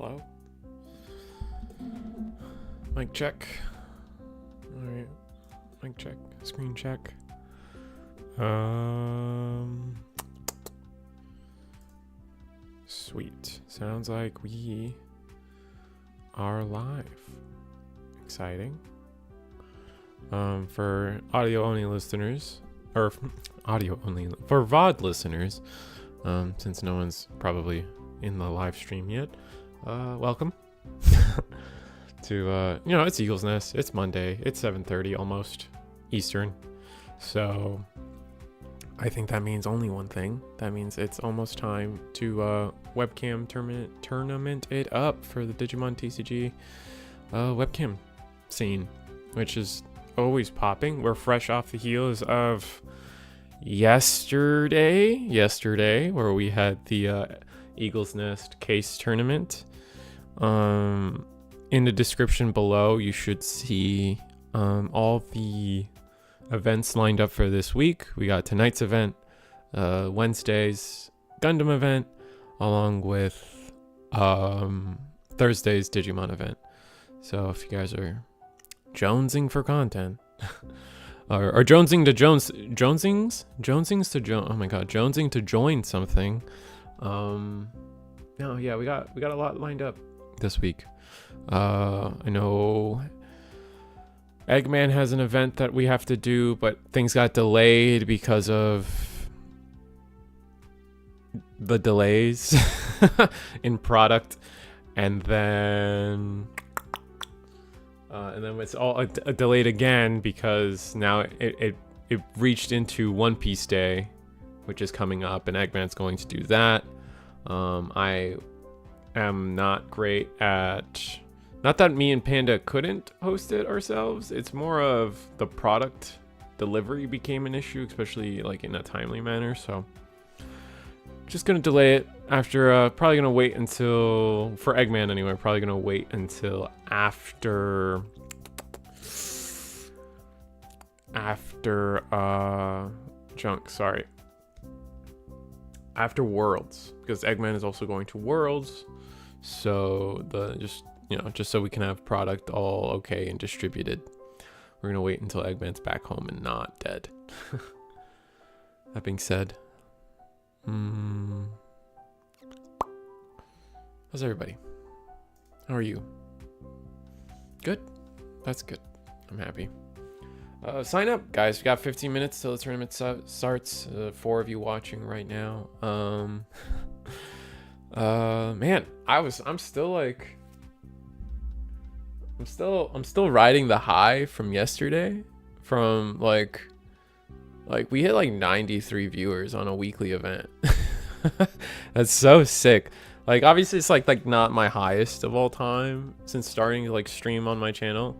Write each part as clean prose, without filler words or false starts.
Hello? Mic check. Alright. Mic check. Screen check. Sweet. Sounds like we are live. Exciting. For audio only listeners, or audio only, for VOD listeners, since no one's probably in the live stream yet, welcome to, it's Eagle's Nest. It's Monday. It's 7:30 almost Eastern. So I think that means only one thing. That means it's almost time to webcam tournament it up for the Digimon TCG webcam scene, which is always popping. We're fresh off the heels of yesterday where we had the Eagle's Nest case tournament. In the description below you should see all the events lined up for this week. We got tonight's event, Wednesday's Gundam event, along with Thursday's Digimon event. So if you guys are jonesing for content or jonesing to jonesing to join something, we got a lot lined up this week. I know Eggman has an event that we have to do, but things got delayed because of the delays in product, and then it's all delayed again because now it reached into One Piece Day, which is coming up, and Eggman's going to do that. I am not great at, not that me and Panda couldn't host it ourselves, it's more of the product delivery became an issue, especially like in a timely manner. So just gonna delay it after, probably gonna wait until, for Eggman anyway, after after Worlds, because Eggman is also going to Worlds. So just so we can have product all okay and distributed, we're gonna wait until Eggman's back home and not dead. That being said, how's everybody? How are you? Good? That's good. I'm happy. Sign up, guys. We got 15 minutes till the tournament starts. 4 of you watching right now. Man, I'm still riding the high from yesterday. From like we hit like 93 viewers on a weekly event. That's so sick. Like obviously it's like not my highest of all time since starting to like stream on my channel,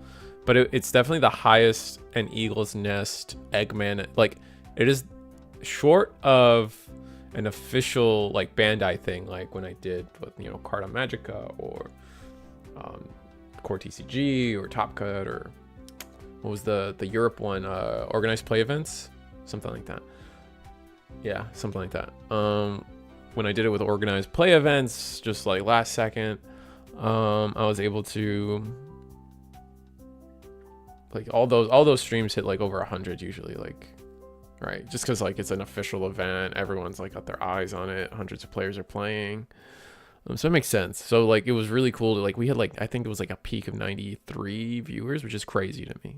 but it's definitely the highest an Eagle's Nest Eggman, like it is short of an official like Bandai thing, like when I did with Carta Magica or Core TCG or Top Cut, or what was the Europe one, organized play events, something like that. Yeah, something like that. When I did it with organized play events, just like last second, I was able to, like, all those streams hit like over 100 usually, like, right, just because like it's an official event, everyone's like got their eyes on it, hundreds of players are playing, so it makes sense. So like it was really cool to, like, we had like, I think it was like a peak of 93 viewers, which is crazy to me.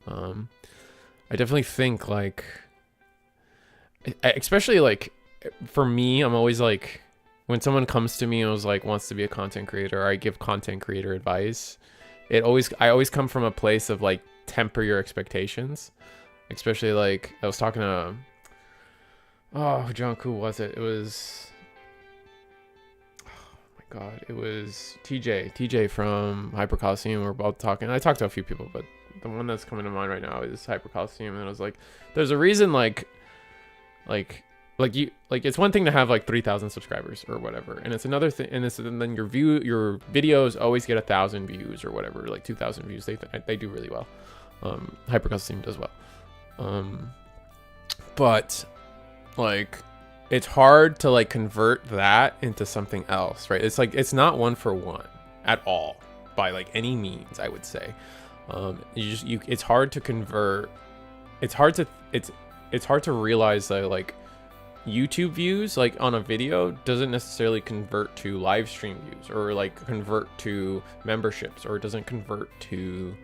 I definitely think like, especially like for me, I'm always like, when someone comes to me and was like wants to be a content creator, or I give content creator advice, I always come from a place of like, temper your expectations. Especially like I was talking to, who was it? It was, it was TJ from Hyper Coliseum. We're both talking. I talked to a few people, but the one that's coming to mind right now is Hyper Coliseum. And I was like, there's a reason like it's one thing to have like 3,000 subscribers or whatever, and it's another thing, and then your videos always get 1,000 views or whatever, like 2,000 views. They do really well. Hyper Coliseum does well. But like it's hard to like convert that into something else, right? It's like it's not one for one at all by like any means, I would say. It's hard to convert. It's hard to realize that like YouTube views like on a video doesn't necessarily convert to live stream views or like convert to memberships, or it doesn't convert to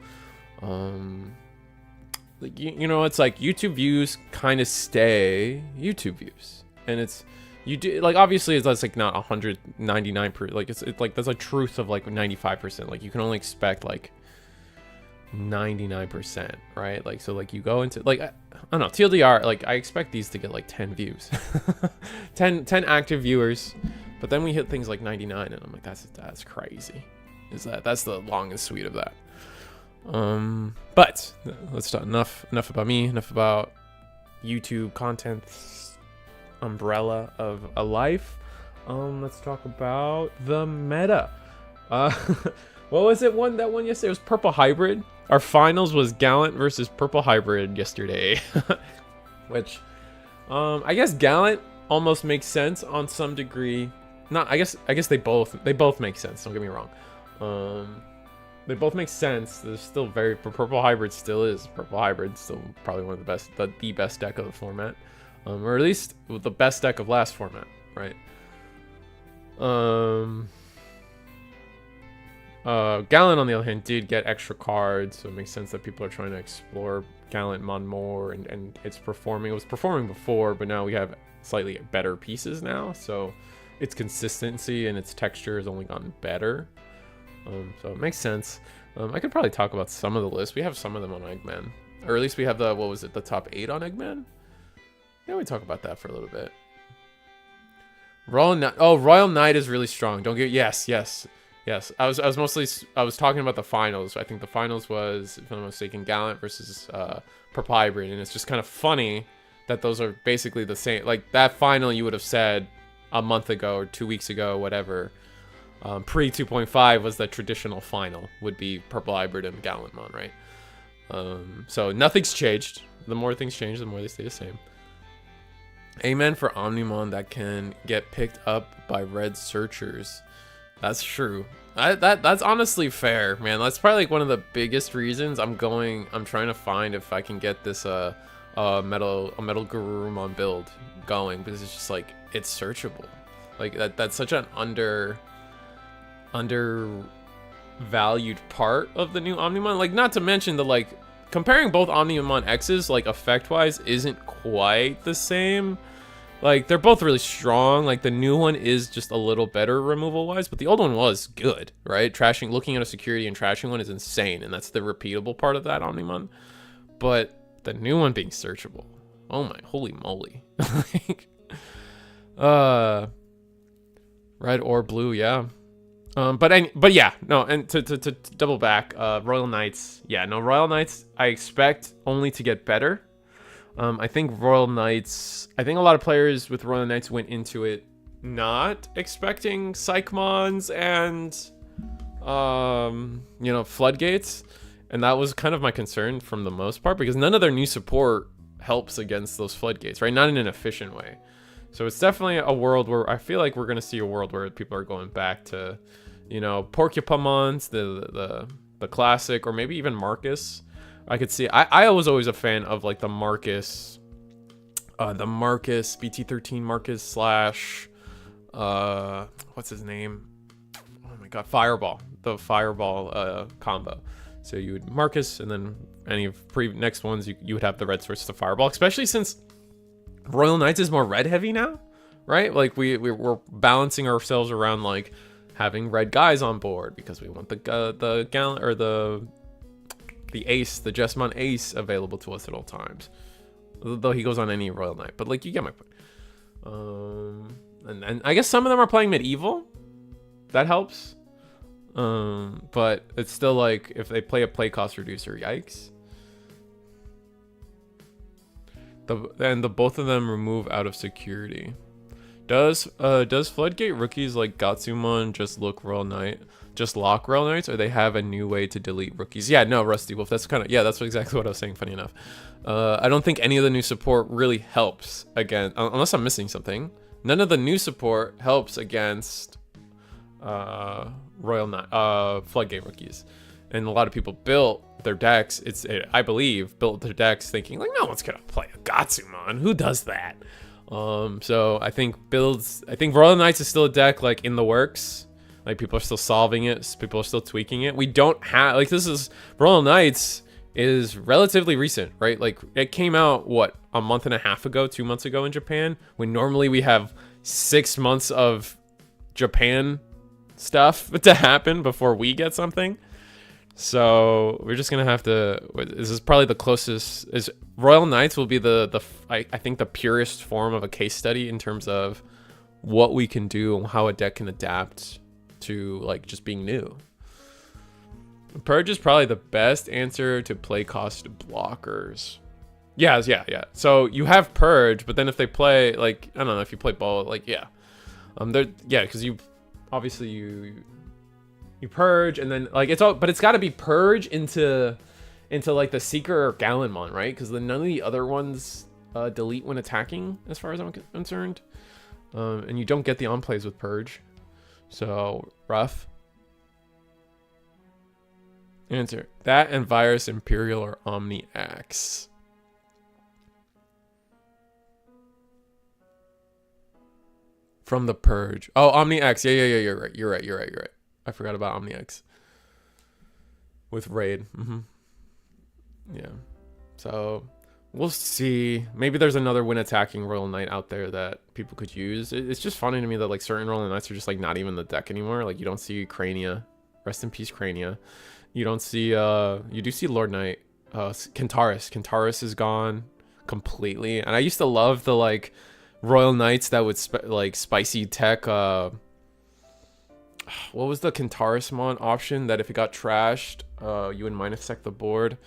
like you know, it's like YouTube views kind of stay YouTube views, and it's you do like obviously that's like not 199%, like it's like that's a truth of like 95%, like you can only expect like 99%, right? Like so like you go into like I don't know, TLDR, like I expect these to get like 10 views 10 active viewers, but then we hit things like 99 and I'm like that's crazy. That's the long and sweet of that. But let's talk enough about me, enough about YouTube content umbrella of a life. Let's talk about the meta. What was it? That one yesterday was Purple Hybrid. Our finals was Gallant versus Purple Hybrid yesterday. Which I guess Gallant almost makes sense on some degree. Not I guess they both make sense, don't get me wrong. They both make sense. There's still Purple Hybrid still is Purple Hybrid, still probably one of the best, the best deck of the format, or at least the best deck of last format, right? Gallant on the other hand did get extra cards, so it makes sense that people are trying to explore Gallant Mon more, and it's performing. It was performing before, but now we have slightly better pieces now, so its consistency and its texture has only gotten better. So it makes sense. I could probably talk about some of the list. We have some of them on Eggman, or at least we have the the top 8 on Eggman. Yeah, we talk about that for a little bit. Royal Knight is really strong. Don't get yes. I was talking about the finals. I think the finals was, if I'm not mistaken, Gallant versus Purple Hybrid, and it's just kind of funny that those are basically the same. Like that final, you would have said a month ago or 2 weeks ago, whatever. Pre 2.5 was the traditional final, would be Purple Hybrid and Gallantmon, right? So nothing's changed. The more things change, the more they stay the same. Amen for Omnimon that can get picked up by red searchers. That's true. That's honestly fair, man. That's probably like one of the biggest reasons I'm trying to find if I can get this metal Garurumon build going, because it's just like it's searchable. Like that's such an undervalued part of the new Omnimon. Like, not to mention the like comparing both Omnimon X's, like effect wise, isn't quite the same. Like they're both really strong. Like the new one is just a little better removal wise, but the old one was good, right? Looking at a security and trashing one is insane, and that's the repeatable part of that Omnimon. But the new one being searchable, oh my holy moly. Like, red or blue, yeah. But yeah, no, and to double back, Royal Knights, yeah, no, Royal Knights I expect only to get better. I think Royal Knights, I think a lot of players with Royal Knights went into it not expecting Psychmons and you know, Floodgates, and that was kind of my concern from the most part, because none of their new support helps against those Floodgates, right? Not in an efficient way. So it's definitely a world where I feel like we're going to see a world where people are going back to, you know, Porcupamons, the classic, or maybe even Marcus. I could see, I was always a fan of like the Marcus, BT13 Marcus slash, what's his name? Oh my God, Fireball, the Fireball combo. So you would Marcus, and then any of next ones, you would have the red switch to Fireball, especially since Royal Knights is more red heavy now, right? Like we're balancing ourselves around like having red guys on board because we want the Gallant or the Ace, the Jessamon Ace available to us at all times. Though he goes on any Royal Knight, but like you get my point. And I guess some of them are playing medieval. That helps. But it's still like if they play a play cost reducer, yikes. The both of them remove out of security. Does Floodgate rookies like Gatsumon just look Royal Knight? Just lock Royal Knights, or they have a new way to delete rookies? Yeah, no, Rusty Wolf. That's kind of, yeah, that's exactly what I was saying. Funny enough, I don't think any of the new support really helps again, unless I'm missing something. None of the new support helps against Royal Knight, Floodgate rookies, and a lot of people built their decks. I believe built their decks thinking like, no one's gonna play a Gatsumon. Who does that? So I think Royal Knights is still a deck like in the works. Like people are still solving it. People are still tweaking it. We don't have like Royal Knights is relatively recent, right? Like it came out what, a month and a half ago, 2 months ago in Japan, when normally we have 6 months of Japan stuff to happen before we get something. So we're just gonna have to. This is probably the closest. Is Royal Knights will be I think the purest form of a case study in terms of what we can do and how a deck can adapt to like just being new. Purge is probably the best answer to play cost blockers. Yeah. So you have Purge, but then if they play like, I don't know, if you play ball, like because you obviously you Purge, and then like but it's got to be Purge into like the Seeker or Gallenmon, right? Because then none of the other ones delete when attacking, as far as I'm concerned, and you don't get the on plays with Purge, so rough. Answer that and Virus, Imperial, or Omni Axe. From the Purge. Oh, Omni Axe. Yeah. You're right. I forgot about Omni X with Raid. Yeah. So we'll see. Maybe there's another win attacking Royal Knight out there that people could use. It's just funny to me that like certain Royal Knights are just like not even in the deck anymore. Like you don't see Crania. Rest in peace, Crania. You don't see you do see Lord Knight. Kentaurus. Kentaurus is gone completely. And I used to love the like Royal Knights that would like spicy tech what was the Kentaurusmon option that if it got trashed, you would minus sec the board.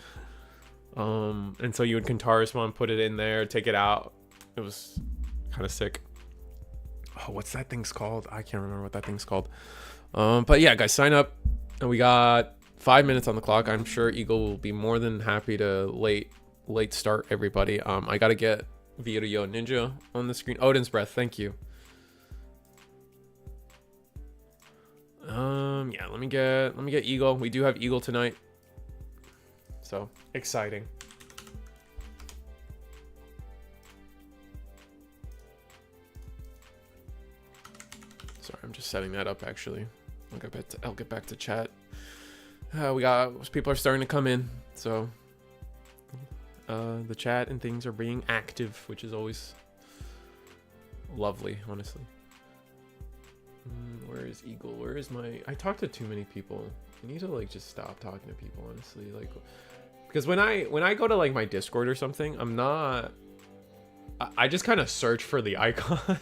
And so you would Kentaurusmon, put it in there, take it out. It was kind of sick. Oh, what's that thing's called? I can't remember what that thing's called. But yeah, guys, sign up. And we got 5 minutes on the clock. I'm sure Eagle will be more than happy to late start everybody. I gotta get Viryo Ninja on the screen. Odin's Breath, thank you. Yeah, let me get Eagle. We do have Eagle tonight, so exciting. Sorry, I'm just setting that up actually. I'll get back to chat. People are starting to come in, so the chat and things are being active, which is always lovely, honestly. Where is Eagle? Where is I talk to too many people. I need to like just stop talking to people, honestly, like, because when I go to like my Discord or something, I just kind of search for the icon,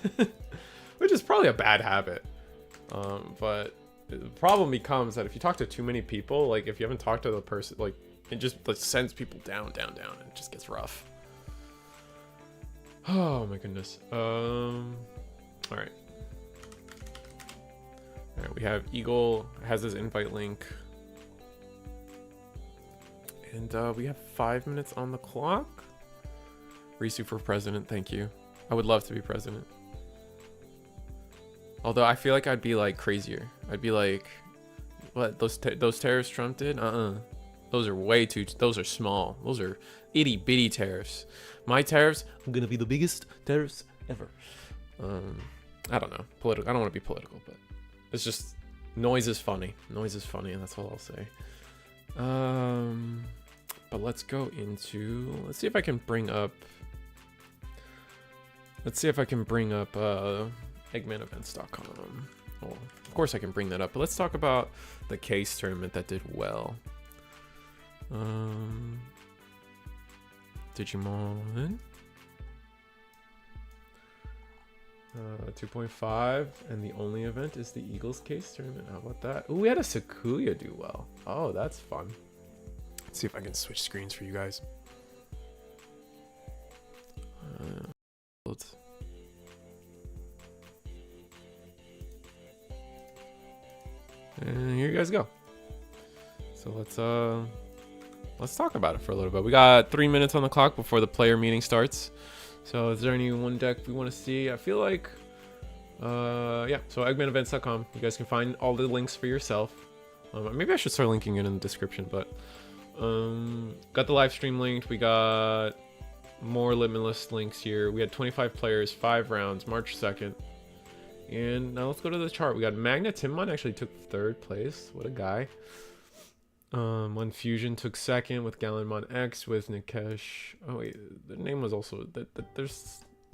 which is probably a bad habit. But the problem becomes that if you talk to too many people, like if you haven't talked to the person, like it just like sends people down, and it just gets rough. Oh my goodness. All right. All right, we have Eagle has his invite link, and we have 5 minutes on the clock. Risu for president, thank you. I would love to be president. Although I feel like I'd be like crazier. I'd be like, what, those tariffs Trump did? Those are way too. Those are small. Those are itty bitty tariffs. My tariffs, I'm gonna be the biggest tariffs ever. I don't know. Political. I don't want to be political, but it's just noise is funny. Noise is funny, and that's all I'll say. But let's go into. Let's see if I can bring up. Eggmanevents.com. Well, of course I can bring that up, but let's talk about the case tournament that did well. Digimon 2.5, and the only event is the Eagles case tournament. How about that? Ooh, we had a Sakuya do well. Oh, that's fun. Let's see if I can switch screens for you guys. And here you guys go. So let's talk about it for a little bit. We got 3 minutes on the clock before the player meeting starts. So is there any one deck we want to see? I feel like, yeah. So eggmanevents.com. You guys can find all the links for yourself. Maybe I should start linking it in the description, but got the live stream linked. We got more limitless links here. We had 25 players, 5 rounds, March 2nd. And now let's go to the chart. We got Magna Timmon actually took 3rd place. What a guy. One Fusion took 2nd with Gallenmon X with Nikesh. Oh wait, the name was also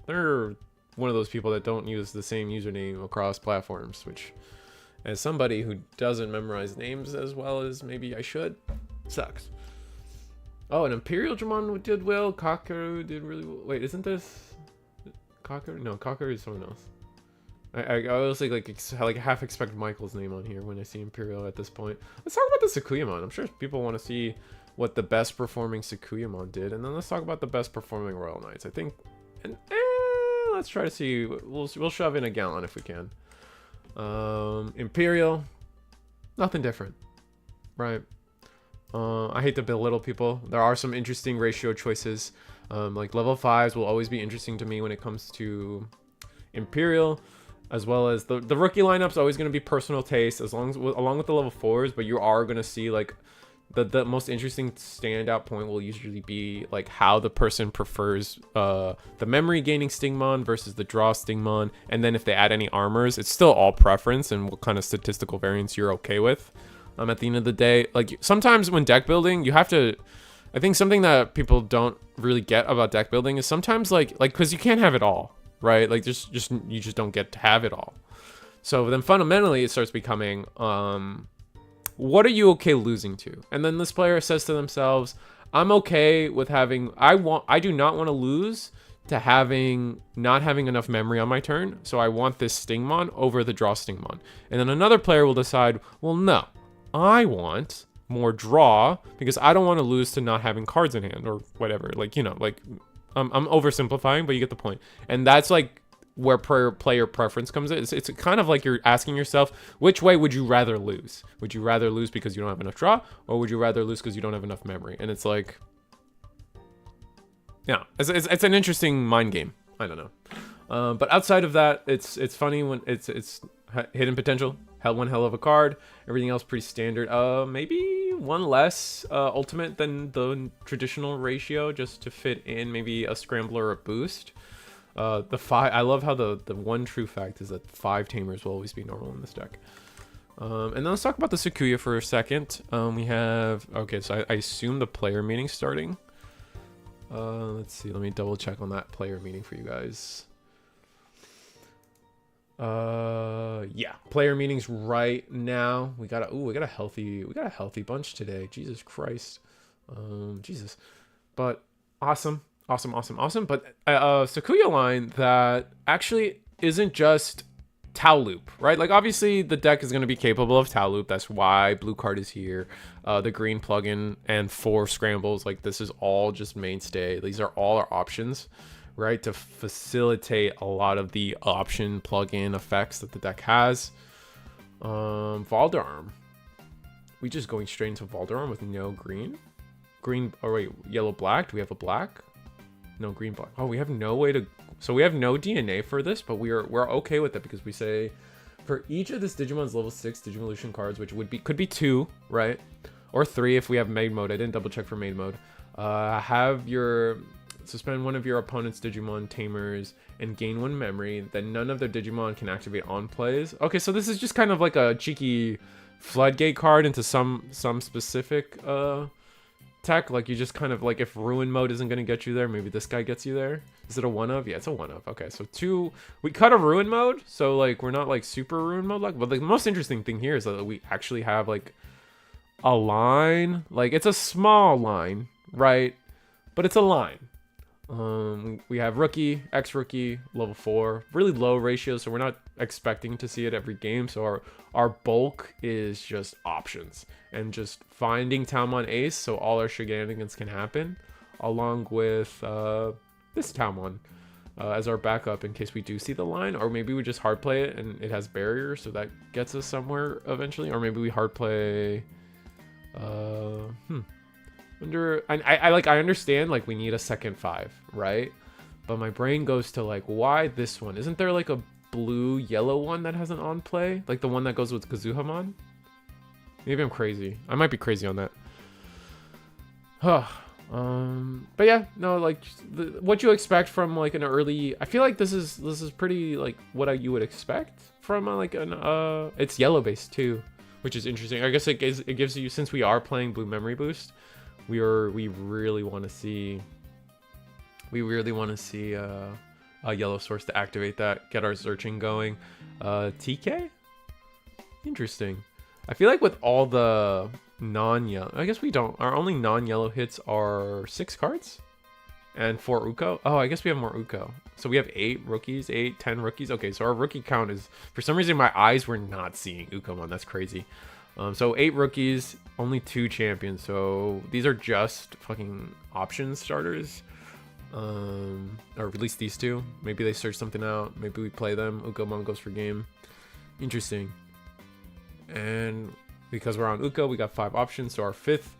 they're one of those people that don't use the same username across platforms, which, as somebody who doesn't memorize names as well as maybe I should, sucks. Oh, and Imperial Dramon did well. Kakaru did really well. Wait, isn't this Kakaru? No, Kakaru is someone else. I always like half expect Michael's name on here when I see Imperial at this point. Let's talk about the Sakuyamon. I'm sure people want to see what the best performing Sakuyamon did, and then let's talk about the best performing Royal Knights. I think, and let's try to see. We'll shove in a Gallon if we can. Imperial, nothing different, right? I hate to belittle people. There are some interesting ratio choices. Like level 5s will always be interesting to me when it comes to Imperial, as well as the rookie lineup's always going to be personal taste, along with the level 4s. But you are going to see like the most interesting standout point will usually be like how the person prefers the memory gaining Stingmon versus the draw Stingmon, and then if they add any armors, it's still all preference and what kind of statistical variance you're okay with. At the end of the day, like sometimes when deck building, you have to. I think something that people don't really get about deck building is sometimes like because you can't have it all, right? Like you just don't get to have it all. So then fundamentally it starts becoming what are you okay losing to? And then this player says to themselves, I'm okay with having I do not want to lose to not having enough memory on my turn, so I want this Stingmon over the draw Stingmon. And then another player will decide, well, no, I want more draw because I don't want to lose to not having cards in hand or whatever. Like, you know, like I'm oversimplifying, but you get the point. And that's like where player preference comes in. It's kind of like you're asking yourself, which way would you rather lose? Would you rather lose because you don't have enough draw, or would you rather lose because you don't have enough memory? And it's like, yeah, it's an interesting mind game. I don't know. But outside of that, it's funny when it's hidden potential. One hell of a card. Everything else pretty standard. Maybe one less ultimate than the traditional ratio, just to fit in maybe a scrambler or a boost. The 5. I love how the one true fact is that 5 tamers will always be normal in this deck. And then let's talk about the Sakuya for a second. We have so I assume the player meeting's starting. Let's see. Let me double check on that player meeting for you guys. Yeah, player meetings right now. We got a healthy bunch today. Jesus Christ. Jesus. But awesome. But Sakuya line that actually isn't just Tau Loop, right? Like obviously the deck is going to be capable of Tau Loop. That's why blue card is here. The green plugin and 4 scrambles. Like this is all just mainstay. These are all our options, right, to facilitate a lot of the option plugin effects that the deck has. Valdarm. We just going straight into Valdarm with no green? Oh wait, yellow black? Do we have a black? No, green black. Oh, we have no way to... So we have no DNA for this, but we're okay with it because we say for each of this Digimon's level 6 Digivolution cards, which could be 2, right? Or 3 if we have main mode. I didn't double check for main mode. Suspend one of your opponent's Digimon tamers and gain 1 memory. Then none of their Digimon can activate on plays. Okay, so this is just kind of like a cheeky floodgate card into some specific tech. Like you just kind of like if ruin mode isn't going to get you there, maybe this guy gets you there. Is it a 1-of? Yeah, it's a 1-of. Okay, so 2. We cut a ruin mode, so like we're not like super ruin mode like. But the most interesting thing here is that we actually have like a line. Like it's a small line, right? But it's a line. We have rookie, ex-rookie, level 4, really low ratio, so we're not expecting to see it every game. So our bulk is just options and just finding Taumon Ace, so all our shenanigans can happen, along with this Taumon. as our backup in case we do see the line, or maybe we just hard play it and it has barriers, so that gets us somewhere eventually, or maybe we hard play. Wonder. I understand like we need a second 5, right? But my brain goes to like, why this one? Isn't there like a blue yellow one that has an on play, like the one that goes with Kazuhamon? Maybe I'm crazy. I might be crazy on that. But yeah, no, like what you expect from like an early. I feel like this is pretty like what you would expect from like an It's yellow based too, which is interesting. I guess it gives you, since we are playing Blue Memory Boost, we really want to see. We really want to see a yellow source to activate that, get our searching going. TK? Interesting. I feel like with all the non-yellow, I guess we don't. Our only non-yellow hits are 6 cards and 4 Uko. Oh, I guess we have more Uko. So we have 8 rookies, 10 rookies. Okay, so our rookie count is, for some reason, my eyes were not seeing Ukomon. That's crazy. So 8 rookies, only 2 champions. So these are just fucking option starters. Or at least these 2. Maybe they search something out. Maybe we play them. Ukomon goes for game. Interesting. And because we're on Uko, we got 5 options. So our fifth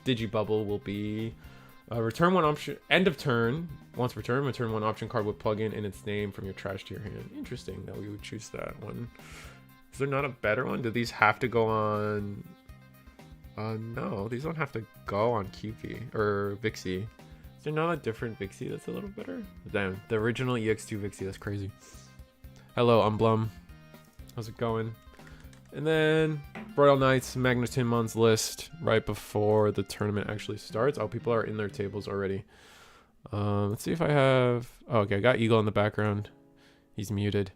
Digibubble will be return 1 option. End of turn. Once returned, return 1 option card with plug in its name from your trash to your hand. Interesting that we would choose that one. Is there not a better one? Do these have to go on? No, these don't have to go on QP or Vixie. Is there not a different Vixie that's a little better? Damn, the original EX2 Vixie. That's crazy. Hello, I'm Blum. How's it going? And then Royal Knights, Magnetinmon's list right before the tournament actually starts. Oh, people are in their tables already. Let's see if I have... Oh, okay, I got Eagle in the background. He's muted.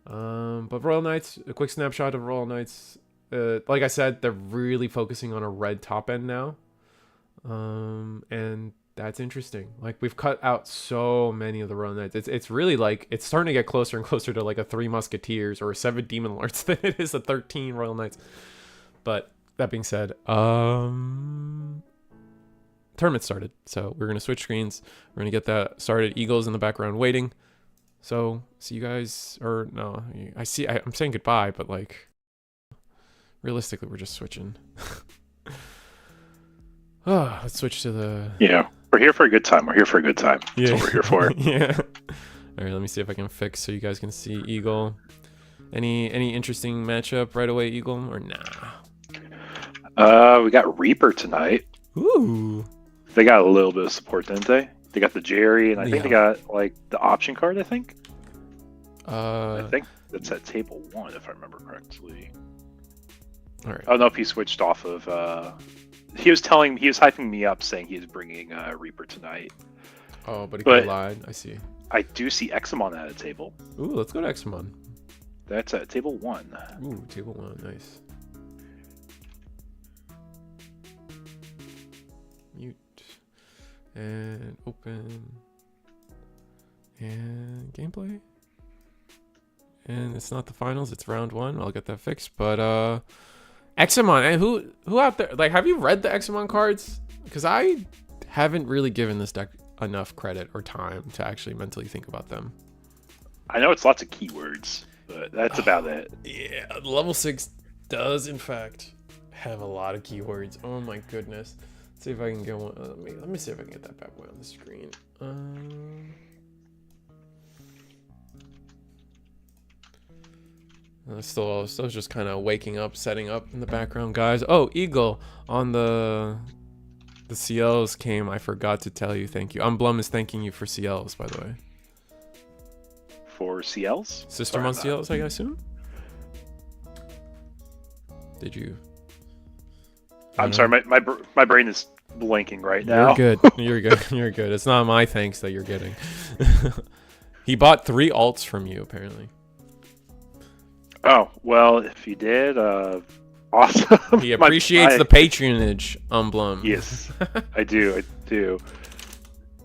But Royal Knights, a quick snapshot of Royal Knights. Like I said, they're really focusing on a red top end now. And that's interesting. Like, we've cut out so many of the Royal Knights. It's really like, it's starting to get closer and closer to like a 3 Musketeers or a 7 Demon Lords than it is a 13 Royal Knights. But that being said, tournament started. So we're going to switch screens. We're going to get that started. Eagles in the background waiting. So see you guys, or no, I'm saying goodbye, but like realistically, we're just switching. Let's switch to the... Yeah. We're here for a good time. That's what we're here for. Yeah. All right, let me see if I can fix so you guys can see Eagle. Any interesting matchup right away, Eagle, or nah? We got Reaper tonight. Ooh. They got a little bit of support, didn't they? They got the Jerry, and I think they got like the option card, I think. I think that's at table 1, if I remember correctly. All right. Oh no, he switched off of he was hyping me up saying he was bringing Reaper tonight. Oh, but he lied. I see. I do see Examon at a table. Ooh, let's go to Examon. That's at table 1. Ooh, table 1, nice. Mute. And open. And gameplay. And it's not the finals, it's round 1. I'll get that fixed. But Examon, and who out there, like, have you read the Examon cards? Because I haven't really given this deck enough credit or time to actually mentally think about them. I know it's lots of keywords, but that's about it. Yeah, level 6 does in fact have a lot of keywords. Oh my goodness. Let's see if I can get one. Let me see if I can get that bad boy on the screen. Still just kind of waking up, setting up in the background, guys. Oh, Eagle on the CLs came. I forgot to tell you. Thank you. Blum is thanking you for CLs, by the way. For CLs? Systemon CLs, I assume. Did you? I'm sorry. My brain is blanking right now. You're good. You're good. You're good. It's not my thanks that you're getting. He bought 3 alts from you, apparently. Oh, well, if he did, awesome. He appreciates the patronage, Blum. Yes, I do.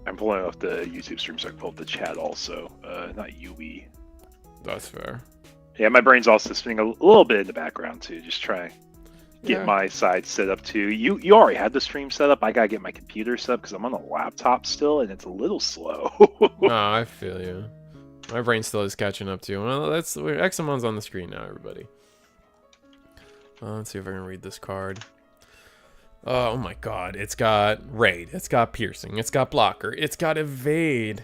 I'm pulling off the YouTube stream so I can pull up the chat also. Not Yui. That's fair. Yeah, my brain's also spinning a little bit in the background too. Just trying get my side set up too. You already had the stream set up. I gotta get my computer set up because I'm on a laptop still and it's a little slow. Oh, I feel you. My brain still is catching up too. Well, Eximon's on the screen now, everybody. Let's see if I can read this card. Oh my god, it's got raid, it's got piercing, it's got blocker, it's got evade.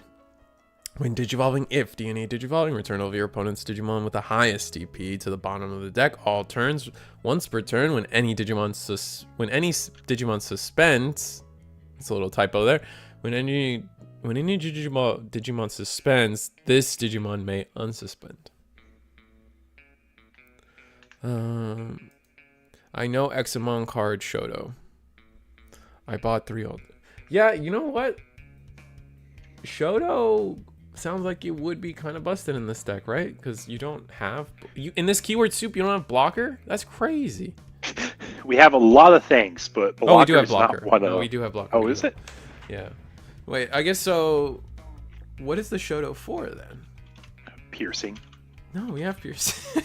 When digivolving, if DNA digivolving, return all of your opponent's Digimon with the highest DP to the bottom of the deck all turns, once per turn. When any Digimon suspends, it's a little typo there. When any Digimon suspends, this Digimon may unsuspend. I know Examon card Shoto. I bought 3 old. Yeah, you know what? Shoto sounds like you would be kind of busted in this deck, right? Because you don't have in this keyword soup. You don't have blocker. That's crazy. We have a lot of things, but blocker we do have blocker. Not one no, of... we do have blocker. Oh, is it? Yeah. Wait, I guess so. What is the Shoto for then? Piercing. No, we have piercing.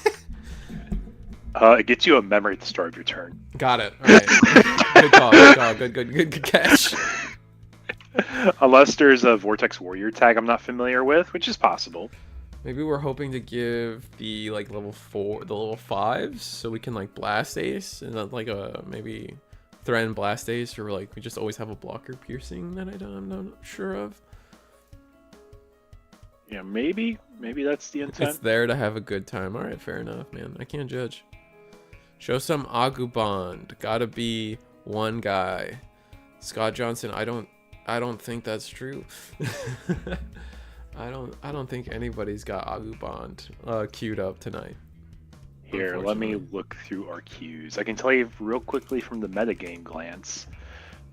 It gets you a memory at the start of your turn. Got it. All right. Good call. Good call. Good catch. Unless there's a Vortex Warrior tag I'm not familiar with, which is possible. Maybe we're hoping to give the like level 5s, so we can like blast ace and then like maybe threaten blast ace, or like we just always have a blocker piercing that I'm not sure of. Yeah, maybe that's the intent. It's there to have a good time. All right, fair enough, man. I can't judge. Show some Agubond. Gotta be one guy. Scott Johnson. I don't think that's true. I don't think anybody's got Agubond queued up tonight. Here, let me look through our queues. I can tell you real quickly from the metagame glance.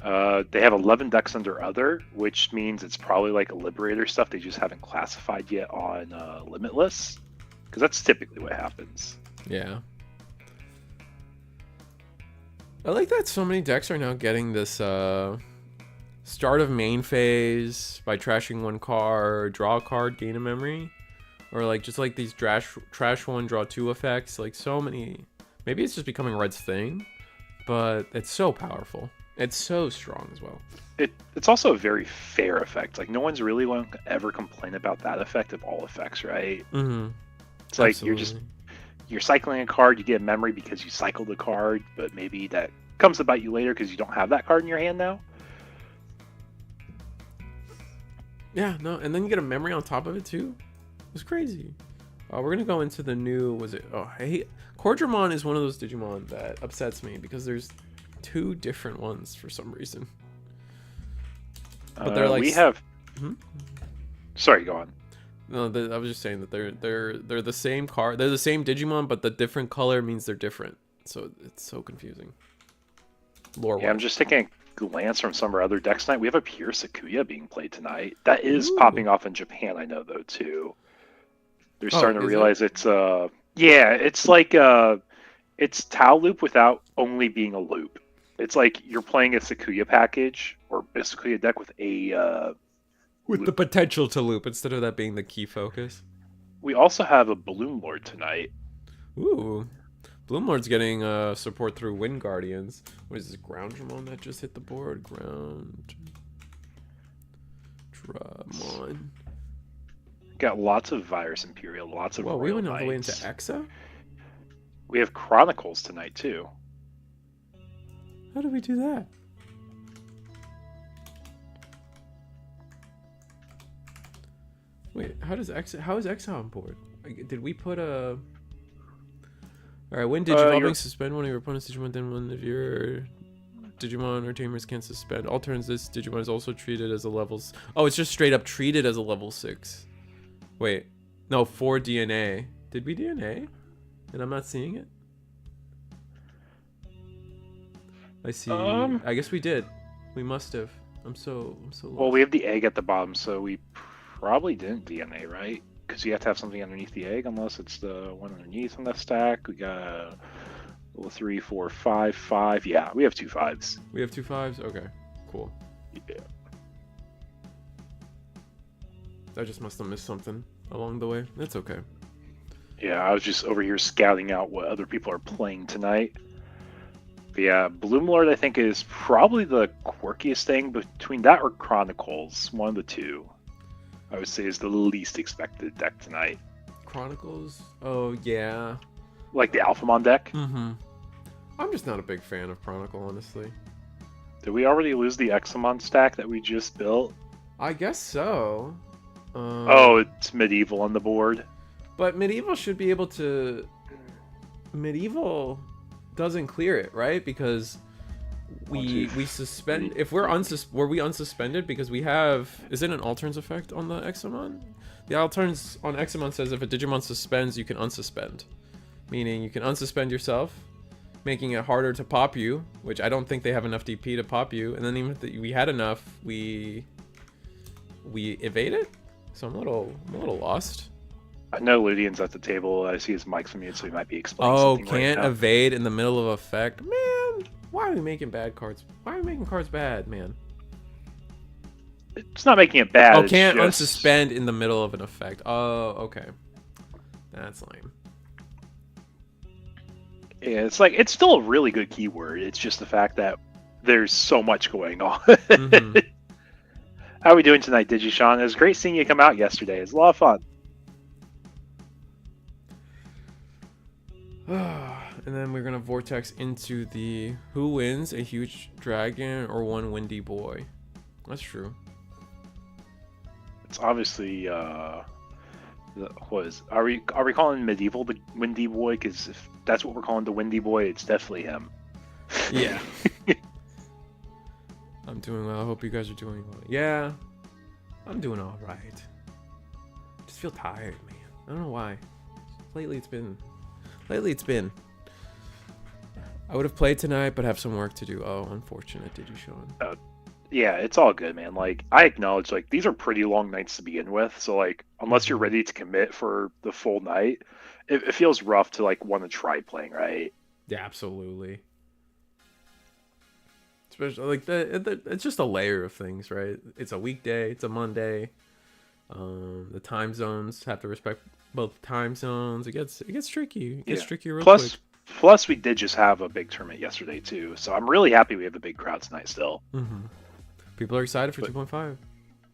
They have 11 decks under other, which means it's probably like a Liberator stuff they just haven't classified yet on Limitless, because that's typically what happens. Yeah. I like that so many decks are now getting this start of main phase by trashing one card, draw a card, gain a memory, or like just like these trash one, draw 2 effects. Like so many. Maybe it's just becoming Red's thing, but it's so powerful. It's so strong as well. It's also a very fair effect. Like no one's really going to ever complain about that effect of all effects, right? Mm-hmm. It's like you're cycling a card, you get a memory because you cycled a card, but maybe that comes to bite you later because you don't have that card in your hand now. Yeah, no, and then you get a memory on top of it too. It's crazy. We're gonna go into the new. Cordramon is one of those Digimon that upsets me because there's 2 different ones for some reason. But they're like we have. Hmm? Sorry, go on. No, I was just saying that they're the same card. They're the same Digimon, but the different color means they're different. So it's so confusing. Yeah, I'm just taking a glance from some of our other decks tonight. We have a pure Sakuya being played tonight. That is popping off in Japan, I know though too. They're starting to realize it's it's like it's Tau loop without only being a loop. It's like you're playing a Sakuya package or a Sakuya deck with a with loop. The potential to loop instead of that being the key focus. We also have a Bloom Lord tonight. Ooh. Bloom Lord's getting support through Wind Guardians. What is this, Ground Dramon that just hit the board? Ground Dramon. Got lots of Virus Imperial, lots of. Well, we went all the way into Exa? We have Chronicles tonight too. How did we do that? Wait, how is Exa on board? Did we put a... Alright, when Digivolving, suspend one of your opponent's Digimon, then one of your Digimon or Tamers can suspend. All turns, this Digimon is also treated as a level... Oh, it's just straight up treated as a level 6. Wait. No, 4 DNA. Did we DNA? And I'm not seeing it? I see. I guess we did. We must have. I'm so lost. Well, we have the egg at the bottom, so we probably didn't DNA, right? Because you have to have something underneath the egg, unless it's the one underneath on the stack. We got 3, 4, 5, 5. Yeah, we have 2 5s. We have 2 5s? Okay, cool. Yeah. I just must have missed something along the way. That's okay. Yeah, I was just over here scouting out what other people are playing tonight. But yeah, Bloomlord I think is probably the quirkiest thing between that or Chronicles. One of the two, I would say, is the least expected deck tonight. Chronicles? Oh yeah. Like the Alphamon deck? Mm-hmm. I'm just not a big fan of Chronicle, honestly. Did we already lose the Examon stack that we just built? I guess so. Oh, it's Medieval on the board. But Medieval should be able to... Medieval doesn't clear it, right? Because we suspend... If we're were we unsuspended? Because we have... Is it an Alterns effect on the Examon? The Alterns on Examon says if a Digimon suspends, you can unsuspend. Meaning you can unsuspend yourself, making it harder to pop you, which I don't think they have enough DP to pop you. And then even if we had enough, we evade it. So I'm a little lost. I know Ludian's at the table. I see his mic's muted, so he might be explaining something can't right now. Evade in the middle of effect. Man, why are we making bad cards? Why are we making cards bad, man? It's not making it bad. Oh, can't unsuspend in the middle of an effect. Oh, okay. That's lame. Yeah, it's like, it's still a really good keyword. It's just the fact that there's so much going on. Mm-hmm. How are we doing tonight, DigiSean? It was great seeing you come out yesterday. It was a lot of fun. And then we're going to vortex into the who wins, a huge dragon or one windy boy. That's true. It's obviously, are we calling Medieval the windy boy? Because if that's what we're calling the windy boy, it's definitely him. Yeah. I'm doing well. I hope you guys are doing well. Yeah, I'm doing all right. Just feel tired, man. I don't know why. Lately it's been. I would have played tonight, but have some work to do. Oh, unfortunate. Did you, Sean? Yeah, it's all good, man. Like, I acknowledge, like, these are pretty long nights to begin with. So, like, unless you're ready to commit for the full night, it feels rough to, like, want to try playing, right? Yeah, absolutely. Especially, like, it's just a layer of things, right? It's a weekday. It's a Monday. The time zones have to respect both time zones. It gets tricky. It gets trickier real quick. Plus, we did just have a big tournament yesterday too, so I'm really happy we have a big crowd tonight still. Mm-hmm. People are excited for 2.5.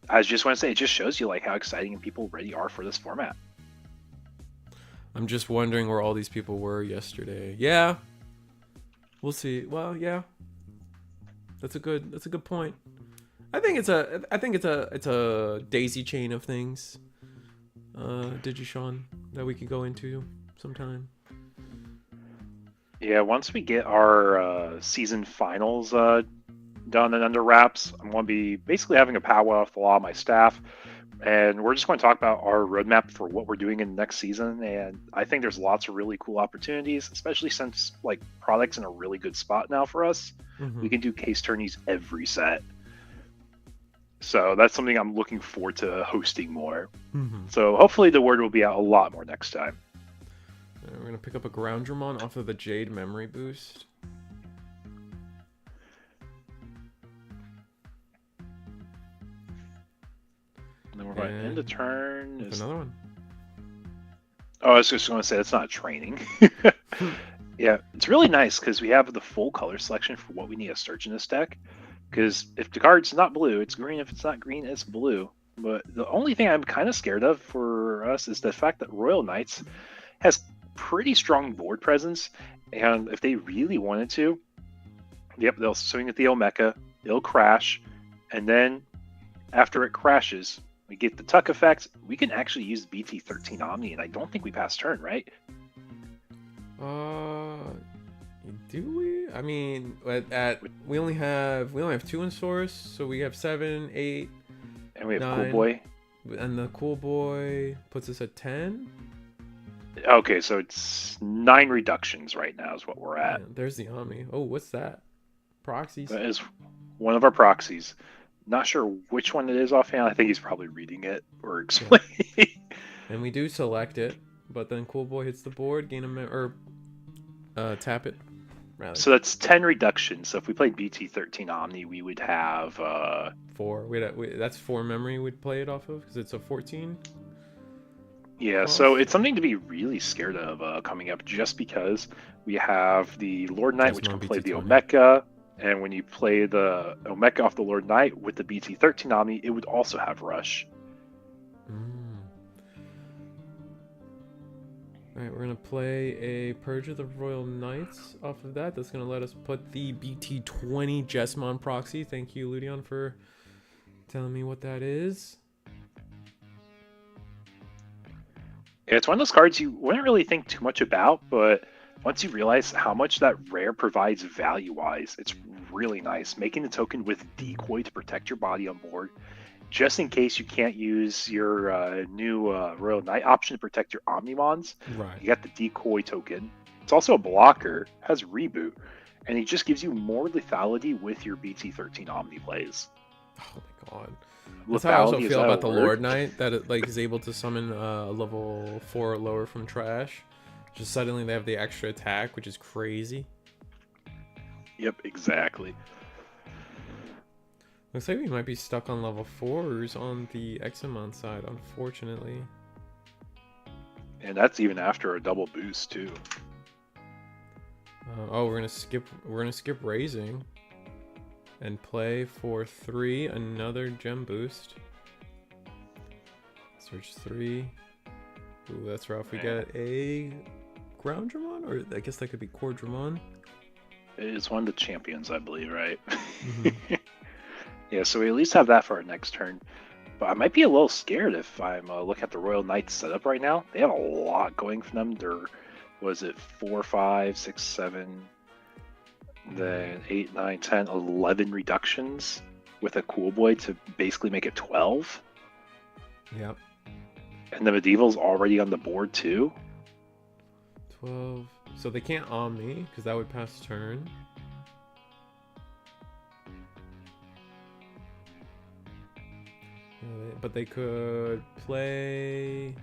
I just want to say, it just shows you like how exciting people really are for this format. I'm just wondering where all these people were yesterday. Yeah, we'll see. Well, yeah, that's a good point. I think it's a daisy chain of things. DigiSean, that we could go into sometime. Yeah, once we get our season finals done and under wraps, I'm going to be basically having a powwow with a lot of my staff, and we're just going to talk about our roadmap for what we're doing in the next season. And I think there's lots of really cool opportunities, especially since like product's in a really good spot now for us. Mm-hmm. We can do case tourneys every set. So that's something I'm looking forward to hosting more. Mm-hmm. So hopefully the word will be out a lot more next time. We're going to pick up a Groundramon off of the Jade Memory Boost. And then we're going to end the turn. Another one. Oh, I was just going to say, that's not training. Yeah, it's really nice because we have the full color selection for what we need to search in this deck. Because if the card's not blue, it's green. If it's not green, it's blue. But the only thing I'm kind of scared of for us is the fact that Royal Knights has pretty strong board presence, and if they really wanted to, yep, they'll swing at the Omeka, it'll crash, and then after it crashes, we get the tuck effect. We can actually use BT13 Omni, and I don't think we pass turn, right? Do we? I mean, we only have 2 in source, so we have 7, 8, and we have 9, Cool Boy, and the Cool Boy puts us at 10. Okay, so it's 9 reductions right now is what we're at. Yeah, there's the Omni. Oh, what's that? Proxies. That is one of our proxies. Not sure which one it is offhand. I think he's probably reading it or explaining. Yeah. And we do select it, but then Cool Boy hits the board, gain tap it. Rather. So that's 10 reductions. So if we played BT13 Omni, we would have 4. That's 4 memory we'd play it off of because it's a 14. Yeah, so it's something to be really scared of coming up, just because we have the Lord Knight, which can play the Omeka, and when you play the Omeka off the Lord Knight with the BT13 Omni, it would also have Rush. Alright, we're going to play a Purge of the Royal Knights off of that. That's going to let us put the BT20 Jesmon proxy. Thank you, Ludion, for telling me what that is. It's one of those cards you wouldn't really think too much about, but once you realize how much that rare provides value-wise, it's really nice. Making the token with Decoy to protect your body on board, just in case you can't use your new Royal Knight option to protect your Omnimons. Right. You got the Decoy token. It's also a blocker, has Reboot, and it just gives you more lethality with your BT13 Omni plays. Oh my god. That's how I also feel about the Lord Knight, that it is able to summon a level 4 or lower from trash. Just suddenly they have the extra attack, which is crazy. Yep, exactly. Looks like we might be stuck on level 4s on the Examon side, unfortunately. And that's even after a double boost too. Oh, we're gonna skip raising. And play for 3, another gem boost. Search 3. Ooh, that's rough. We get a ground Dramon? Or I guess that could be core Dramon. It's one of the champions, I believe, right? Mm-hmm. Yeah, so we at least have that for our next turn. But I might be a little scared if I'm looking at the Royal Knights setup right now. They have a lot going for them. They're, was it 4, 5, 6, 7... then 8, 9, 10, 11 reductions with a Cool Boy to basically make it 12. Yep. And the Medieval's already on the board too. 12. So they can't Omni, because that would pass turn. Yeah, but they could play...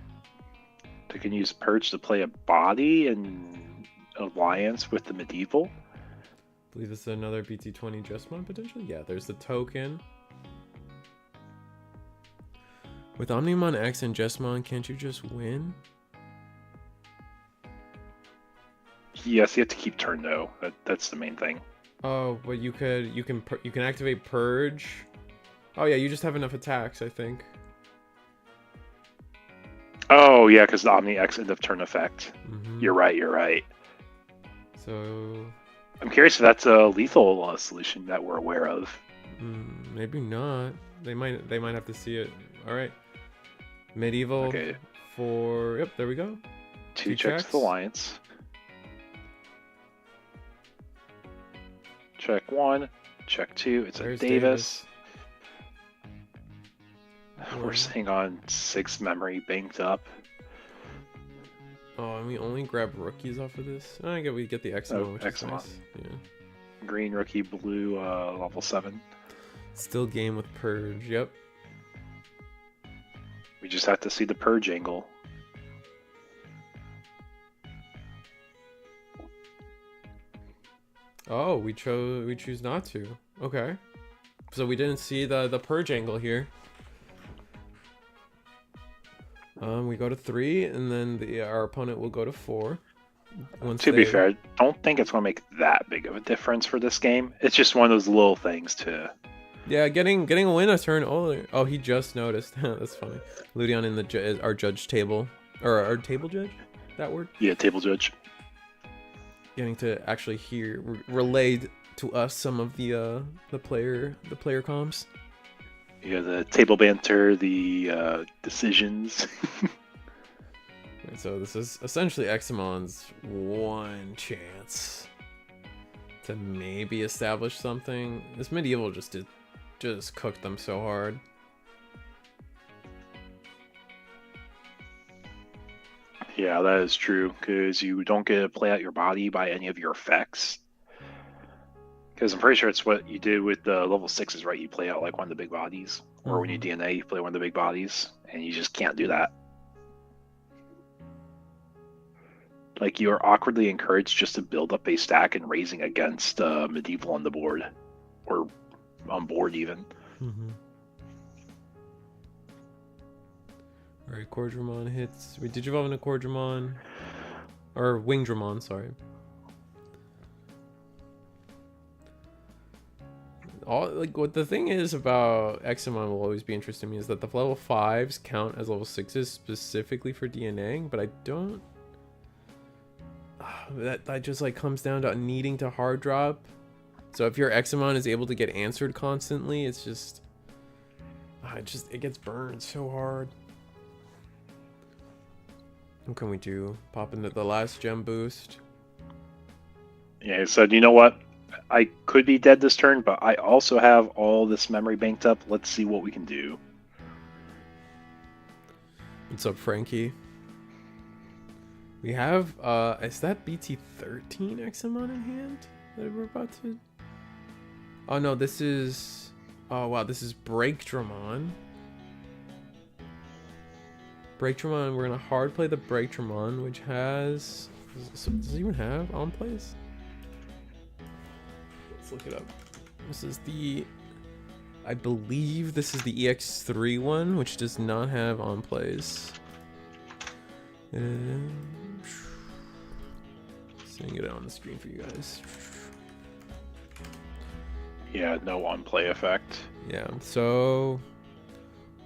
They can use Purge to play a body and alliance with the Medieval. I believe this is another BT20 Jesmon potentially. Yeah, there's the token. With Omnimon X and Jesmon, can't you just win? Yes, you have to keep turn though. That's the main thing. Oh, but you can activate Purge. Oh yeah, you just have enough attacks, I think. Oh yeah, because the Omni X end of turn effect. Mm-hmm. You're right. So I'm curious if that's a lethal solution that we're aware of. Maybe not. They might have to see it. All right. Medieval. Okay. For yep, there we go. 2 checks the Alliance. Check 1. Check 2. It's a Davis. We're sitting on 6 memory banked up. Oh, and we only grab rookies off of this? I get we get the Examon, which is nice. Yeah. Green rookie, blue level 7. Still game with Purge, yep. We just have to see the Purge angle. Oh, we choose not to. Okay. So we didn't see the Purge angle here. We go to 3, and then our opponent will go to 4. To be fair, I don't think it's going to make that big of a difference for this game. It's just one of those little things to... Yeah, getting a win a turn earlier. Oh, he just noticed. That's funny. Ludion in our judge table. Or our table judge? That word? Yeah, table judge. Getting to actually hear, relay to us some of the player comms. Yeah, the table banter, the decisions. Right, so this is essentially Examon's one chance to maybe establish something. This Medieval just cooked them so hard. Yeah, that is true, because you don't get to play out your body by any of your effects. Because I'm pretty sure it's what you did with the level 6s, right? You play out like one of the big bodies. Or when you DNA, you play one of the big bodies. And you just can't do that. Like, you are awkwardly encouraged just to build up a stack and raising against Medieval on the board. Or on board, even. Alright, Cordramon hits. Wait, did you evolve into Cordramon? Or Wingdramon, sorry. What the thing is about Examon will always be interesting to me is that the level 5s count as level 6s specifically for DNAing, but I don't... that just like comes down to needing to hard drop. So if your Examon is able to get answered constantly, it's just... it gets burned so hard. What can we do? Pop into the last gem boost. Yeah, he said, you know what? I could be dead this turn, but I also have all this memory banked up. Let's see what we can do. What's up, Frankie? We have, is that BT13 Examon in hand that we're about to... Oh no, this is... Oh wow, this is Breakdramon. Breakdramon, we're gonna hard play the Breakdramon, which has... Does it even have on plays? Let's look it up. This is the... I believe this is the EX3 one, which does not have on plays. Seeing it on the screen for you guys. Yeah, no on play effect. Yeah, so...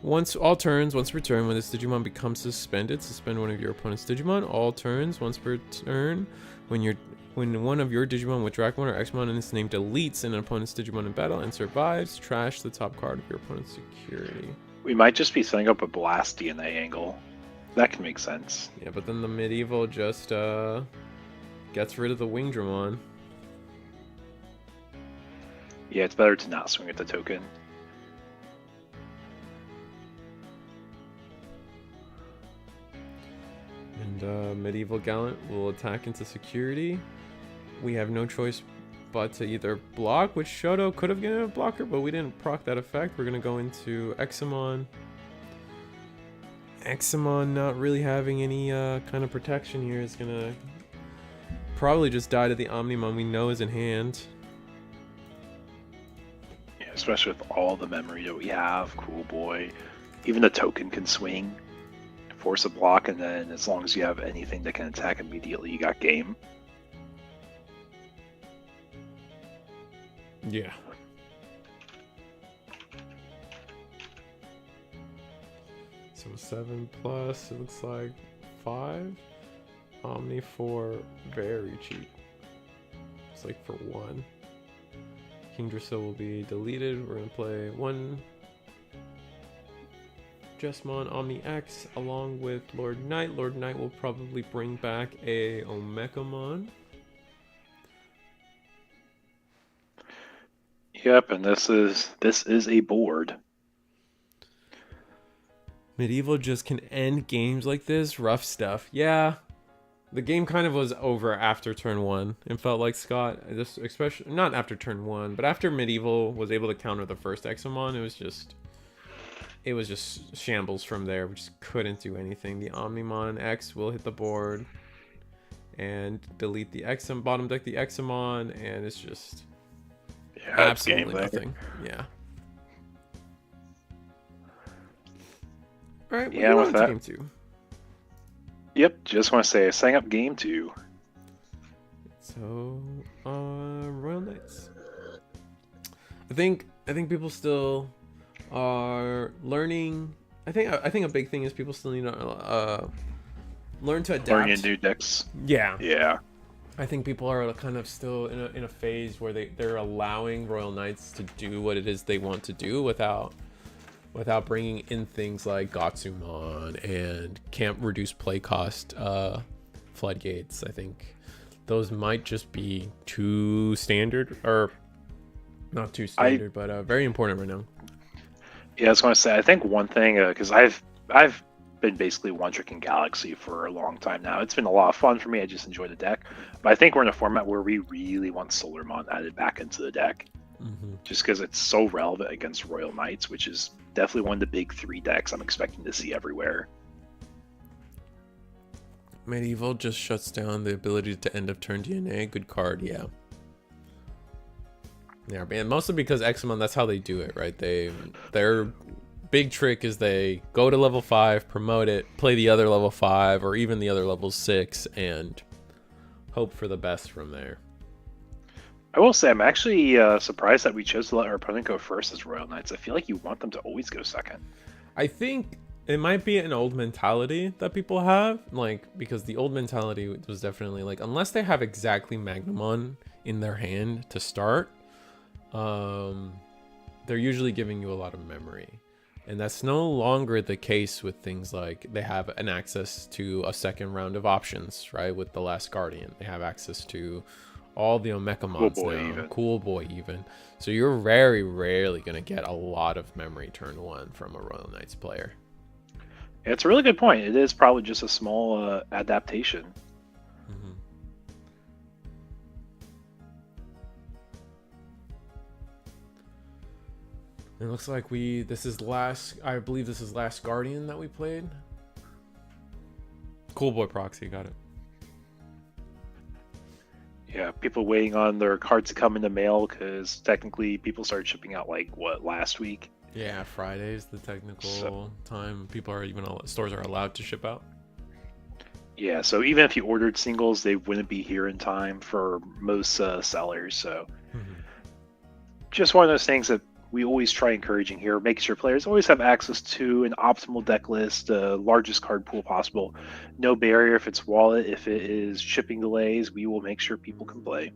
Once per turn, when this Digimon becomes suspended, suspend one of your opponent's Digimon. All turns, once per turn, when one of your Digimon with Dracmon or Xmon in its name deletes an opponent's Digimon in battle and survives, trash the top card of your opponent's security. We might just be setting up a blast DNA angle. That can make sense. Yeah, but then the medieval just gets rid of the Wingdramon. Yeah, it's better to not swing at the token. And Medieval Gallant will attack into security. We have no choice but to either block, which Shoto could have given a blocker, but we didn't proc that effect. We're going to go into Examon. Examon not really having any kind of protection here is going to probably just die to the Omnimon we know is in hand. Yeah, especially with all the memory that we have. Cool boy. Even the token can swing. Force a block, and then as long as you have anything that can attack immediately, you got game. Yeah. So 7 plus, it looks like 5. Omni 4, very cheap. It's like for 1. King Drusilla will be deleted. We're going to play 1 Jesmon Omni X along with Lord Knight. Lord Knight will probably bring back a Omekamon. Yep, and this is a board. Medieval just can end games like this. Rough stuff. Yeah, the game kind of was over after turn 1. It felt like Scott, just especially not after turn 1, but after Medieval was able to counter the first Examon, it was just shambles from there. We just couldn't do anything. The Omnimon X will hit the board and delete the Examon, bottom deck the Examon, and it's just absolutely nothing. Yeah. All right. Yeah, with that. Game 2. Yep. Just want to say, setting up game 2. So, Royal Knights. I think people still are learning. I think a big thing is people still need to learn to adapt. Learning new decks. Yeah. Yeah. I think people are kind of still in a phase where they're allowing Royal Knights to do what it is they want to do without bringing in things like Gotsumon and can't reduce play cost floodgates. I think those might just be too standard, or not too standard, but very important right now. Yeah, I was going to say, I think one thing, because I've been basically one-tricking Galaxy for a long time now. It's been a lot of fun for me. I just enjoy the deck. But I think we're in a format where we really want Solarmon added back into the deck. Mm-hmm. Just because it's so relevant against Royal Knights, which is definitely one of the big 3 decks I'm expecting to see everywhere. Medieval just shuts down the ability to end of turn DNA. Good card, yeah. Yeah, and mostly because Examon, that's how they do it, right? Their big trick is they go to level 5, promote it, play the other level 5 or even the other level 6, and hope for the best from there. I will say I'm actually surprised that we chose to let our opponent go first as Royal Knights. I feel like you want them to always go second. I think it might be an old mentality that people have, like, because the old mentality was definitely like, unless they have exactly Magnamon in their hand to start, they're usually giving you a lot of memory. And that's no longer the case with things like they have an access to a second round of options, right? With the Last Guardian, they have access to all the Omekamons now, Cool Boy even. So you're very rarely going to get a lot of memory turn 1 from a Royal Knights player. It's a really good point. It is probably just a small adaptation. It looks like I believe this is Last Guardian that we played. Cool Boy Proxy, got it. Yeah, people waiting on their cards to come in the mail because technically people started shipping out like last week. Yeah, Friday's the technical time stores are allowed to ship out. Yeah, so even if you ordered singles, they wouldn't be here in time for most sellers. So just one of those things that we always try encouraging here, making sure players always have access to an optimal deck list, the largest card pool possible. No barrier if it's wallet, if it is shipping delays, we will make sure people can play.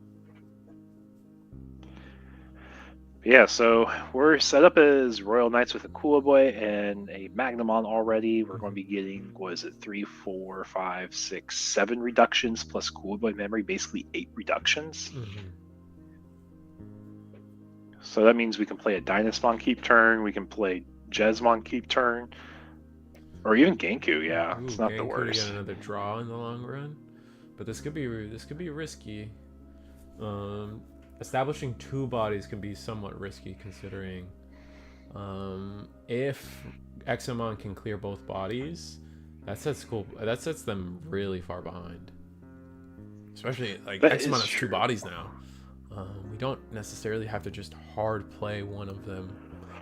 Yeah, so we're set up as Royal Knights with a Cool Boy and a Magnamon already. We're going to be getting, 3, 4, 5, 6, 7 reductions plus Cool Boy memory, basically 8 reductions. So that means we can play a Dynasmon keep turn, we can play Jesmon keep turn, or even Genku. Yeah, it's not Genku the worst. Get another draw in the long run, but this could be risky. Establishing 2 bodies can be somewhat risky considering if Examon can clear both bodies, that sets them really far behind. Especially like Examon has 2 bodies now. We don't necessarily have to just hard play one of them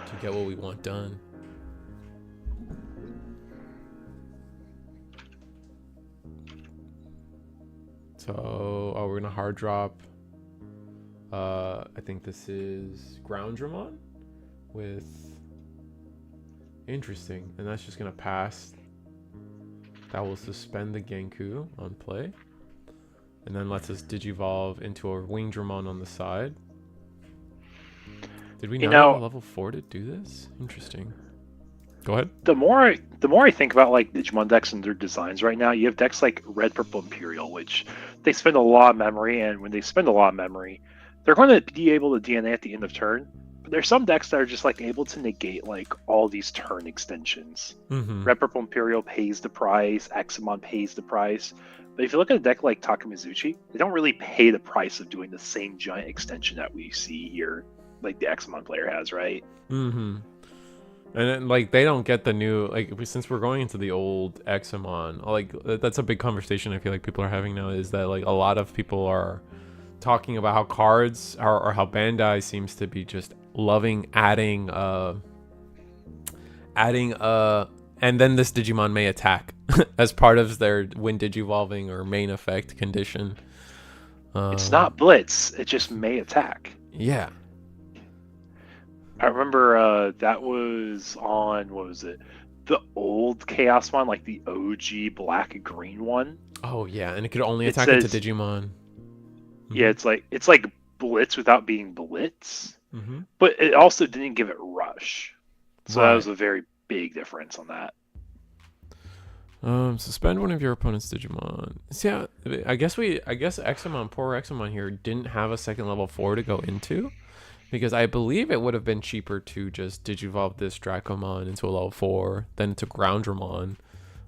to get what we want done. So, we're gonna hard drop. I think this is Groundramon with interesting, and that's just gonna pass. That will suspend the Genku on play. And then lets us Digivolve into a Wingdramon on the side. Did we not have a level 4 to do this? Interesting. Go ahead. The more I think about like Digimon decks and their designs right now, you have decks like Red, Purple, Imperial, which they spend a lot of memory, and when they spend a lot of memory, they're going to be able to DNA at the end of turn. But there's some decks that are just like able to negate like all these turn extensions. Red, Purple, Imperial pays the price, Examon pays the price. But if you look at a deck like Takamizuchi, they don't really pay the price of doing the same giant extension that we see here, like the Examon player has, right? And then, like, they don't get the new, like, since we're going into the old Examon, like, that's a big conversation I feel like people are having now, is that, like, a lot of people are talking about how cards, or how Bandai seems to be just loving adding, and then this Digimon may attack as part of their when Digivolving or main effect condition. It's not Blitz, it just may attack. Yeah. I remember that was on, what was it? The old Chaos one, like the OG black and green one. Oh yeah, and it could only attack into Digimon. Yeah, it's like Blitz without being Blitz. But it also didn't give it Rush. So that was a very big difference on that. Suspend one of your opponent's Digimon. See, yeah, I guess Examon, poor Examon here, didn't have a second level 4 to go into, because I believe it would have been cheaper to just Digivolve this Dracomon into a level 4, then to Groundramon,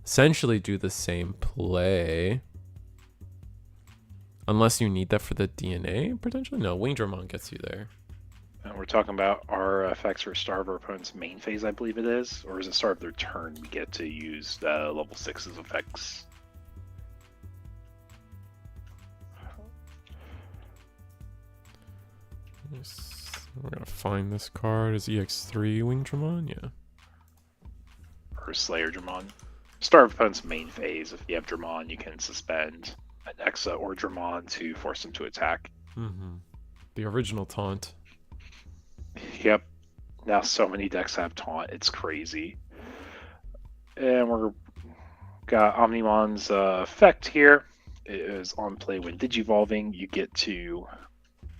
essentially do the same play. Unless you need that for the DNA, potentially. No, Wingdramon gets you there. And we're talking about our effects for start of our opponent's main phase, I believe it is. Or is it start of their turn we get to use the level 6's effects? Yes. We're going to find this card. Is EX3 Wingdramon? Yeah. or Slayer Dramon. Start of opponent's main phase. If you have Dramon, you can suspend an Exa or Dramon to force them to attack. The original taunt. Yep. Now so many decks have taunt. It's crazy. And we're got Omnimon's effect here. It is on play when Digivolving. You get to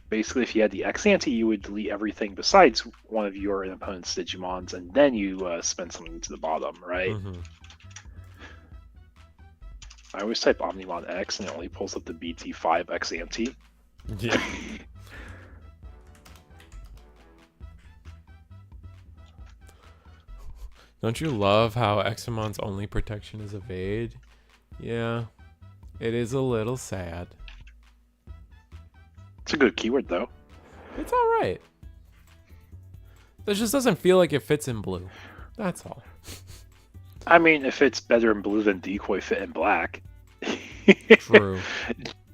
basically, if you had the Ex-Ante, you would delete everything besides one of your opponent's Digimons, and then you spend something to the bottom, right? I always type Omnimon X, and it only pulls up the BT5 Ex-Ante. Yeah. Don't you love how Eximon's only protection is evade? Yeah, it is a little sad. It's a good keyword, though. It's alright. It just doesn't feel like it fits in blue. That's all. I mean, if it's better in blue than Decoy fit in black. True.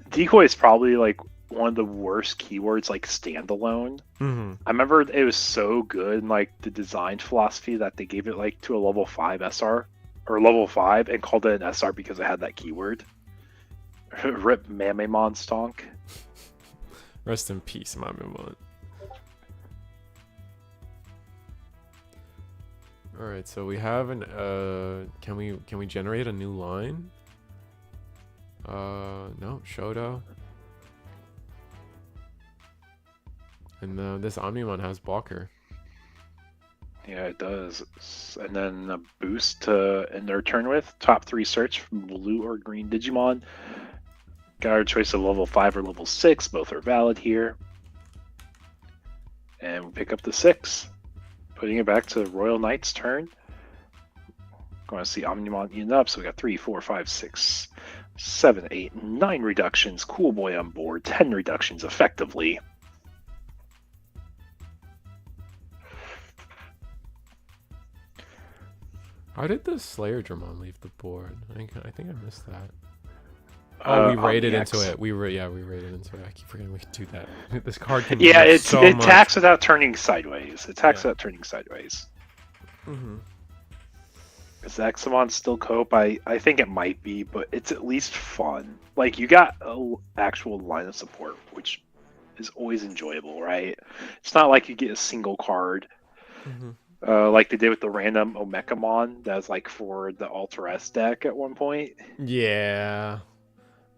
Decoy is probably like one of the worst keywords, like standalone. I remember it was so good in like the design philosophy that they gave it like to a level 5 SR or level 5 and called it an SR because it had that keyword. Rip Mamemon Stonk. Rest in peace, Mamemon. All right, so we have an can we generate a new line? No, Shoto. And this Omnimon has blocker. Yeah, it does. And then a boost to end their turn with. Top 3 search from blue or green Digimon. Got our choice of level 5 or level 6. Both are valid here. And we pick up the 6. Putting it back to Royal Knight's turn. Going to see Omnimon eating up. So we got 3, 4, 5, 6, 7, 8, 9 reductions. Cool Boy on board. 10 reductions effectively. How did the Slayer Dramon leave the board? I think I missed that. Oh, we raided into it. We raided into it. I keep forgetting we can do that. This card can it attacks without turning sideways. Without turning sideways. Is Examon still cope? I think it might be, but it's at least fun. Like, you got an actual line of support, which is always enjoyable, right? It's not like you get a single card. Like they did with the random Omekamon that was like for the Alter S deck at one point. Yeah.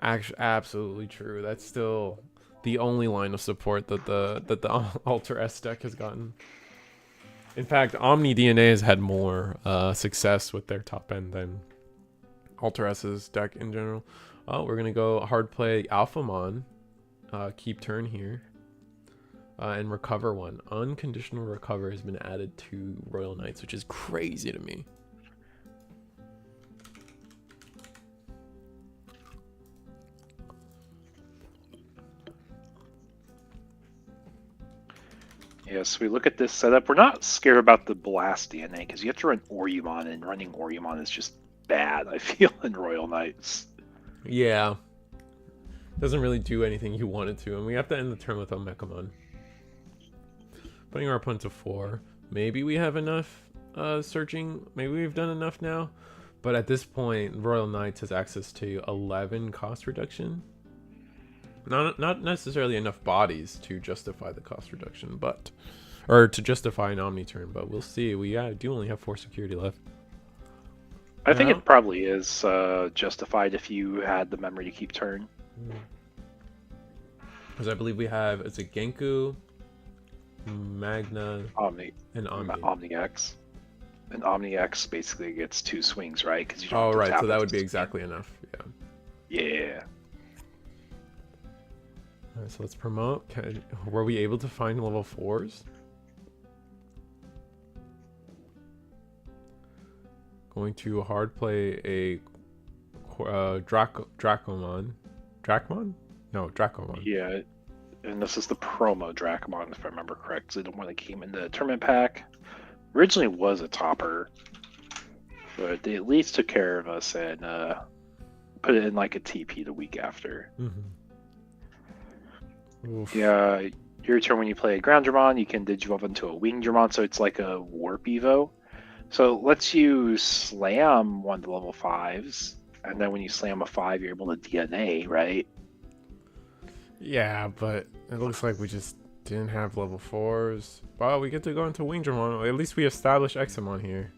Actually, absolutely true. That's still the only line of support that the Alter S deck has gotten. In fact, Omni DNA has had more success with their top end than Alter S's deck in general. Oh, we're gonna go hard play Alphamon, keep turn here, and recover one. Unconditional recover has been added to Royal Knights, which is crazy to me. Yes, we look at this setup. We're not scared about the Blast DNA because you have to run Orumon, and running Orumon is just bad, I feel, in Royal Knights. Yeah. Doesn't really do anything you want it to, and we have to end the turn with Omekamon. Putting our opponent to 4. Maybe we have enough searching. Maybe we've done enough now. But at this point, Royal Knights has access to 11 cost reduction. Not necessarily enough bodies to justify the cost reduction, but or to justify an Omni turn, but we'll see. We do only have 4 security left. I think it probably is justified if you had the memory to keep turn. Because I believe we have, it's a Genku, Magna, and Omni. Omni X. And Omni X basically gets 2 swings, right? Because you don't oh, have to right, tap so that it would be to exactly enough. Yeah. Yeah. Alright, so let's promote. Were we able to find level 4s? Going to hard play a Dracomon. Dracmon? No, Dracomon. Yeah, and this is the promo Dracomon, if I remember correctly, the one that came in the tournament pack. Originally was a topper, but they at least took care of us and put it in like a TP the week after. Yeah, your turn when you play a ground Dramon, you can Digivolve into a winged Dramon, so it's like a Warp Evo. So let's you slam one of the level 5s, and then when you slam a 5, you're able to DNA, right? Yeah, but it looks like we just didn't have level 4s. Well, we get to go into Wingdramon. At least we established Examon here.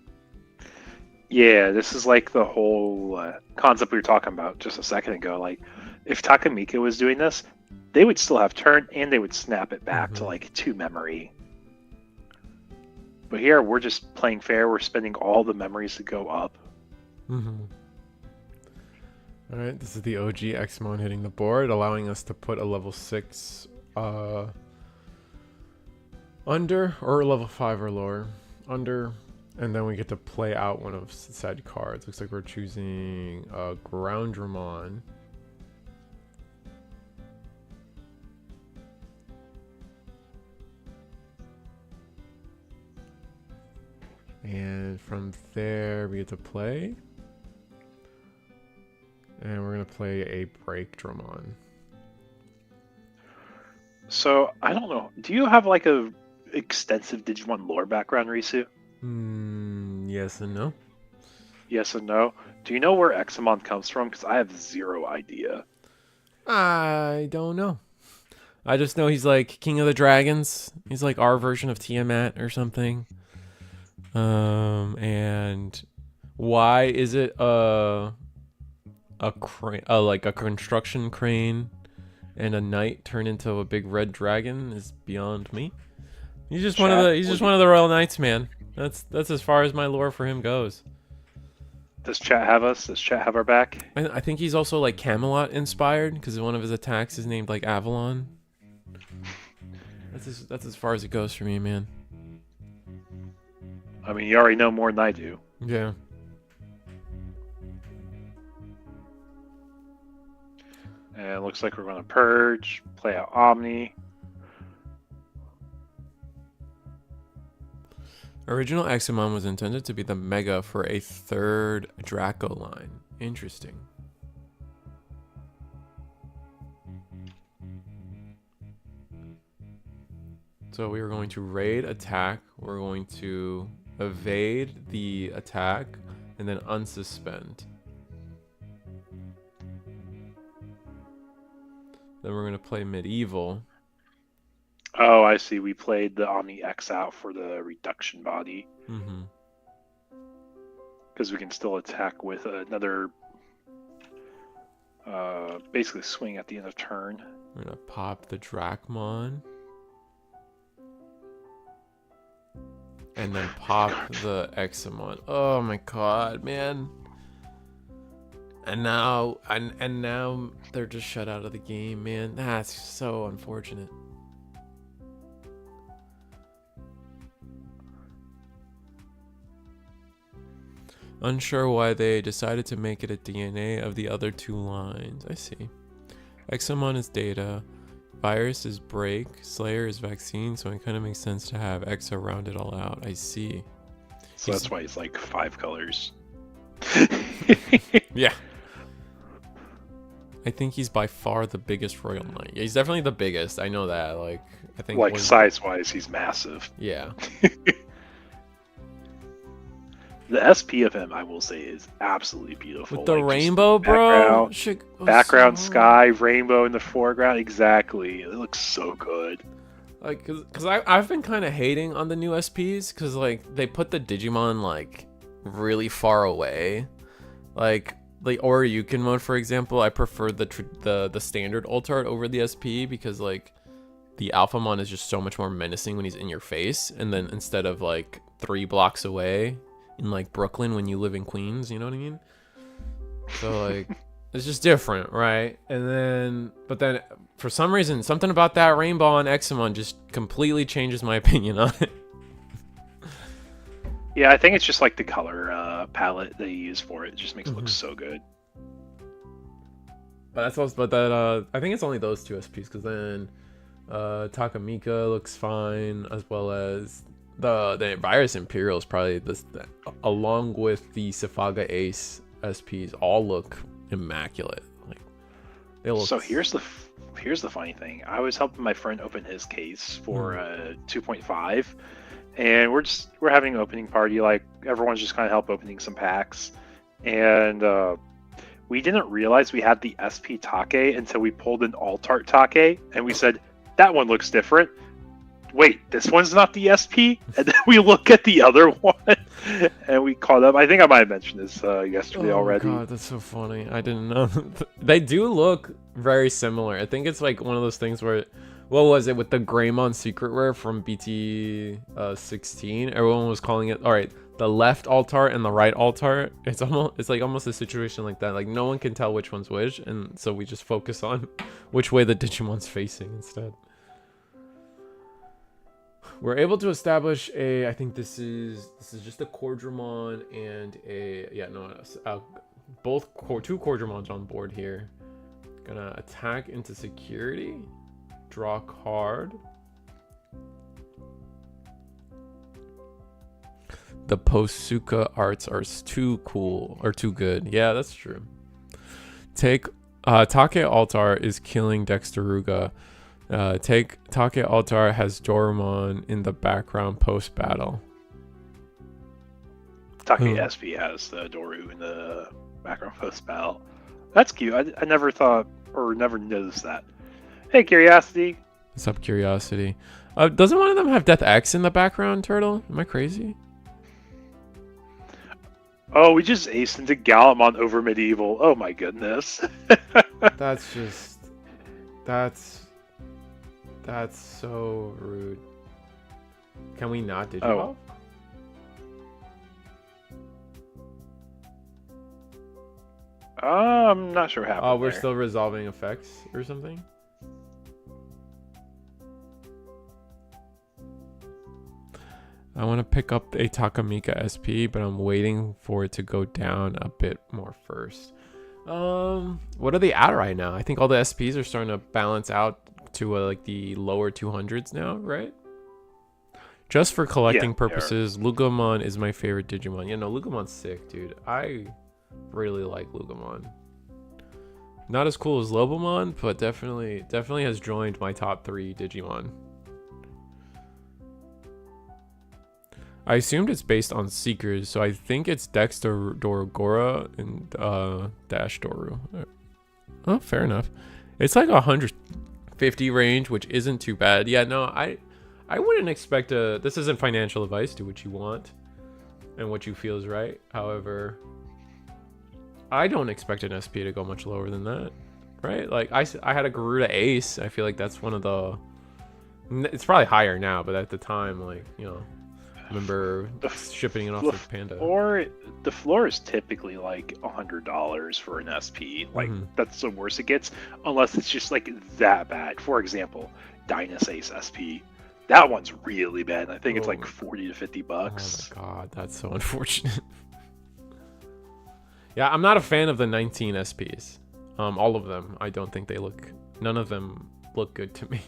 Yeah, this is like the whole concept we were talking about just a second ago. Like, if Takamika was doing this, they would still have turn, and they would snap it back to like 2 memory. But here, we're just playing fair. We're spending all the memories to go up. Alright, this is the OG Examon hitting the board, allowing us to put a level 6 under, or level 5 or lower. Under, and then we get to play out one of said cards. Looks like we're choosing Groundramon. And from there, we get to play. And we're going to play a Breakdramon. So, I don't know. Do you have like a extensive Digimon lore background, Risu? Yes and no. Yes and no. Do you know where Examon comes from? Because I have zero idea. I don't know. I just know he's like King of the Dragons. He's like our version of Tiamat or something. And why is it a crane, like a construction crane, and a knight turn into a big red dragon is beyond me. He's just one of the Royal Knights, man. That's as far as my lore for him goes. Does chat have us? Does chat have our back? I think he's also like Camelot inspired because one of his attacks is named like Avalon. That's as far as it goes for me, man. I mean, you already know more than I do. Yeah. And it looks like we're going to purge, play out Omni. Original Examon was intended to be the Mega for a third Draco line. Interesting. So we are going to raid, attack. We're going to evade the attack, and then unsuspend. Then we're going to play Medieval. Oh, I see. We played the Omni X out for the reduction body. Because we can still attack with another, basically swing at the end of turn. We're going to pop the Dracmon. And then pop the Examon. Oh my god, man. And now they're just shut out of the game, man. That's so unfortunate. Unsure why they decided to make it a DNA of the other 2 lines. I see. Examon is data. Virus is break. Slayer is vaccine. So it kind of makes sense to have Exa round it all out. I see. So that's why he's like 5 colors. Yeah. I think he's by far the biggest Royal Knight. Yeah, he's definitely the biggest. I know that. Like, I think like size-wise, he's massive. Yeah. The SP of him, I will say, is absolutely beautiful. With the like, rainbow, bro. Background sky, rainbow in the foreground. Exactly. It looks so good. Like, cause I've been kind of hating on the new SPs, cause like they put the Digimon like really far away, like Oryukin mode, for example. I prefer the standard Ultra Art over the SP because like the Alphamon is just so much more menacing when he's in your face, and then instead of like 3 blocks away in like Brooklyn when you live in Queens, you know what I mean? So like it's just different, right? But then for some reason, something about that rainbow on Examon just completely changes my opinion on it. Yeah, I think it's just like the color palette they use for it. It just makes it look so good. But that's also, I think it's only those 2 SPs, because then Takamika looks fine, as well as the Virus Imperial is probably along with the Safaga Ace SPs, all look immaculate. Like they look. So here's the funny thing. I was helping my friend open his case for 2.5, and we're having an opening party. Like everyone's just kind of help opening some packs, and we didn't realize we had the SP Take until we pulled an Altart Take, and we said that one looks different. Wait, this one's not the SP? And then we look at the other one, and we caught up. I think I might have mentioned this yesterday already. Oh god, that's so funny. I didn't know. They do look very similar. I think it's like one of those things where, what was it with the Greymon Secret Rare from BT 16? Everyone was calling it, all right, the left Altart and the right Altart. It's like almost a situation like that. Like no one can tell which one's which, and so we just focus on which way the Digimon's facing instead. We're able to establish I think this is just a Cordramon and two Cordramons on board here. Gonna attack into security, draw card. The post-Suka arts are too cool, or too good. Yeah, that's true. Take Take Altar is killing Dexteruga. Take Altar has Dorumon in the background post battle. Take SP has the Doru in the background post battle. That's cute. I never thought or never noticed that. Hey, Curiosity. What's up, Curiosity? Doesn't one of them have Death X in the background, Turtle? Am I crazy? Oh, we just aced into Gallimon over Medieval. Oh my goodness. That's just... That's so rude. Can we not Digivolve? Oh. I'm not sure how. Oh, we're still resolving effects or something? I want to pick up a Takamika SP, but I'm waiting for it to go down a bit more first. What are they at right now? I think all the SPs are starting to balance out to like the lower 200s now, right? Just for collecting purposes, Lugomon is my favorite Digimon. Yeah, no, Lugomon's sick, dude. I really like Lugomon. Not as cool as Lobomon, but definitely has joined my top 3 Digimon. I assumed it's based on Seekers, so I think it's Dexterorgora and Dash Doru. Oh, fair enough. It's like 150 range, which isn't too bad. Yeah, no, I wouldn't expect this isn't financial advice. Do what you want and what you feel is right. However, I don't expect an SP to go much lower than that, right? Like I had a Garuda Ace. I feel like that's one of the... It's probably higher now, but at the time, like, you know... I remember shipping it off with Panda. Or the floor is typically like $100 for an SP. Like that's the worst it gets, unless it's just like that bad. For example, Dynus Ace SP. That one's really bad. I think it's like $40 to $50. Oh my god, that's so unfortunate. Yeah, I'm not a fan of the 19 SPs. All of them. I don't think they look... None of them look good to me.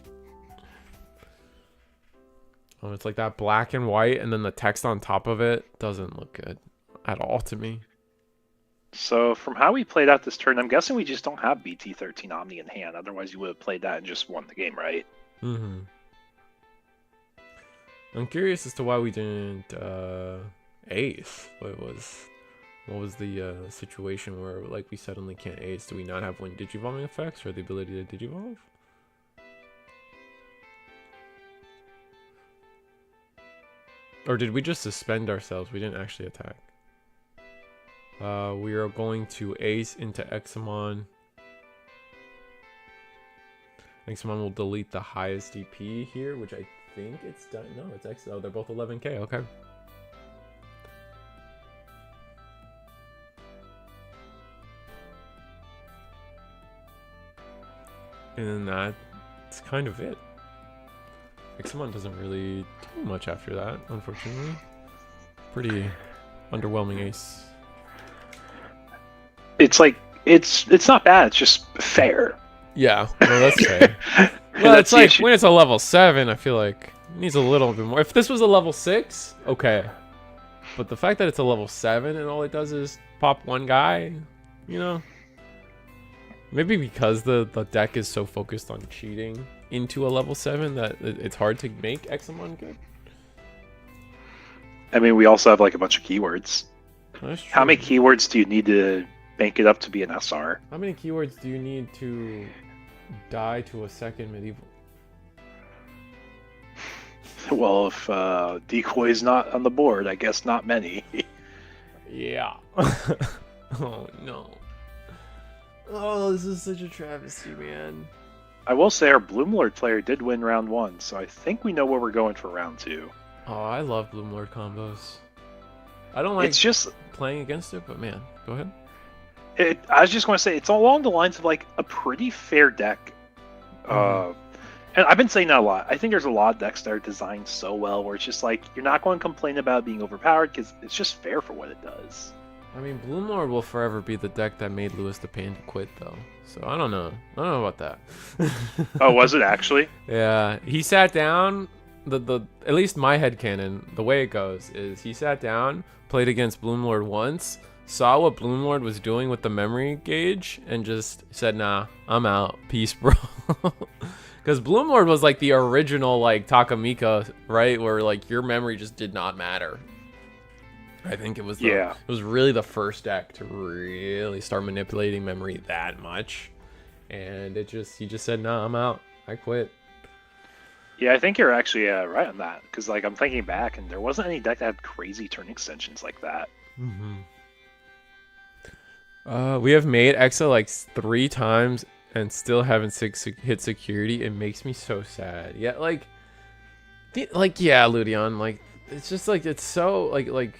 Oh, it's like that black and white, and then the text on top of it doesn't look good at all to me. So from how we played out this turn, I'm guessing we just don't have BT13 Omni in hand. Otherwise, you would have played that and just won the game, right? Mm-hmm. I'm curious as to why we didn't ace. What was the situation where like we suddenly can't ace? Do we not have wind digivolving effects or the ability to digivolve? Or did we just suspend ourselves? We didn't actually attack. We are going to ace into Examon. Examon will delete the highest DP here, which I think it's done. No, it's X. Oh, they're both 11k. Okay. And then that's kind of it. Examon doesn't really do much after that, unfortunately. Pretty underwhelming ace. It's like it's not bad. It's just fair. Yeah, well, that's fair. Well, it's like when it's a level 7, I feel like it needs a little bit more. If this was a level 6, okay. But the fact that it's a level 7 and all it does is pop one guy, you know. Maybe because the deck is so focused on cheating into a level 7 that it's hard to make Examon good. I mean, we also have like a bunch of keywords. That's true. How many keywords do you need to bank it up to be an SR? How many keywords do you need to die to a second medieval? Well, if decoy's not on the board, I guess not many. Yeah. Oh no. Oh, this is such a travesty, man. I will say our Bloomlord player did win round 1, so I think we know where we're going for round 2. Oh, I love Bloomlord combos. I don't like It's just playing against it, but man, go ahead. I was just going to say, it's along the lines of like a pretty fair deck. And I've been saying that a lot. I think there's a lot of decks that are designed so well where it's just like, you're not going to complain about being overpowered because it's just fair for what it does. I mean, Bloomlord will forever be the deck that made Louis the Pain quit, though. So I don't know. I don't know about that. Oh, was it actually? Yeah, he sat down. At least my headcanon, the way it goes is he sat down, played against Bloomlord once, saw what Bloomlord was doing with the memory gauge, and just said, "Nah, I'm out. Peace, bro." Because Bloomlord was like the original like Takamika, right? Where like your memory just did not matter. I think it was it was really the first deck to really start manipulating memory that much, and he just said, "No, I'm out. I quit." Yeah, I think you're actually right on that because like I'm thinking back, and there wasn't any deck that had crazy turn extensions like that. We have made Exa like 3 times and still haven't hit security. It makes me so sad. Yeah, yeah, Ludion, like it's just like it's so like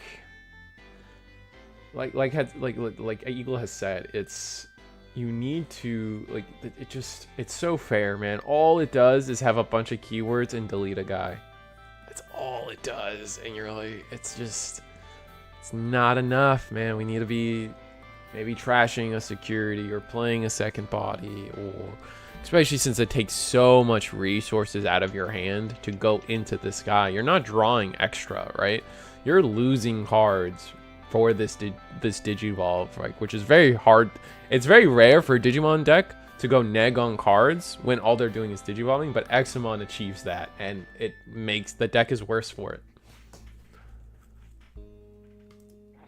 Eagle has said, it's you need to like it's so fair, man. All it does is have a bunch of keywords and delete a guy. That's all it does, and you're like, it's not enough, man. We need to be maybe trashing a security or playing a second body, or especially since it takes so much resources out of your hand to go into this guy. You're not drawing extra, right? You're losing cards for this Digivolve, right? Which is very hard. It's very rare for a Digimon deck to go neg on cards when all they're doing is Digivolving, but Examon achieves that, and it makes the deck is worse for it.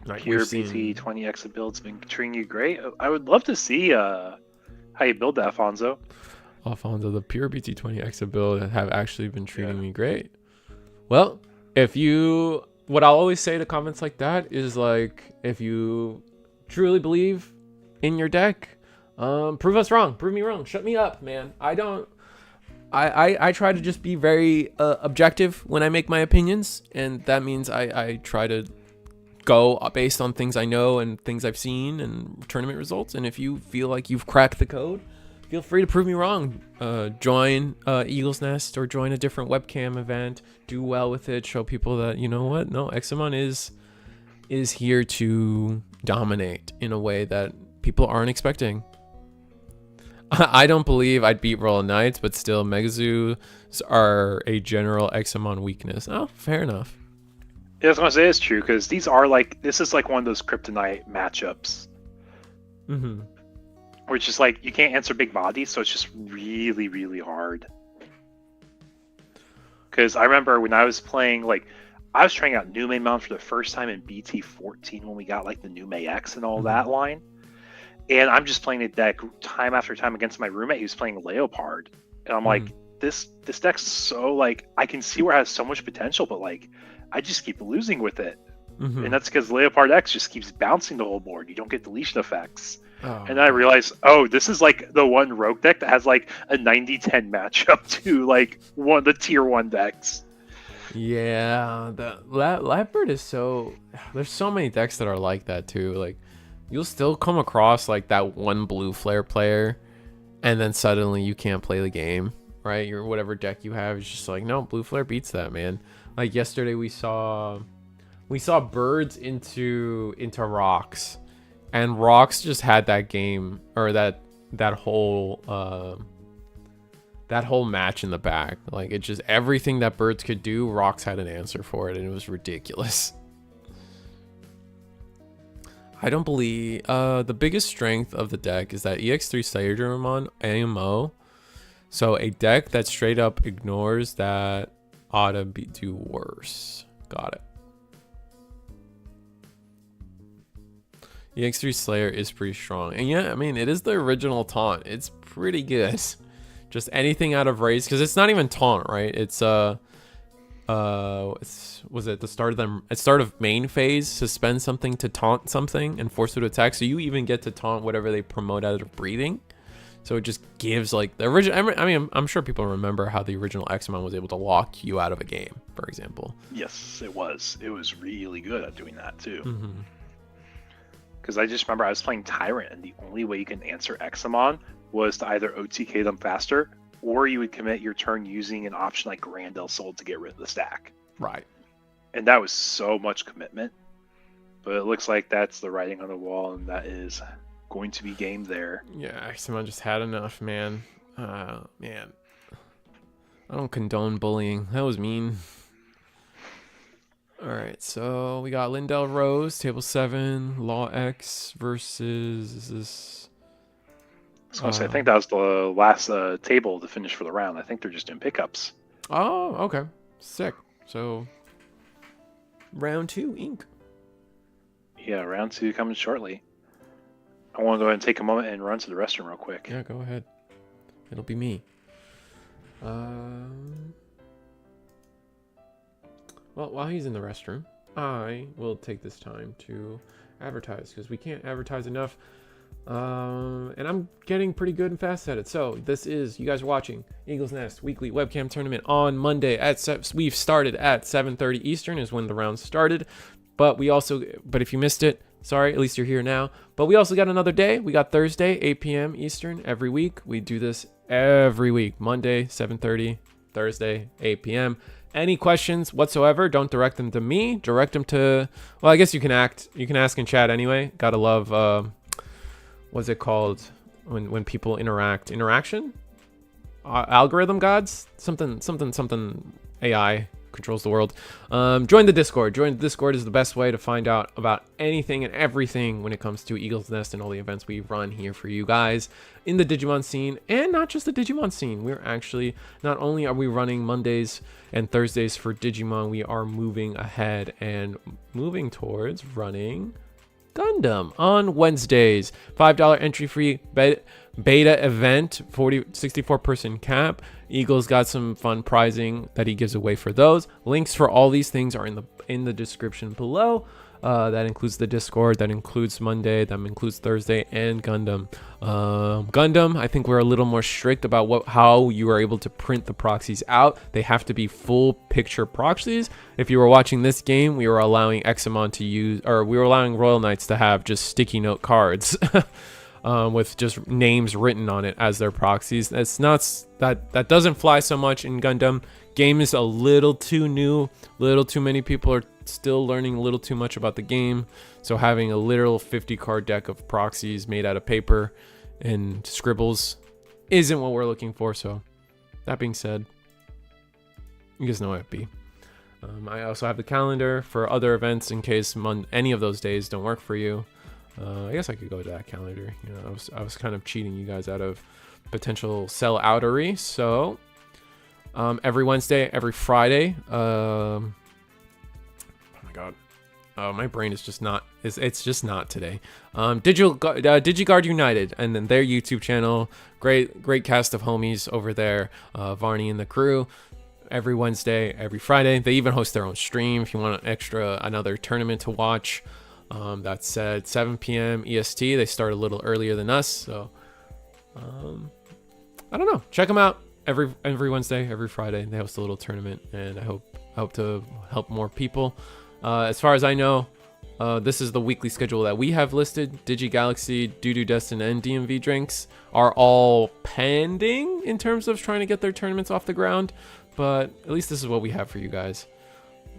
Like your BT 20X build's been treating you great. I would love to see how you build that, Alfonso. The pure BT20X build have actually been treating me great. Well, what I'll always say to comments like that is like, if you truly believe in your deck, prove us wrong, prove me wrong, shut me up, man. I try to just be very objective when I make my opinions, and that means I try to go based on things I know and things I've seen and tournament results. And if you feel like you've cracked the code, feel free to prove me wrong. Join Eagle's Nest or join a different webcam event. Do well with it. Show people that, you know what? No, Examon is here to dominate in a way that people aren't expecting. I don't believe I'd beat Royal Knights, but still, Megazoos are a general Examon weakness. Oh, fair enough. Yeah, I was gonna say it's true because this is like one of those kryptonite matchups. Where it's just like you can't answer big bodies, so it's just really, really hard. Because I remember when I was playing, like I was trying out New May Mount for the first time in BT14 when we got like the New May X and all that line, and I'm just playing the deck time after time against my roommate who's playing Leopard, and I'm like, this deck's so like I can see where it has so much potential, but like I just keep losing with it. And that's because Leopard X just keeps bouncing the whole board. You don't get deletion effects. And then I realized, this is like the one rogue deck that has like a 90-10 matchup to like one of the tier 1 decks. Yeah, the Leopard is so... There's so many decks that are like that too. Like, you'll still come across like that one blue flare player, and then suddenly you can't play the game, right? Your whatever deck you have is just like, no, blue flare beats that, man. Like yesterday we saw birds into rocks, and rocks just had that game, or that whole match in the bag. Like, it just, everything that birds could do, rocks had an answer for it, and it was ridiculous. I don't believe the biggest strength of the deck is that EX3 Saiyajin AMO. So a deck that straight up ignores that ought to do worse. Got it. EX3 Slayer is pretty strong. And yeah, I mean, it is the original taunt. It's pretty good. Just anything out of race, because it's not even taunt, right? It's was it the start of them at start of main phase, suspend something to taunt something and force it to attack. So you even get to taunt whatever they promote out of breathing. So it just gives like the original. I mean, I'm sure people remember how the original X-Men was able to lock you out of a game, for example. Yes, it was. It was really good at doing that too. Mm-hmm. Because I just remember I was playing Tyrant, and the only way you can answer Examon was to either OTK them faster, or you would commit your turn using an option like Grand El Sol to get rid of the stack. Right. And that was so much commitment. But it looks like that's the writing on the wall, and that is going to be game there. Yeah, Examon just had enough, man. Man. I don't condone bullying. That was mean. All right, so we got Lindell Rose, table 7, Law X versus this. I was going to say, I think that was the last table to finish for the round. I think they're just doing pickups. Oh, okay. Sick. So, round 2, Inc. Yeah, round 2 coming shortly. I want to go ahead and take a moment and run to the restroom real quick. Yeah, go ahead. It'll be me. Well, while he's in the restroom, I will take this time to advertise, because we can't advertise enough. And I'm getting pretty good and fast at it. So this is, you guys are watching Eagle's Nest weekly webcam tournament on Monday we've started at 7:30 Eastern is when the round started. But if you missed it, sorry, at least you're here now. But we also got another day. We got Thursday, 8 p.m. Eastern every week. We do this every week. Monday, 7:30, Thursday, 8 p.m. Any questions whatsoever, don't direct them to me. Direct them to, well, I guess you can ask in chat anyway. Gotta love, what's it called when people interaction? Algorithm gods? Something AI controls the world. Join the Discord. Join the Discord is the best way to find out about anything and everything when it comes to Eagle's Nest and all the events we run here for you guys in the Digimon scene. And not just the Digimon scene. We're actually, not only are we running Mondays and Thursdays for Digimon, we are moving ahead and moving towards running Gundam on Wednesdays. $5 entry free beta event, 64 person cap. Eagle's got some fun prizing that he gives away for those. Links for all these things are in the description below. That includes the Discord, that includes Monday, that includes Thursday, and Gundam. Gundam, I think we're a little more strict about how you are able to print the proxies out. They have to be full picture proxies. If you were watching this game, we were allowing Examon to use, or we were allowing Royal Knights to have just sticky note cards. With just names written on it as their proxies. That's not that doesn't fly so much in Gundam. Game is a little too new. Little too many people are still learning a little too much about the game. So having a literal 50 card deck of proxies made out of paper and scribbles isn't what we're looking for. So that being said, you guys know FB. I also have the calendar for other events in case any of those days don't work for you. I guess I could go to that calendar. You know, I was kind of cheating you guys out of potential sell outery. So every Wednesday, every Friday. Oh my god, my brain is just not. It's just not today. DigiGuard United, and then their YouTube channel. Great cast of homies over there. Varney and the crew. Every Wednesday, every Friday. They even host their own stream if you want another tournament to watch. That said, 7 p.m. EST. They start a little earlier than us, so I don't know. Check them out every Wednesday, every Friday. They host a little tournament, and I hope to help more people. As far as I know, this is the weekly schedule that we have listed. DigiGalaxy, Doodoo Destin, and DMV Drinks are all pending in terms of trying to get their tournaments off the ground, but at least this is what we have for you guys.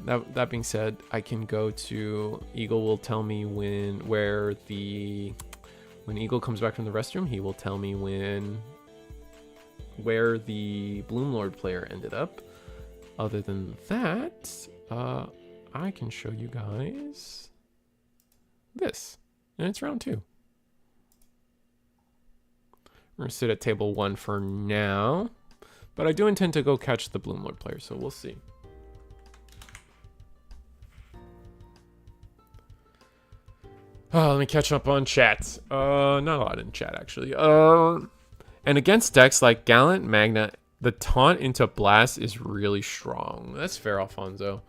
That being said, I can go to Eagle will tell me when Eagle comes back from the restroom, he will tell me where the Bloomlord player ended up. Other than that, I can show you guys this, and it's round 2. We're gonna sit at table 1 for now, but I do intend to go catch the Bloomlord player, so we'll see. Oh, let me catch up on chat. Not a lot in chat actually. And against decks like Gallant Magna, the taunt into Blast is really strong. That's fair, Alfonso.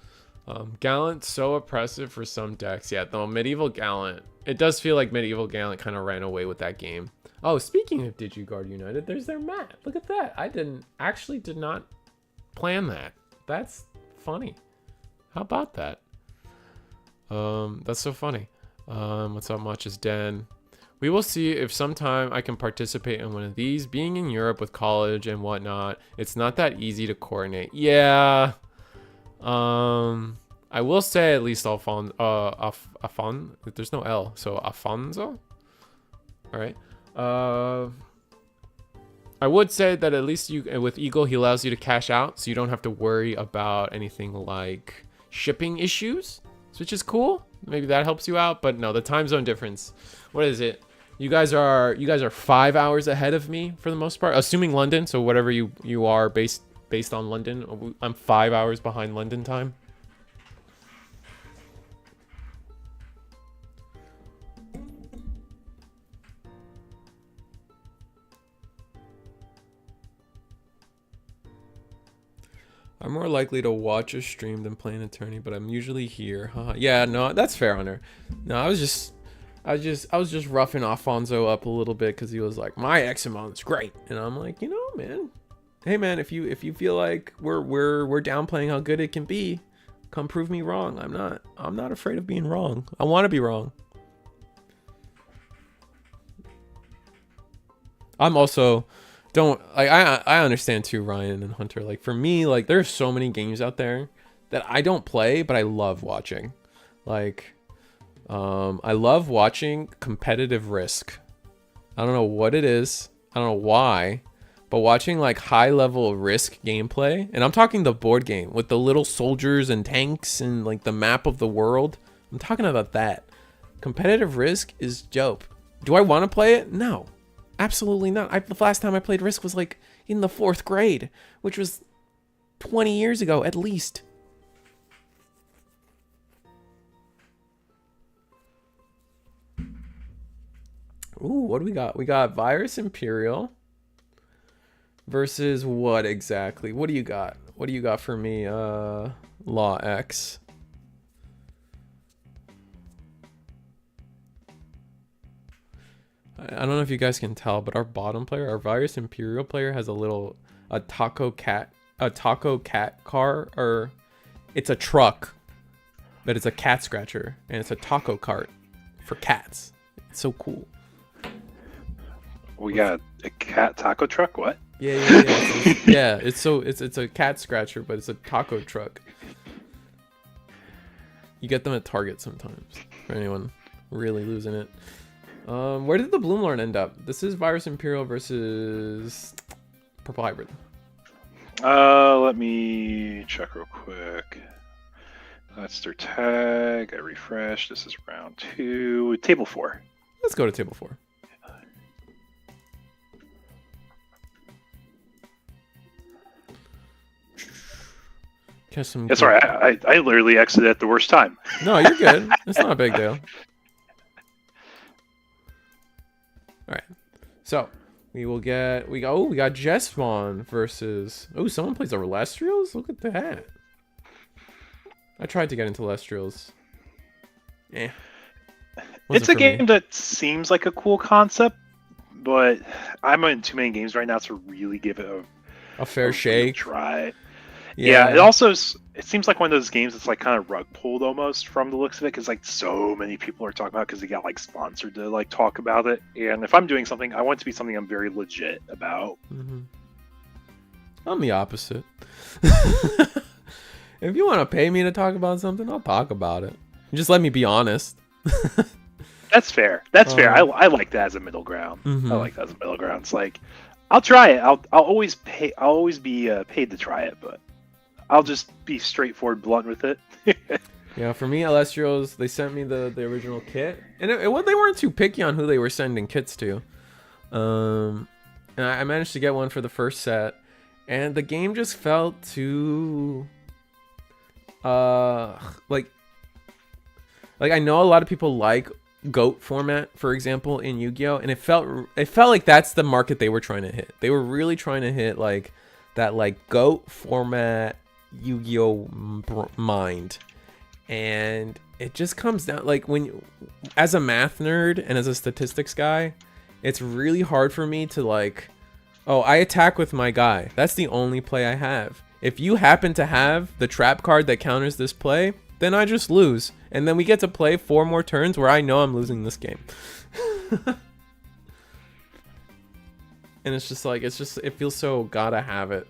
Gallant, so oppressive for some decks. Yeah, though Medieval Gallant, it does feel like Medieval Gallant kind of ran away with that game. Oh, speaking of DigiGuard United, there's their mat. Look at that. I did not plan that. That's funny. How about that? That's so funny. What's up, Matcha's Den? We will see if sometime I can participate in one of these. Being in Europe with college and whatnot, it's not that easy to coordinate. Yeah. I will say at least there's no L, so Afonso. All right. I would say that at least you with Eagle, he allows you to cash out, so you don't have to worry about anything like shipping issues, which is cool. Maybe that helps you out, but no, the time zone difference. What is it? You guys are 5 hours ahead of me for the most part, assuming London. So whatever you are based on London, I'm 5 hours behind London time. I'm more likely to watch a stream than play an attorney, but I'm usually here. Yeah, no, that's fair, Hunter. No, I was just roughing Alfonso up a little bit because he was like, my Examon's great, and I'm like, you know, man, hey man, if you feel like we're downplaying how good it can be, come prove me wrong. I'm not afraid of being wrong. I want to be wrong. I'm also I understand too, Ryan and Hunter. Like for me, like there's so many games out there that I don't play, but I love watching. Like, I love watching competitive Risk. I don't know what it is. I don't know why, but watching like high level Risk gameplay, and I'm talking the board game with the little soldiers and tanks and like the map of the world. I'm talking about that. Competitive Risk is dope. Do I want to play it? No. Absolutely not. The last time I played Risk was like in the 4th grade, which was 20 years ago at least. Ooh, what do we got? We got Virus Imperial versus what exactly? What do you got? What do you got for me? Law X. I don't know if you guys can tell, but our bottom player, our Virus Imperial player, has a taco cat car, or it's a truck, but it's a cat scratcher, and it's a taco cart for cats. It's so cool. We got a cat taco truck. What? Yeah. Yeah, it's a cat scratcher, but it's a taco truck. You get them at Target sometimes. For anyone really losing it. Where did the Bloomlord end up? This is Virus Imperial versus Purple Hybrid. Let me check real quick. That's their tag. I refresh. This is round 2. Table 4. Let's go to table 4. Yeah, sorry, I literally exited at the worst time. No, you're good. It's not a big deal. All right, so we got Jesmon versus someone plays the Lestrials. Look at that. I tried to get into Lestrials. It's a game that seems like a cool concept, but I'm in too many games right now to really give it a fair shake. Try. Yeah, it seems like one of those games that's like kind of rug pulled almost from the looks of it, because like so many people are talking about it because they got like sponsored to like talk about it. And if I'm doing something, I want it to be something I'm very legit about. Mm-hmm. I'm the opposite. If you want to pay me to talk about something, I'll talk about it. Just let me be honest. That's fair. That's fair. I like that as a middle ground. Mm-hmm. I like that as a middle ground. It's like, I'll try it. I'll always pay. I'll always be paid to try it, but I'll just be straightforward, blunt with it. Yeah, for me, Alestrios, they sent me the original kit, and they weren't too picky on who they were sending kits to. And I managed to get one for the first set, and the game just felt too like I know a lot of people like GOAT format, for example, in Yu-Gi-Oh, and it felt like that's the market they were trying to hit. They were really trying to hit like that like GOAT format Yu-Gi-Oh mind. And it just comes down like as a math nerd and as a statistics guy, it's really hard for me to like, oh, I attack with my guy. That's the only play I have. If you happen to have the trap card that counters this play, then I just lose. And then we get to play 4 more turns where I know I'm losing this game. And it's just like, it feels so gotta have it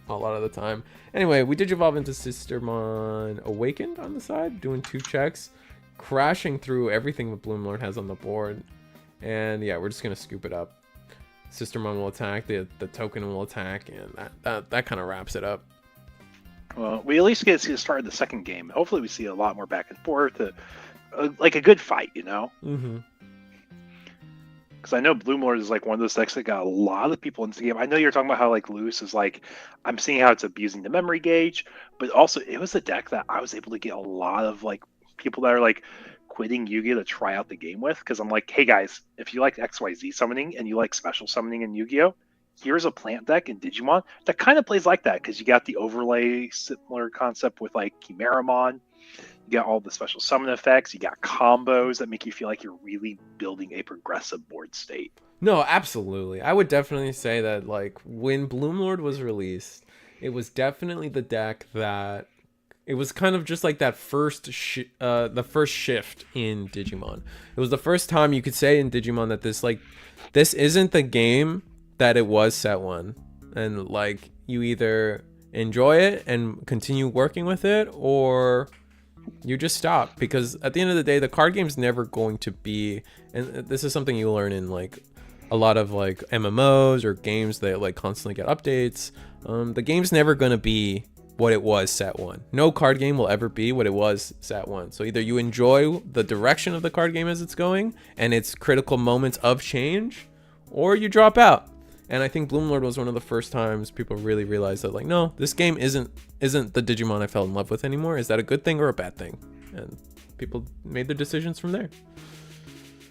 a lot of the time. Anyway, we did evolve into Sistermon Awakened on the side, doing 2 checks, crashing through everything that Bloomlord has on the board. And yeah, we're just gonna scoop it up. Sistermon will attack, the token will attack, and that kind of wraps it up. Well, we at least get to see the start of the second game. Hopefully we see a lot more back and forth, like a good fight, you know? Mm-hmm. Because I know Bloomlord is like one of those decks that got a lot of people into the game. I know you're talking about how like Lewis is like, I'm seeing how it's abusing the memory gauge, but also it was a deck that I was able to get a lot of like people that are like quitting Yu-Gi-Oh to try out the game with. Because I'm like, hey guys, if you like XYZ summoning and you like special summoning in Yu-Gi-Oh, here's a plant deck in Digimon that kind of plays like that, because you got the overlay similar concept with like Chimeramon. You got all the special summon effects. You got combos that make you feel like you're really building a progressive board state. No, absolutely. I would definitely say that like when Bloomlord was released, it was definitely the deck that it was kind of just like that first the first shift in Digimon. It was the first time you could say in Digimon that this isn't the game that it was set 1, and like you either enjoy it and continue working with it, or you just stop, because at the end of the day, the card game's never going to be, and this is something you learn in like a lot of like MMOs or games that like constantly get updates. The game's never going to be what it was set 1. No card game will ever be what it was set 1. So either you enjoy the direction of the card game as it's going and its critical moments of change, or you drop out. And I think Bloomlord was one of the first times people really realized that like, no, this game isn't the Digimon I fell in love with anymore. Is that a good thing or a bad thing? And people made their decisions from there.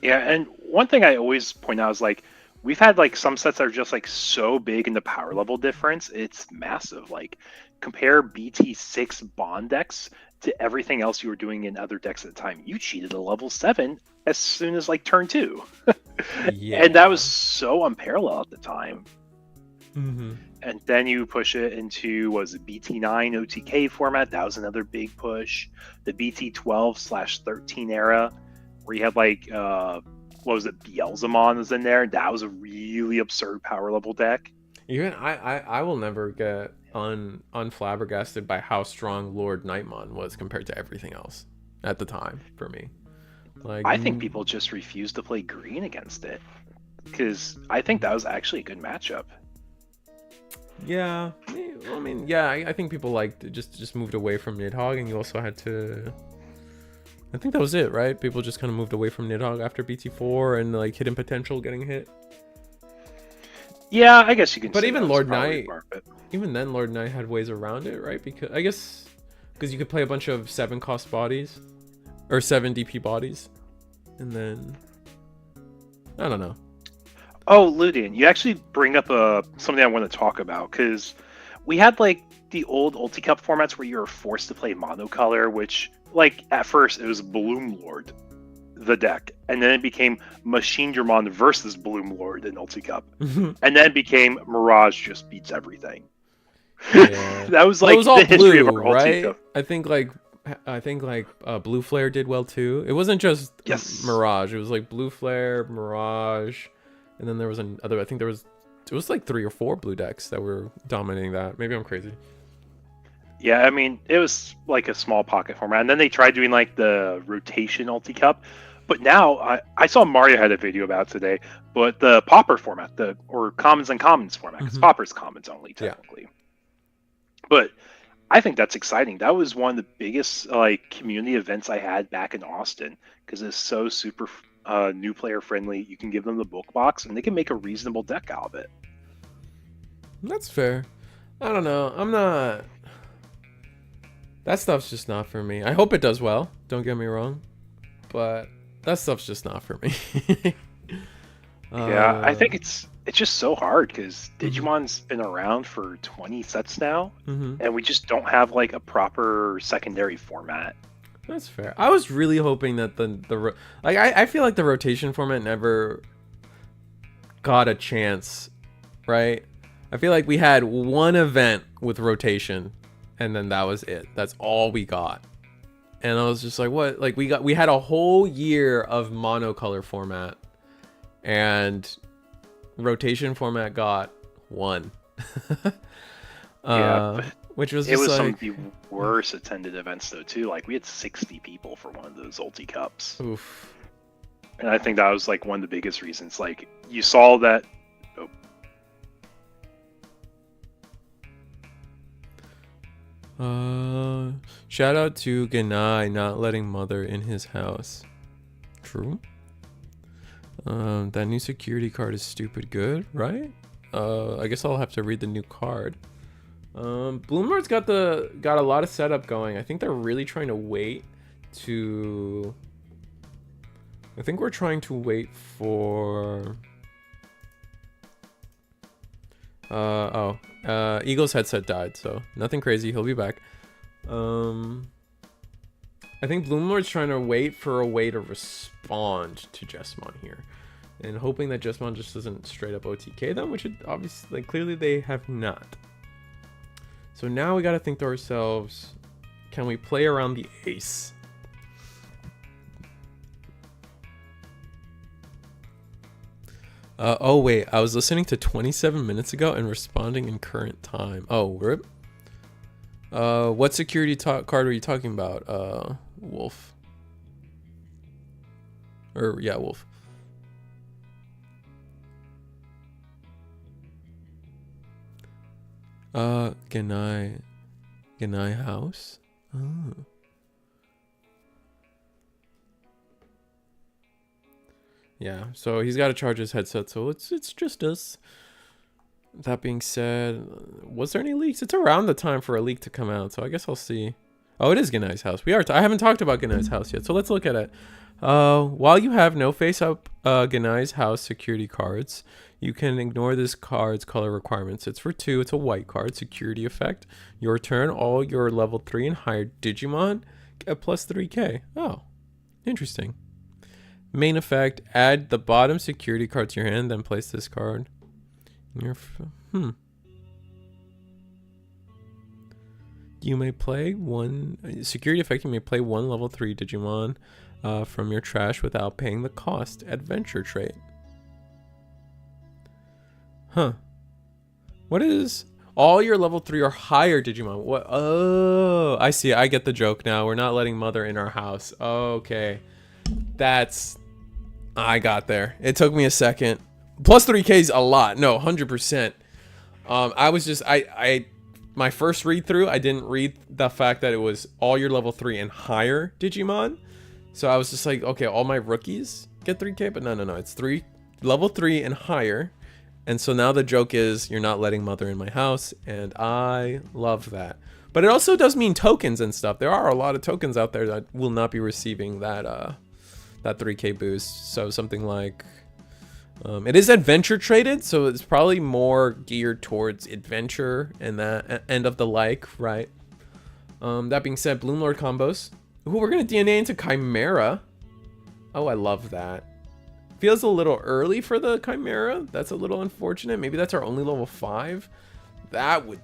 Yeah, and one thing I always point out is like, we've had like some sets that are just like so big in the power level difference, it's massive. Like compare BT6 Bond decks to everything else you were doing in other decks at the time. You cheated a level 7 as soon as like turn 2. Yeah. And that was so unparalleled at the time. Mm-hmm. And then you push it into, was it BT9 OTK format? That was another big push. The BT12/13 era, where you had like, what was it, Beelzemon was in there. That was a really absurd power level deck. Even I will never get unflabbergasted by how strong Lord Nightmon was compared to everything else at the time for me. Like, I think people just refused to play green against it, because I think that was actually a good matchup. Yeah, I mean, yeah, I think people like just moved away from Nidhogg, and you also had to. I think that was it, right? People just kind of moved away from Nidhogg after BT4 and like Hidden Potential getting hit. Yeah, I guess you can. But even Lord Knight, even then, Lord Knight had ways around it, right? Because you could play a bunch of 7 cost bodies or 7 DP bodies, and then I don't know. Oh, Ludian, you actually bring up something I want to talk about, because we had like the old Ulti Cup formats where you were forced to play monocolor, which like at first it was Bloomlord, the deck, and then it became Machine Dramon versus Bloomlord in Ulti Cup, and then it became Mirage just beats everything. Yeah. That was like it was all the history blue, of our right? Ulti Cup. I think Blue Flare did well too. It wasn't just Mirage. It was like Blue Flare, Mirage, and then there was another. I think it was like 3 or 4 blue decks that were dominating that. Maybe I'm crazy. Yeah, I mean, it was like a small pocket format, and then they tried doing like the rotation Ulti Cup. But now I saw Mario had a video about it today. But the Pauper format, or Commons and Commons format, because Pauper's Commons only technically. Yeah. But I think that's exciting. That was one of the biggest like community events I had back in Austin, because it's so super new player friendly. You can give them the book box, and they can make a reasonable deck out of it. That's fair. I don't know. I'm not. That stuff's just not for me. I hope it does well. Don't get me wrong, but that stuff's just not for me. Yeah, I think it's just so hard because Digimon's been around for 20 sets now, and we just don't have like a proper secondary format. That's fair. I was really hoping that I feel like the rotation format never got a chance, right? I feel like we had one event with rotation, and then that was it. That's all we got. And I was just like, what? Like we had a whole year of monocolor format, and rotation format got one. Which was just some of the worst attended events though too. Like we had 60 people for one of those Ulti Cups. Oof. And I think that was like one of the biggest reasons. Like you saw that. Shout out to Ganai not letting mother in his house. True. That new security card is stupid good, right? I guess I'll have to read the new card. Bloomlord's got a lot of setup going. I think they're really trying to wait to. I think we're trying to wait for. Eagle's headset died, so nothing crazy. He'll be back. I think Bloomlord's trying to wait for a way to respond to Jesmon here, and hoping that Jesmon just doesn't straight up OTK them, which it obviously, like, clearly they have not. So now we got to think to ourselves, can we play around the ace? Oh wait, I was listening to 27 minutes ago and responding in current time. Oh, rip. What security card were you talking about? Wolf. Or yeah, Wolf. Ganai house. Oh. Yeah, so he's got to charge his headset, so it's just us. That being said, was there any leaks? It's around the time for a leak to come out, so I guess I'll see. Oh, it is Ganai's house. I haven't talked about Ganai's house yet, so let's look at it. While you have no face-up Ganai's house security cards, you can ignore this card's color requirements. It's for 2. It's a white card. Security effect. Your turn. All your level 3 and higher Digimon get plus 3k. Oh, interesting. Main effect. Add the bottom security card to your hand, then place this card. You may play one security effect. You may play one level 3 Digimon from your trash without paying the cost. Adventure trait. Huh. What is all your level 3 or higher Digimon? What? Oh, I see. I get the joke now. We're not letting mother in our house. Okay. I got there. It took me a second. Plus 3k is a lot. No, 100%. I was just, my first read through, I didn't read the fact that it was all your level 3 and higher Digimon. So I was just like, okay, all my rookies get 3k, but no, it's level 3 and higher. And so now the joke is you're not letting mother in my house, and I love that. But it also does mean tokens and stuff. There are a lot of tokens out there that will not be receiving that 3k boost. So something like it is adventure traded, so it's probably more geared towards adventure and that end of the like, right? That being said, Bloomlord combos. Ooh, we're gonna DNA into Chimera. Oh, I love that. Feels a little early for the Chimera. That's a little unfortunate. Maybe that's our only level 5. That would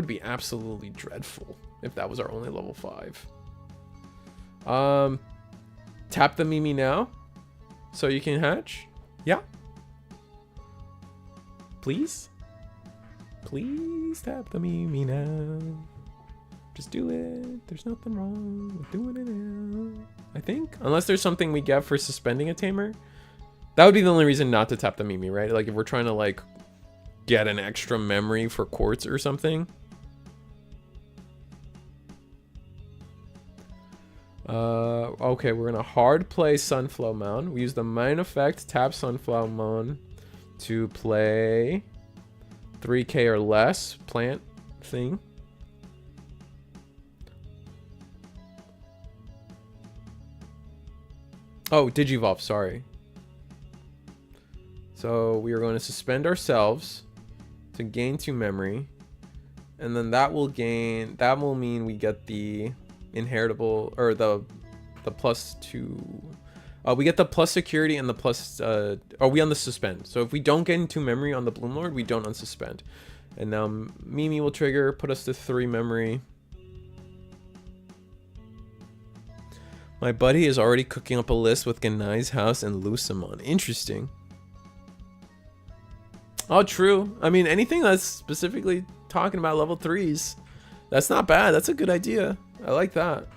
be absolutely dreadful if that was our only level 5. Tap the Mimi now, so you can hatch. Yeah. Please tap the Mimi now. Just do it. There's nothing wrong with doing it now, I think. Unless there's something we get for suspending a tamer. That would be the only reason not to tap the Mimi, right? Like if we're trying to like get an extra memory for quartz or something. Okay, we're gonna hard play Sunflow Mound. We use the main effect, tap Sunflow Mound to play 3k or less plant thing. Oh, Digivolve, sorry. So we are going to suspend ourselves to gain 2 memory. And then that will mean we get the inheritable, or the +2. We get the plus security and the plus, we on the suspend. So if we don't get into memory on the Bloom Lord, we don't unsuspend. And now Mimi will trigger, put us to 3 memory. My buddy is already cooking up a list with Ganai's house and Lucimon. Interesting. Oh, true. I mean, anything that's specifically talking about level 3s, that's not bad. That's a good idea. I like that.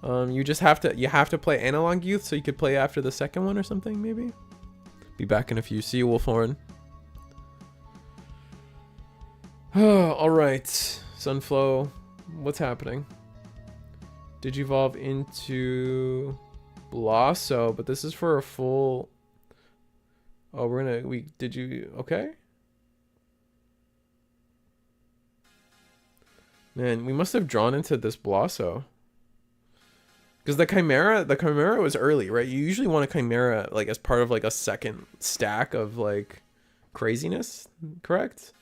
You just have to play Analog Youth so you could play after the second one or something, maybe. Be back in a few. See you, Wolfhorn. All right, Sunflow, what's happening? Digivolve into Blasso, but this is for a full. Oh, okay? Man, we must have drawn into this Blasso. Because the Chimera was early, right? You usually want a Chimera like as part of like a second stack of like craziness, correct?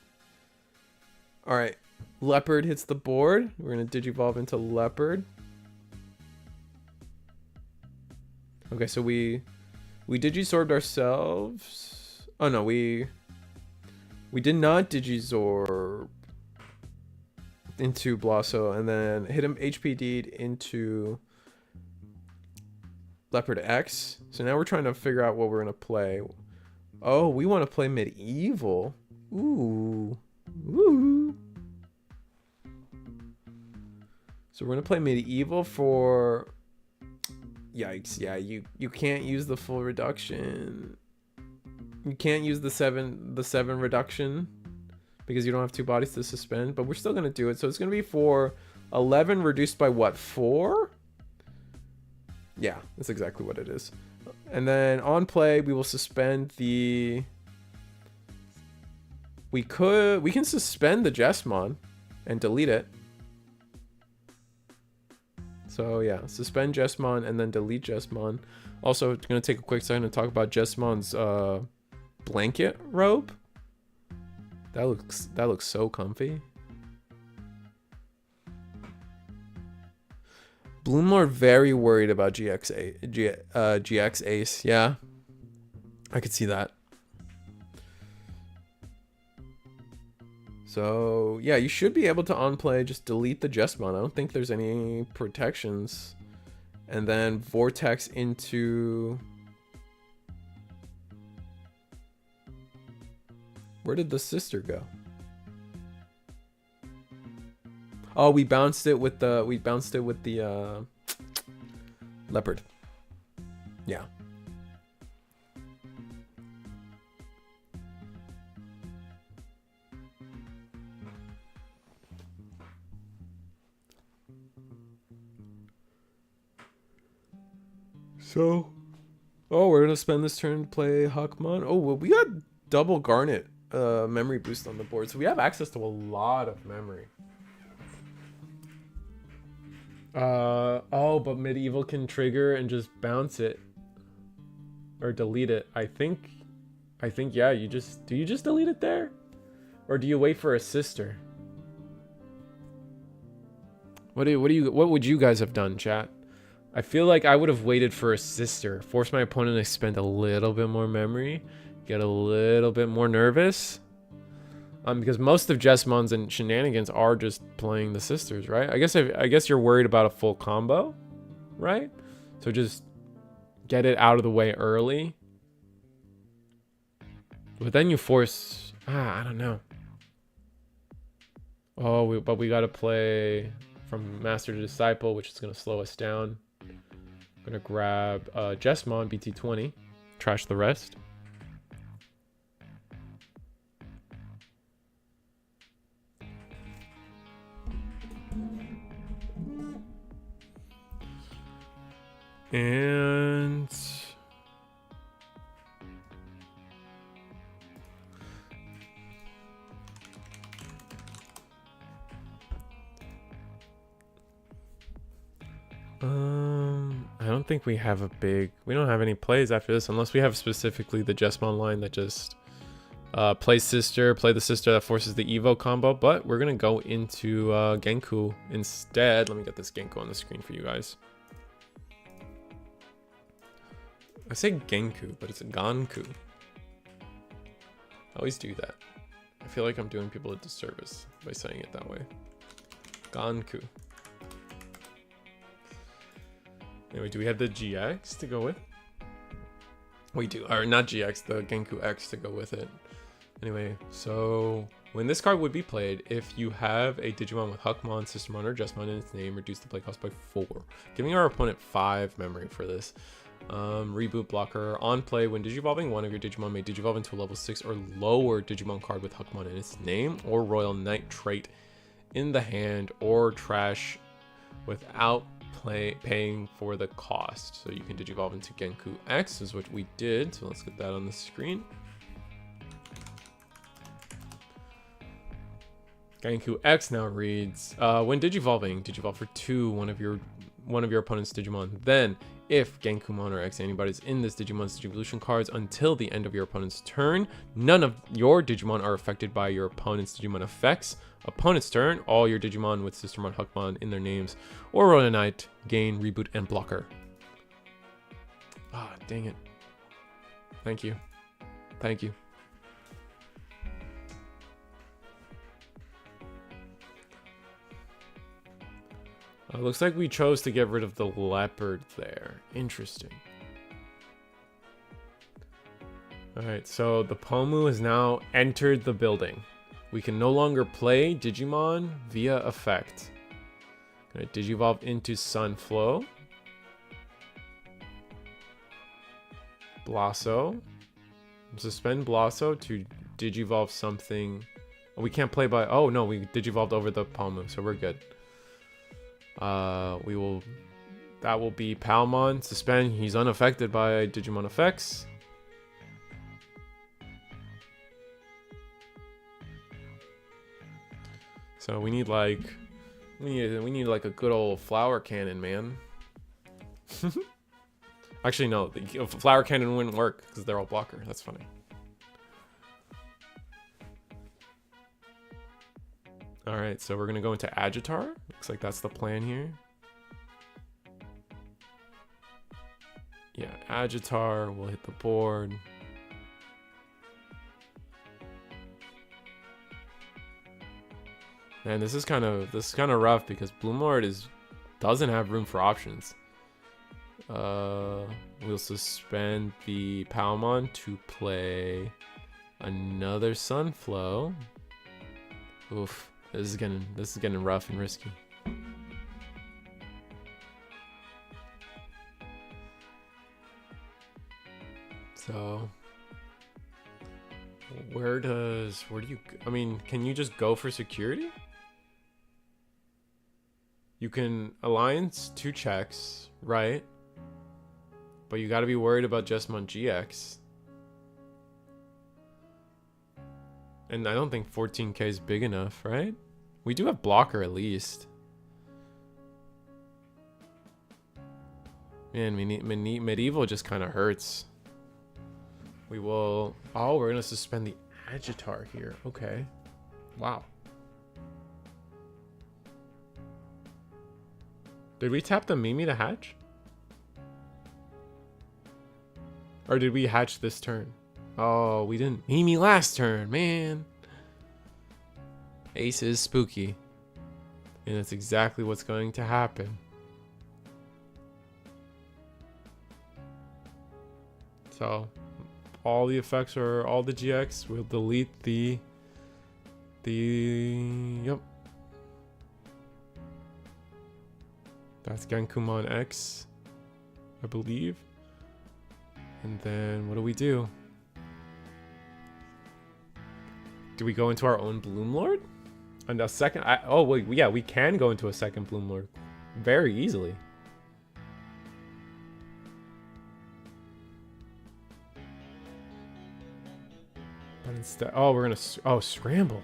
All right, Leopard hits the board. We're gonna Digivolve into Leopard. Okay, so we Digisorbed ourselves. Oh no, we did not Digizorb into Blasso, and then hit him HPD'd into Leopard X. So now we're trying to figure out what we're gonna play. Oh, we want to play Medieval. Ooh. Woo. So we're gonna play Medieval for. Yikes! Yeah, you can't use the full reduction. You can't use the 7 reduction because you don't have 2 bodies to suspend. But we're still gonna do it. So it's gonna be for 11 reduced by what, 4? Yeah, that's exactly what it is. And then on play, we will suspend the. We can suspend the Jesmon and delete it. So yeah, suspend Jesmon and then delete Jesmon. Also, gonna take a quick second to talk about Jesmon's blanket robe. That looks so comfy. Bloomlord very worried about GX Ace. Yeah, I could see that. So yeah, you should be able to on play just delete the Jesmon. I don't think there's any protections, and then Vortex into. Where did the sister go? Oh, we bounced it with the Leopard. Yeah. So, oh, we're gonna spend this turn to play Huckmon. Oh, well, we got double Garnet memory boost on the board, so we have access to a lot of memory. Oh, but Medieval can trigger and just bounce it or delete it. I think yeah, you just delete it there, or do you wait for a sister? What would you guys have done, chat? I feel like I would have waited for a sister, force my opponent to spend a little bit more memory, get a little bit more nervous. Because most of Jesmon's and shenanigans are just playing the sisters, right? I guess you're worried about a full combo, right? So just get it out of the way early. But then you force, I don't know. Oh, but we gotta play from Master to Disciple, which is gonna slow us down. I'm gonna grab Jesmon BT20, trash the rest. And I don't think we have we don't have any plays after this, unless we have specifically the Jesmon line that just play the sister that forces the Evo combo. But we're gonna go into Genku instead. Let me get this Genku on the screen for you guys. I say Genku, but it's a Ganku. I always do that. I feel like I'm doing people a disservice by saying it that way. Ganku. Anyway, do we have the GX to go with? We do, or not GX, the Genku X to go with it. Anyway, so when this card would be played, if you have a Digimon with Huckmon, Sistermon, or Jesmon in its name, reduce the play cost by 4, giving our opponent 5 memory for this. Reboot blocker. On play, when digivolving, one of your Digimon may digivolve into a level 6 or lower Digimon card with Huckmon in its name, or Royal Knight trait in the hand, or trash without paying for the cost. So you can digivolve into Genku X, is what we did. So let's get that on the screen. Genku X now reads, when digivolving, digivolve for 2 one of your opponent's Digimon. Then, if Genkumon or X antibodies in this Digimon's Digivolution cards until the end of your opponent's turn, none of your Digimon are affected by your opponent's Digimon effects. Opponent's turn, all your Digimon with Sistermon, Huckmon in their names, or Royal Knight gain reboot and blocker. Ah, dang it. Thank you. Thank you. Looks like we chose to get rid of the leopard there. Interesting. Alright, so the Pomu has now entered the building. We can no longer play Digimon via effect. Gonna digivolve into Sunflow. Blasso. Suspend Blasso to digivolve something. We can't play by... Oh no, we digivolved over the Pomu, so we're good. That will be Palmon. Suspend. He's unaffected by Digimon effects. So we need like a good old flower cannon, man. Actually, no, the flower cannon wouldn't work because they're all blocker. That's funny. All right, so we're gonna go into Agitar. Looks like that's the plan here. Yeah, Agitar will hit the board. Man, this is kind of rough because Bloomlord doesn't have room for options. We'll suspend the Palmon to play another Sunflow. Oof. This is getting rough and risky. So where do you, I mean, can you just go for security? You can alliance 2 checks, right? But you got to be worried about Jesmon GX. And I don't think 14k is big enough, right? We do have blocker at least. Man, medieval just kind of hurts. We will... Oh, we're going to suspend the Agitar here. Okay. Wow. Did we tap the Mimi to hatch? Or did we hatch this turn? Oh, we didn't Mimi last turn, man. Ace is spooky. And that's exactly what's going to happen. So, all the effects are all the GX. We'll delete yep. That's Genkumon X, I believe. And then what do? Do we go into our own Bloomlord? And a second, oh wait, yeah, we can go into a second Bloomlord very easily. But instead, oh, we're gonna, scramble.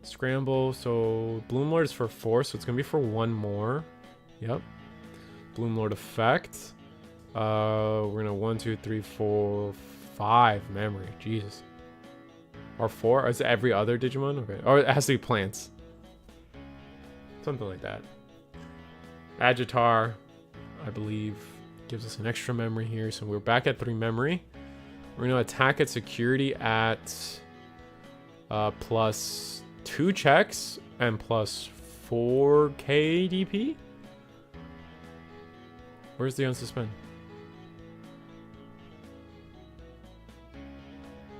Scramble, so Bloomlord is for 4, so it's gonna be for 1 more. Yep. Bloom Lord effect. We're gonna 1, 2, 3, 4, 5 memory. Jesus. Or 4? Is it every other Digimon? Okay. Or it has to be plants. Something like that. Agitar, I believe, gives us an extra memory here. So we're back at 3 memory. We're gonna attack at security at plus 2 checks and plus 4 KDP. Where's the unsuspend?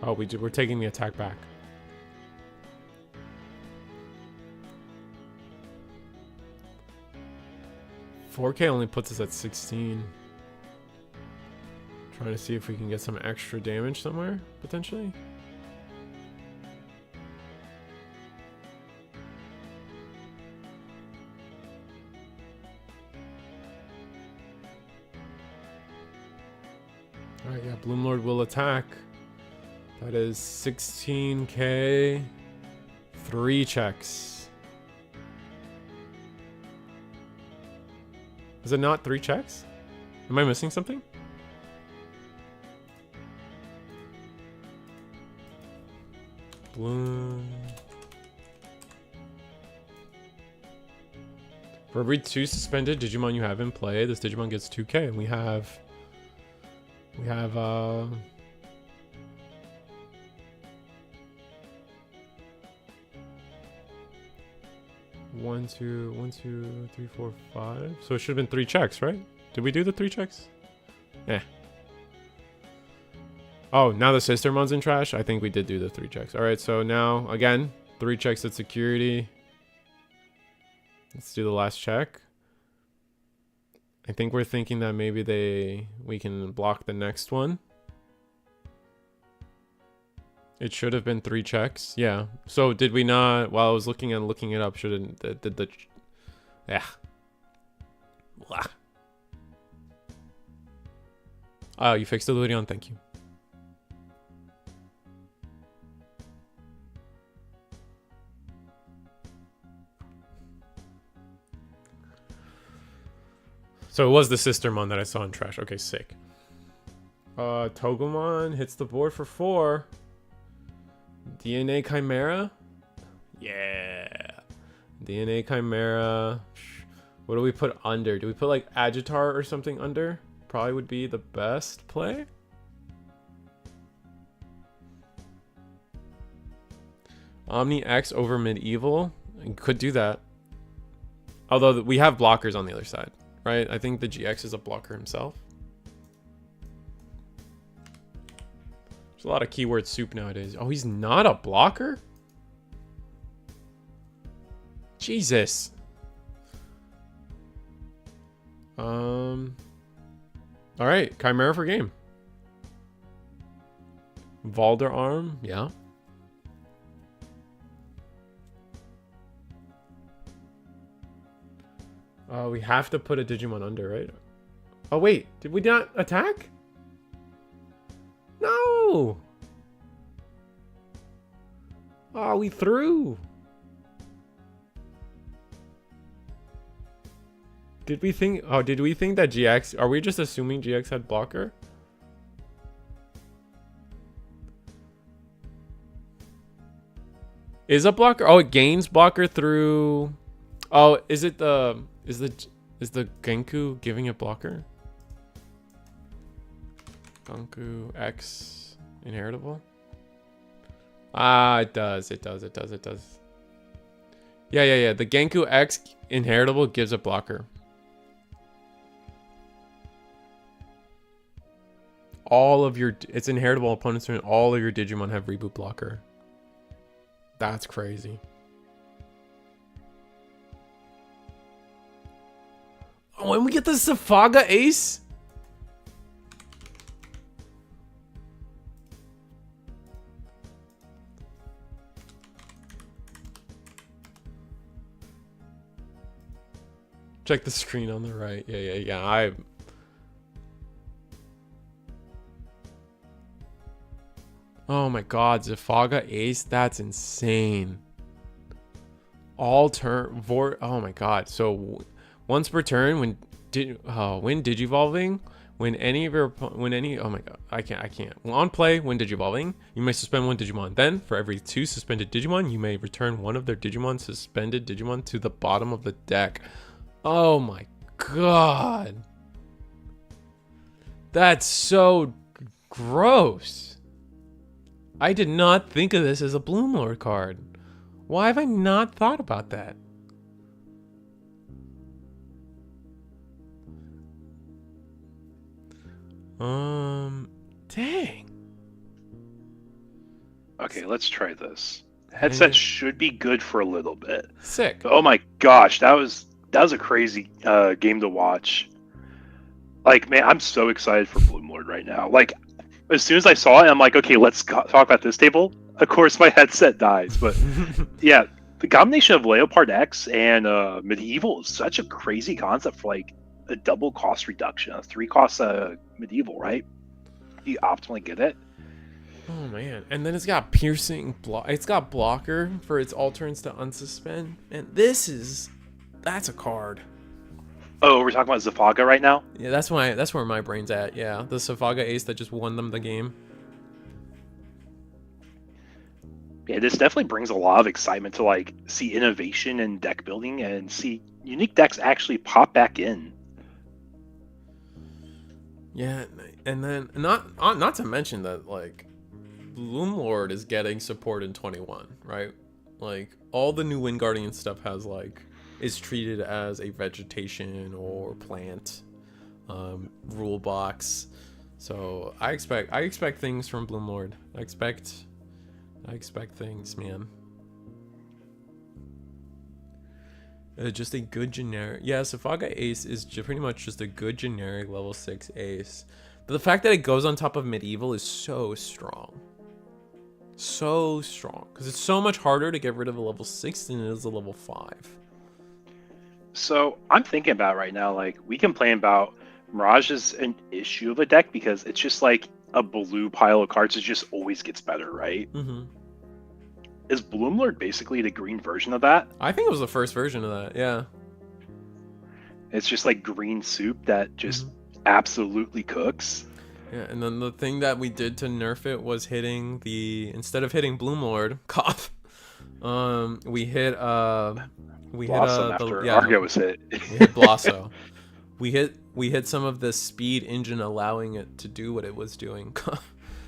Oh, we're taking the attack back. $4K only puts us at 16. Trying to see if we can get some extra damage somewhere, potentially. Alright, yeah, Bloom Lord will attack. That is 16K. 3 checks. Is it not 3 checks? Am I missing something? Bloom. For every 2 suspended Digimon you have in play, this Digimon gets 2K, and we have 1, 2, 3, 4, 5. So it should have been 3 checks, right? Did we do the 3 checks? Yeah. Oh, now the Sistermon's in trash? I think we did do the 3 checks. Alright, so now, again, 3 checks at security. Let's do the last check. I think we're thinking that maybe we can block the next one. It should have been 3 checks. Yeah. So did we not, while I was looking it up, shouldn't, yeah. Blah. Oh, you fixed the Ludion, thank you. So it was the Sistermon that I saw in trash. Okay, sick. Togomon hits the board for 4. DNA Chimera. Yeah. DNA Chimera. What do we put under? Do we put like Agitar or something under? Probably would be the best play. Omni X over Medieval. Could do that. Although we have blockers on the other side. Right? I think the GX is a blocker himself. There's a lot of keyword soup nowadays. Oh, he's not a blocker? Jesus. Alright, Chimera for game. Valder Arm, yeah. We have to put a Digimon under, right? Oh, wait. Did we not attack? No! Oh, we threw. Did we think... Oh, did we think that GX... Are we just assuming GX had blocker? Is a blocker? Oh, it gains blocker through... Oh, is it the... Is the Genku giving it blocker? Genku X inheritable? Ah, it does. Yeah. The Genku X inheritable gives a blocker. All of your... It's inheritable opponents and all of your Digimon have reboot blocker. That's crazy. Oh, and we get the Safaga Ace? Check the screen on the right. Yeah. Oh my god, Zafaga Ace? That's insane. All turn... Oh my god. So Once per turn, when digivolving, when any oh my god, I can't. On play, when digivolving, you may suspend one Digimon. Then, for every 2 suspended Digimon, you may return one of their suspended Digimon to the bottom of the deck. Oh my god. That's so gross. I did not think of this as a Bloom Lord card. Why have I not thought about that? Dang. Okay, let's try this. Headset should be good for a little bit. Sick. But, oh my gosh, that was a crazy game to watch. Like, man, I'm so excited for Bloom Lord right now. Like, as soon as I saw it, I'm like, okay, let's talk about this table. Of course, my headset dies, but yeah, the combination of Leopard X and Medieval is such a crazy concept for like a double cost reduction, a 3 cost Medieval, right? You optimally get it. Oh man, and then it's got piercing it's got blocker for its all turns to unsuspend, and that's a card. Oh, we're talking about Zafaga right now? Yeah, that's where my brain's at. Yeah, the Zafaga ace that just won them the game. Yeah, this definitely brings a lot of excitement to like see innovation in deck building and see unique decks actually pop back in. Yeah, and then not to mention that like Bloom Lord is getting support in 21, right? Like all the new Wind Guardian stuff is treated as a vegetation or plant rule box. So I expect things from Bloom Lord. I expect things, man. Just a good generic. Yeah, Zafaga Ace is pretty much just a good generic level 6 ace. But the fact that it goes on top of Medieval is so strong. So strong. Because it's so much harder to get rid of a level 6 than it is a level 5. So I'm thinking about right now, like, we complain about Mirage is an issue of a deck because it's just like a blue pile of cards. It just always gets better, right? Mm-hmm. Is Bloom Lord basically the green version of that? I think it was the first version of that, yeah. It's just like green soup that just absolutely cooks. Yeah, and then the thing that we did to nerf it was instead of hitting Bloom Lord, cough. We hit Blossom after Argo was hit. We hit Blosso. We hit some of the speed engine allowing it to do what it was doing.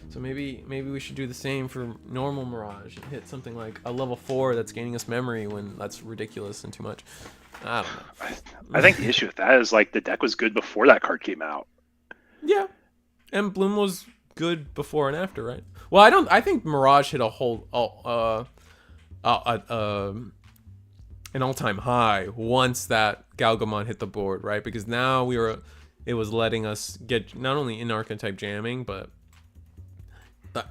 So maybe we should do the same for normal Mirage and hit something like a level 4 that's gaining us memory when that's ridiculous and too much. I don't know. I think the issue with that is like the deck was good before that card came out. Yeah, and Bloom was good before and after, right? Well, I think Mirage hit a whole an all-time high once that Galgamon hit the board, right? Because now it was letting us get not only in archetype jamming, but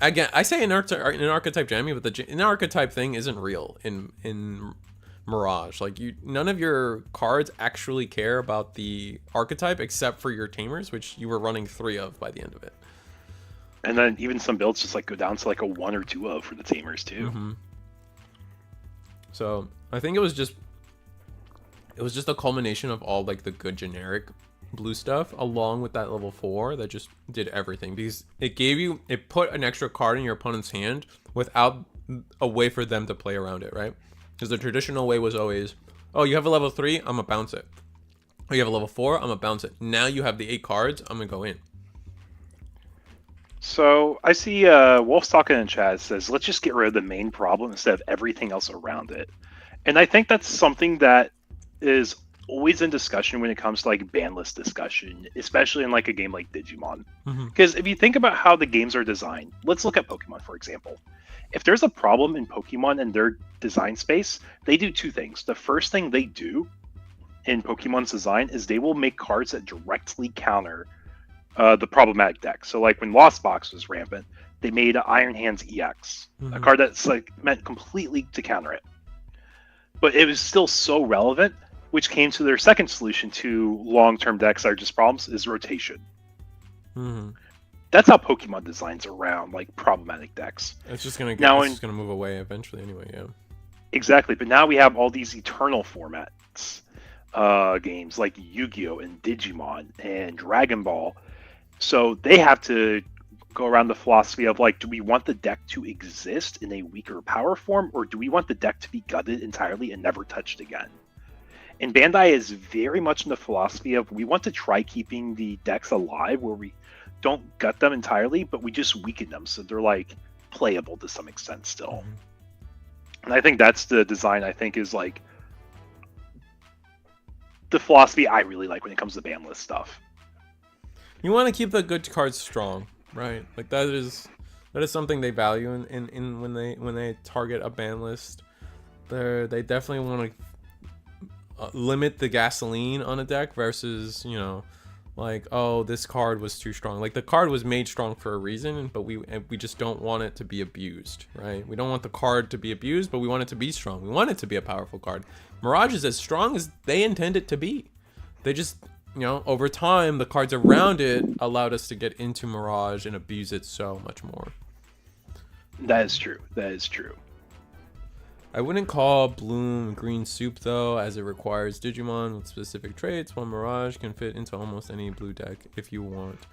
again, I say in archetype jamming, but the in archetype thing isn't real in Mirage. Like none of your cards actually care about the archetype except for your tamers, which you were running 3 of by the end of it. And then even some builds just like go down to like a 1 or 2 of for the tamers too. Mm-hmm. So I think it was just a culmination of all like the good generic blue stuff along with that level 4 that just did everything, because it put an extra card in your opponent's hand without a way for them to play around it, right? Because the traditional way was always, oh, you have a level 3, I'm gonna bounce it. Oh, you have a level 4, I'm gonna bounce it. Now you have the 8 cards, I'm gonna go in. So I see Wolf's talking in chat, says, let's just get rid of the main problem instead of everything else around it. And I think that's something that is always in discussion when it comes to like ban list discussion, especially in like a game like Digimon. Because if you think about how the games are designed, let's look at Pokemon, for example. If there's a problem in Pokemon and their design space, they do 2 things. The first thing they do in Pokemon's design is they will make cards that directly counter the problematic deck. So like when Lost Box was rampant, they made Iron Hands EX, a card that's like meant completely to counter it. But it was still so relevant, which came to their second solution to long-term decks that are just problems, is rotation. That's how Pokemon designs around like problematic decks. It's just gonna move away eventually anyway, yeah. Exactly, but now we have all these eternal formats. games like Yu-Gi-Oh! And Digimon and Dragon Ball. So they have to go around the philosophy of like, do we want the deck to exist in a weaker power form, or do we want the deck to be gutted entirely and never touched again? And Bandai is very much in the philosophy of we want to try keeping the decks alive where we don't gut them entirely, but we just weaken them so they're like playable to some extent still. And I think that's the design I think is like the philosophy I really like when it comes to ban list stuff. You want to keep the good cards strong, right? Like that is something they value in when they target a ban list. They definitely want to limit the gasoline on a deck versus, you know, like, oh, this card was too strong. Like the card was made strong for a reason, but we just don't want it to be abused, right? We don't want the card to be abused, but we want it to be strong. We want it to be a powerful card. Mirage is as strong as they intend it to be. They just, you know, over time, the cards around it allowed us to get into Mirage and abuse it so much more. That is true. That is true. I wouldn't call Bloom green soup though, as it requires Digimon with specific traits, while Mirage can fit into almost any blue deck if you want.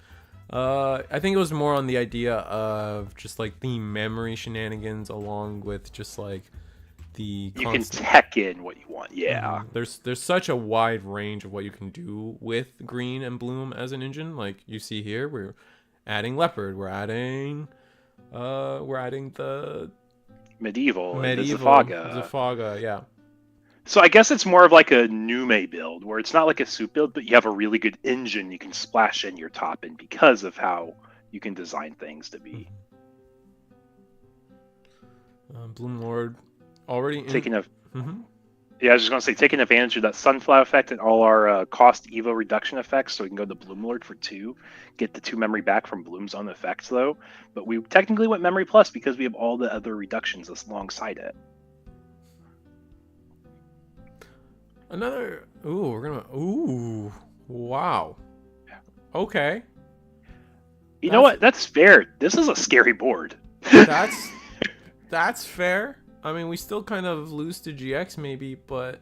I think it was more on the idea of just like the memory shenanigans along with just like the you can tech in what you want. Yeah. There's such a wide range of what you can do with green and Bloom as an engine. Like you see here, we're adding Leopard, we're adding the Medieval Zafaga, yeah. So I guess it's more of like a Nume build, where it's not like a soup build, but you have a really good engine you can splash in your top in because of how you can design things to be. Bloom Lord already taking a. Yeah, I was just gonna say taking advantage of that Sunflower effect and all our cost Evo reduction effects, so we can go to Bloom Lord for 2, get the 2 memory back from Bloom's own effects though. But we technically went memory plus because we have all the other reductions alongside it. Another. Wow. Okay. You know what? That's fair. This is a scary board. That's fair. I mean, we still kind of lose to GX maybe, but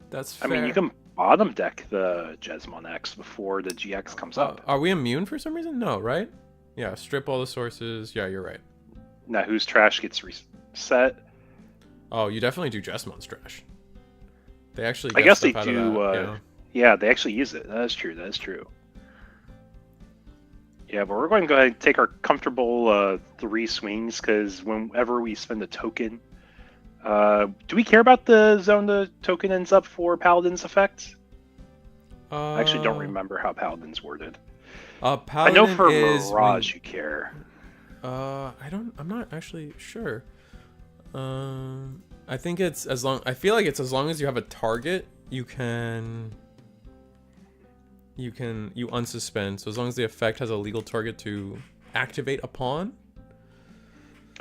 that's fair. I mean, you can bottom deck the Jesmon X before the GX comes up. Are we immune for some reason? No, right? Yeah, strip all the sources. Yeah, you're right. Now, whose trash gets reset? Oh, you definitely do Jesmon's trash. They actually. I guess they do. Yeah, they actually use it. That is true. That is true. Yeah, but we're going to go ahead and take our comfortable 3 swings, because whenever we spend a token... do we care about the zone the token ends up for Paladin's effect? I actually don't remember how Paladin's worded. Paladin I know for Mirage you care. I'm not actually sure. I think it's I feel like it's as long as you have a target, you unsuspend. So as long as the effect has a legal target to activate upon.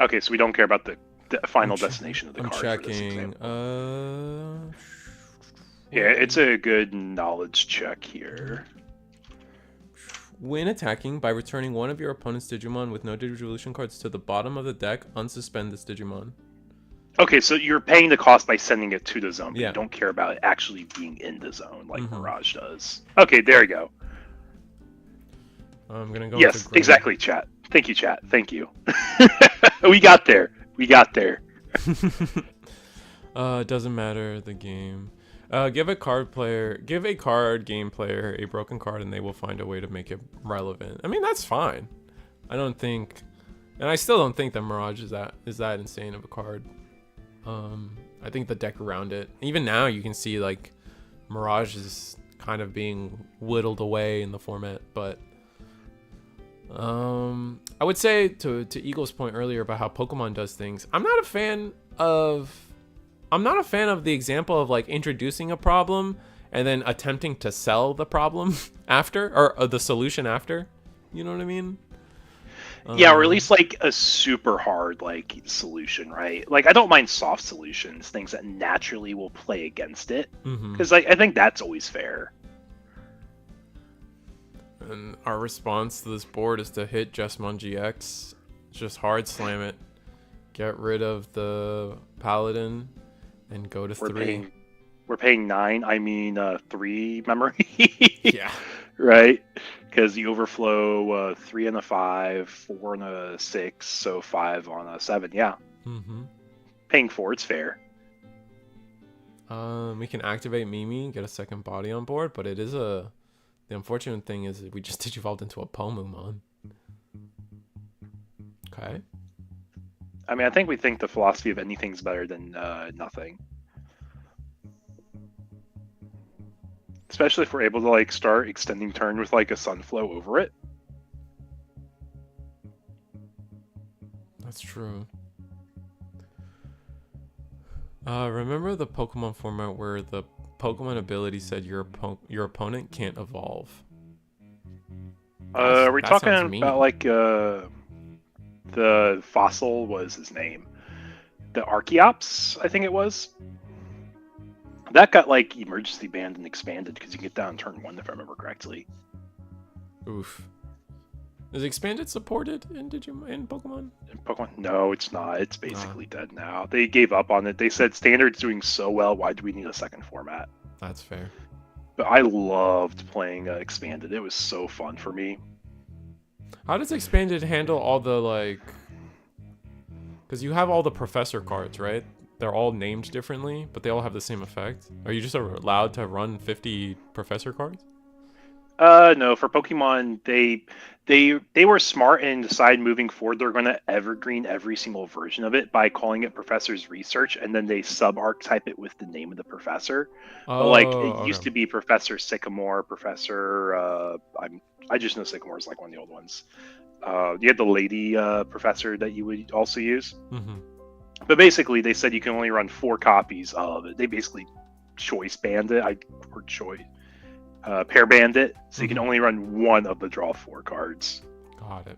Okay, so we don't care about the final destination of the card. I'm checking. Yeah, it's a good knowledge check here. When attacking, by returning one of your opponent's Digimon with no Digivolution cards to the bottom of the deck, unsuspend this Digimon. Okay, so you're paying the cost by sending it to the zone, but yeah. You don't care about it actually being in the zone like Mirage does. Okay, there you go. I'm gonna go. Yes, exactly, chat. Thank you, chat. Thank you. We got there. We got there. It doesn't matter the game. Give a card game player a broken card, and they will find a way to make it relevant. I mean, that's fine. I don't think, and I still don't think that Mirage is that insane of a card. I think the deck around it, even now, you can see like Mirage is kind of being whittled away in the format, but I would say to Eagle's point earlier about how Pokemon does things, I'm not a fan of the example of like introducing a problem and then attempting to sell the problem after, or the solution after. You know what I mean? Yeah, or at least like a super hard like solution, right? Like I don't mind soft solutions, things that naturally will play against it, because I think that's always fair. And our response to this board is to hit Jesmon GX, just hard slam it, get rid of the Paladin, and go to 3. we're paying 9. I mean 3 memory. Yeah. Right? Because you overflow 3 on a 5, 4 on a 6, so 5 on a 7. Yeah. Mm-hmm. Paying 4, it's fair. We can activate Mimi, get a second body on board, but it is the unfortunate thing is we just digivolved into a Pomumon. Okay. I mean, I think we think the philosophy of anything's better than nothing. Especially if we're able to like start extending turn with like a Sunflow over it. That's true. Remember the Pokemon format where the Pokemon ability said your opponent can't evolve? Are we talking about like the fossil was his name? The Archeops, I think it was. That got like emergency banned and expanded because you get that on turn 1 if I remember correctly. Oof. Is expanded supported in Digimon in Pokemon? In Pokemon? No, it's not. It's basically dead now. They gave up on it. They said standard's doing so well. Why do we need a second format? That's fair. But I loved playing expanded. It was so fun for me. How does expanded handle all the like? Because you have all the professor cards, right? They're all named differently, but they all have the same effect. Are you just allowed to run 50 professor cards? No, for Pokemon, they were smart and decided moving forward they're going to evergreen every single version of it by calling it Professor's Research, and then they sub-archetype it with the name of the professor. Oh, but like it used to be Professor Sycamore, I just know Sycamore is like one of the old ones. You had the lady professor that you would also use. Mm-hmm. But basically, they said you can only run 4 copies of it. They basically choice banned it. Pair banned it, so you can only run 1 of the draw 4 cards. Got it.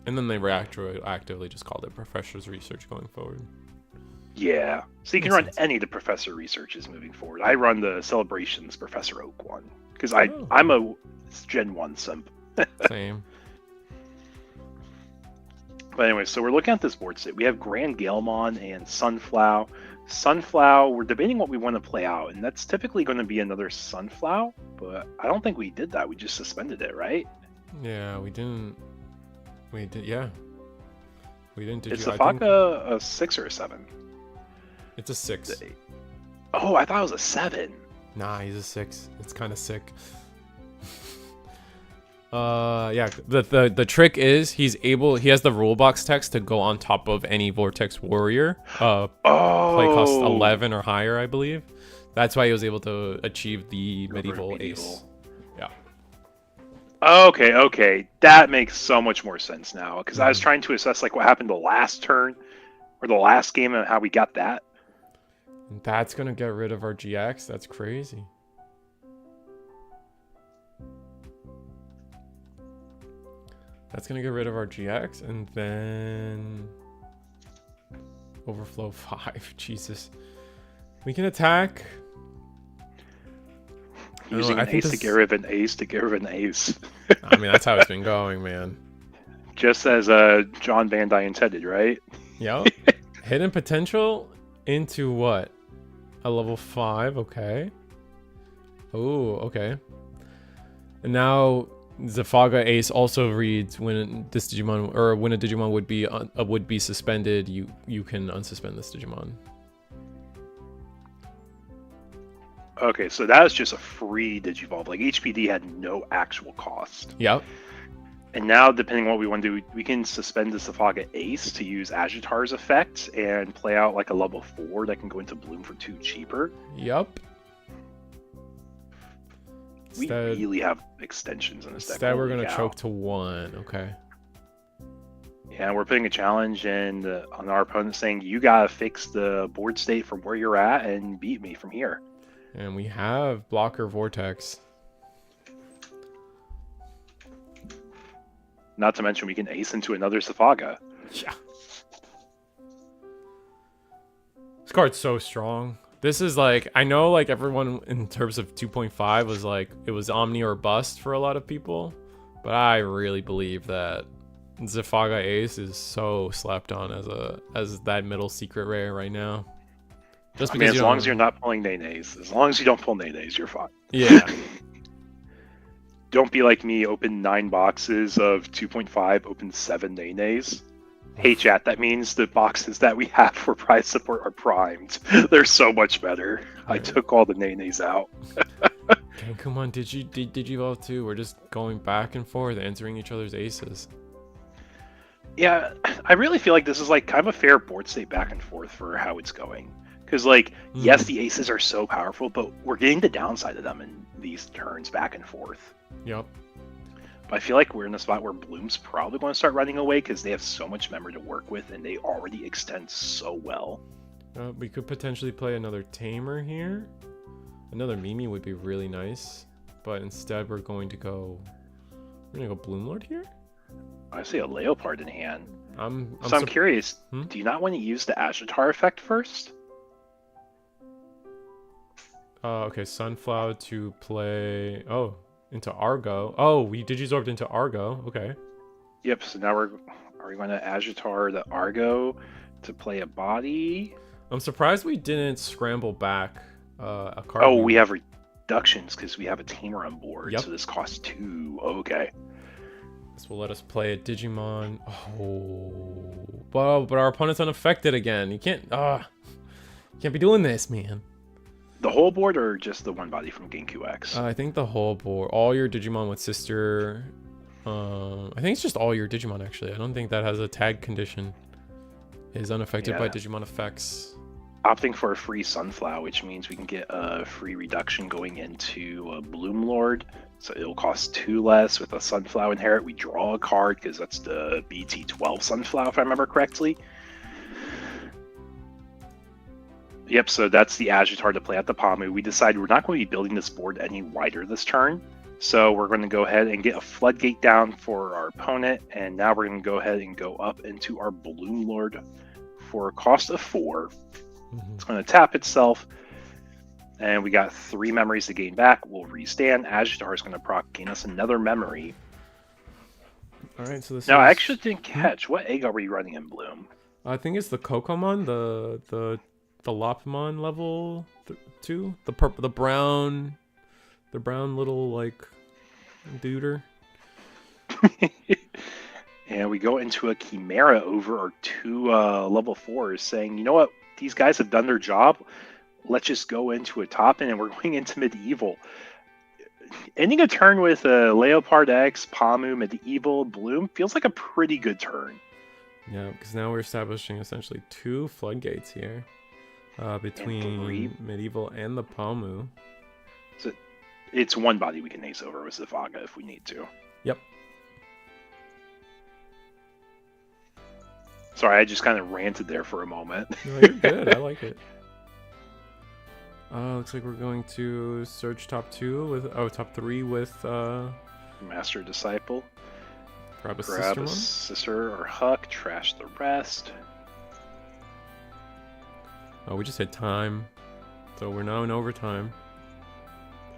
And then they reactively just called it Professor's Research going forward. Yeah, so you can run any of the Professor Researches moving forward. I run the Celebrations Professor Oak one because I'm a Gen 1 simp. Same. But anyway, so we're looking at this board state. We have Grand Galemon and Sunflower. Sunflower, we're debating what we want to play out, and that's typically going to be another Sunflower, but I don't think we did that. We just suspended it, right? Yeah, we didn't. We did, yeah. We didn't. Is Safaka a 6 or a 7? It's a 6. Oh, I thought it was a 7. Nah, he's a 6. It's kind of sick. Yeah, the trick is he has the rule box text to go on top of any Vortex Warrior. Play cost 11 or higher, I believe. That's why he was able to achieve the medieval ace. Yeah. Okay. That makes so much more sense now, because I was trying to assess like what happened the last turn or the last game and how we got that. And that's gonna get rid of our GX. That's crazy. That's going to get rid of our GX, and then overflow 5. Jesus. We can attack. Using an ace to get rid of an ace to get rid of an ace. I mean, that's how it's been going, man. Just as John Van Dyne intended, right? Yep. Hidden potential into what? A level 5, okay. Oh, okay. And now Zafaga Ace also reads when this Digimon, or when a Digimon would be suspended, you can unsuspend this Digimon. Okay, so that is just a free Digivolve. Like HPD had no actual cost. Yep. And now, depending on what we want to do, we can suspend the Safaga Ace to use Agitar's effect and play out like a level 4 that can go into Bloom for 2 cheaper. Yep. We really have extensions in this deck. Instead, we're going to choke to 1. Okay. Yeah, we're putting a challenge on our opponent saying, you got to fix the board state from where you're at and beat me from here. And we have Blocker Vortex. Not to mention we can ace into another Safaga. Yeah. This card's so strong. This is like, I know like everyone in terms of 2.5 was like, it was Omni or bust for a lot of people. But I really believe that Zafaga Ace is so slept on as that middle secret rare right now. Just I because mean, as long as you're not pulling Nenes. As long as you don't pull Nenes, you're fine. Yeah. Don't be like me, open 9 boxes of 2.5, open 7 Nenes. Hey chat, that means the boxes that we have for prize support are primed. They're so much better. Right. I took all the Nenes out. Okay, come on, did you evolve too? We're just going back and forth, answering each other's aces. Yeah, I really feel like this is like kind of a fair board state back and forth for how it's going. Because like, yes, the aces are so powerful, but we're getting the downside of them in these turns back and forth. Yep. But I feel like we're in a spot where Bloom's probably going to start running away because they have so much memory to work with and they already extend so well. We could potentially play another Tamer here. Another Mimi would be really nice. But instead we're going to go Bloomlord here? I see a Leopard in hand. I'm curious, do you not want to use the Agitar effect first? Okay, Sunflower to play... Oh, into Argo. Oh, we Digizorbed into Argo. Okay. Yep, so now are we going to Agitar the Argo to play a body? I'm surprised we didn't scramble back a card. Oh, we have reductions because we have a Tamer on board, yep. So this costs 2. Okay. This will let us play a Digimon. Oh, but our opponent's unaffected again. You can't be doing this, man. The whole board or just the one body from Genku X? I think the whole board. All your Digimon with sister. I think it's just all your Digimon, actually. I don't think that has a tag condition. Is unaffected by Digimon effects. Opting for a free Sunflower, which means we can get a free reduction going into a Bloomlord. So it'll cost 2 less with a Sunflower Inherit. We draw a card because that's the BT12 Sunflower, if I remember correctly. Yep, so that's the Agitar to play at the Pamu. We decided we're not going to be building this board any wider this turn. So we're going to go ahead and get a Floodgate down for our opponent. And now we're going to go ahead and go up into our Bloomlord for a cost of 4. It's going to tap itself. And we got 3 memories to gain back. We'll restand. Agitar is going to proc gain us another memory. All right, so this I actually didn't catch. What egg are we running in Bloom? I think it's the Kokomon, the Lopamon level 2, the brown little like duder. And we go into a Chimera over our 2 level 4s, saying, you know what, these guys have done their job. Let's just go into a top end, and we're going into Medieval. Ending a turn with a Leopard X, Pamu, Medieval, Bloom feels like a pretty good turn. Yeah, because now we're establishing essentially 2 floodgates here. Between Medieval and the Pamu. So it's one body we can ace over with Zafaga if we need to. Yep. Sorry, I just kind of ranted there for a moment. No, you're good. I like it. Looks like we're going to search top 3 with Master Disciple. Grab a sister or Huck, trash the rest. Oh, we just hit time. So we're now in overtime.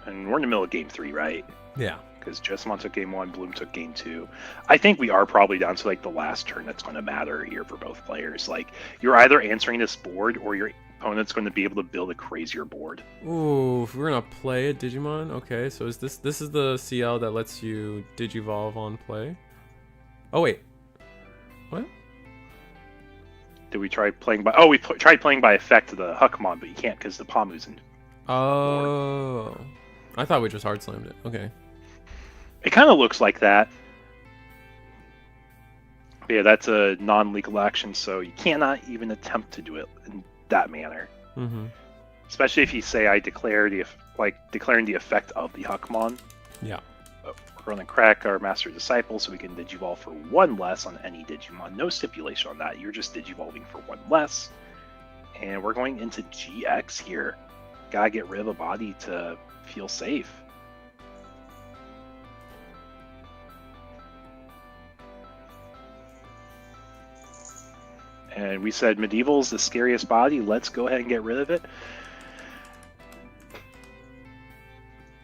And we're in the middle of game 3, right? Yeah. Because Jessamon took game 1, Bloom took game 2. I think we are probably down to like the last turn that's going to matter here for both players. Like, you're either answering this board or your opponent's going to be able to build a crazier board. Ooh, if we're going to play a Digimon? Okay, so is this is the CL that lets you Digivolve on play? Oh, wait. What? Did we try playing by... Oh, we tried playing by effect to the Huckmon, but you can't because the Pamu's in... Oh. I thought we just hard slammed it. Okay. It kind of looks like that. But yeah, that's a non-legal action, so you cannot even attempt to do it in that manner. Mm-hmm. Especially if you say I declare declaring the effect of the Huckmon. Yeah. We're going to crack our Master Disciple so we can Digivolve for 1 less on any Digimon. No stipulation on that. You're just Digivolving for 1 less. And we're going into GX here. Gotta get rid of a body to feel safe. And we said Medieval's the scariest body. Let's go ahead and get rid of it.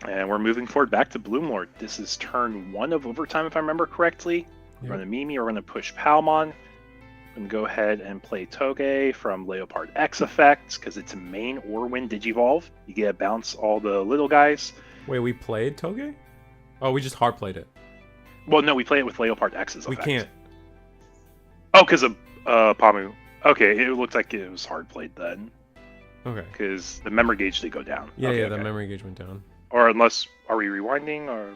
And we're moving forward back to Bloomlord. This is turn 1 of overtime, if I remember correctly. We're going to Mimi, we're going to push Palmon. I'm going to go ahead and play Toge from Leopard X Effect, because it's a main or win Digivolve. You get to bounce all the little guys. Wait, we played Toge? Oh, we just hard played it. Well, no, we play it with Leopard X's we effect. We can't. Oh, because of Pamu. Okay, it looked like it was hard played then. Okay. Because the memory gauge did go down. Yeah, okay, yeah, okay. the memory gauge went down. Or unless, are we rewinding or?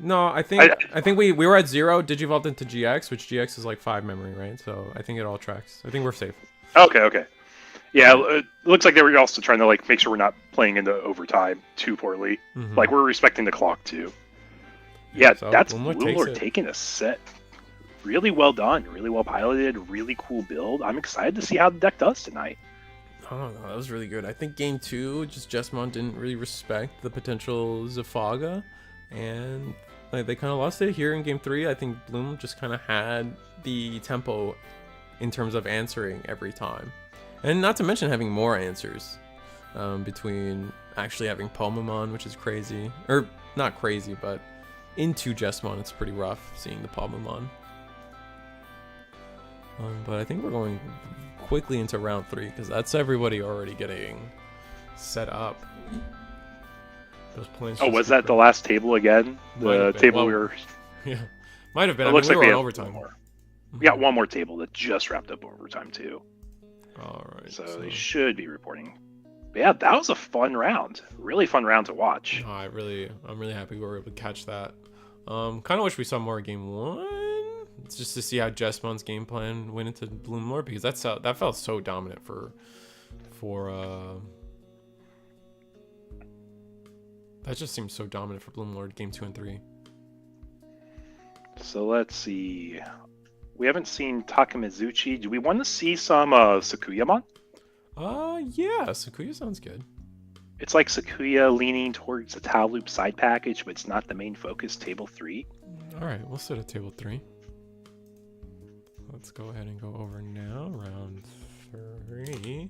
No, I think we were at 0, digivolved into GX, which GX is like 5 memory, right? So I think it all tracks. I think we're safe. Okay, okay. Yeah, it looks like they were also trying to like make sure we're not playing into overtime too poorly. Mm-hmm. Like we're respecting the clock too. Yeah, so that's Bloomlord taking a set. Really well done, really well piloted, really cool build. I'm excited to see how the deck does tonight. Oh, no, that was really good. I think game 2, just Jessamon didn't really respect the potential Zafaga, and like, they kind of lost it here in game 3. I think Bloom just kind of had the tempo in terms of answering every time. And not to mention having more answers between actually having Palmamon, which is crazy. Or, not crazy, but into Jessamon, it's pretty rough seeing the Palmamon. But I think we're going quickly into round 3, because that's everybody already getting set up. Those plans. Oh, was that the last table again? The table we were... Yeah, might have been. It looks like we have overtime. We got one more table that just wrapped up overtime too. All right. So they should be reporting. But yeah, that was a fun round. Really fun round to watch. Oh, I'm really happy we were able to catch that. Kind of wish we saw more game 1. It's just to see how Jesmon's game plan went into Bloomlord, because that felt so dominant for that just seems so dominant for Bloomlord game 2 and 3. So let's see. We haven't seen Takamizuchi. Do we want to see some Sakuyamon? Yeah, Sakuya sounds good. It's like Sakuya leaning towards the Tau Loop side package, but it's not the main focus, table 3. Alright, we'll set at table 3. Let's go ahead and go over now, round 3.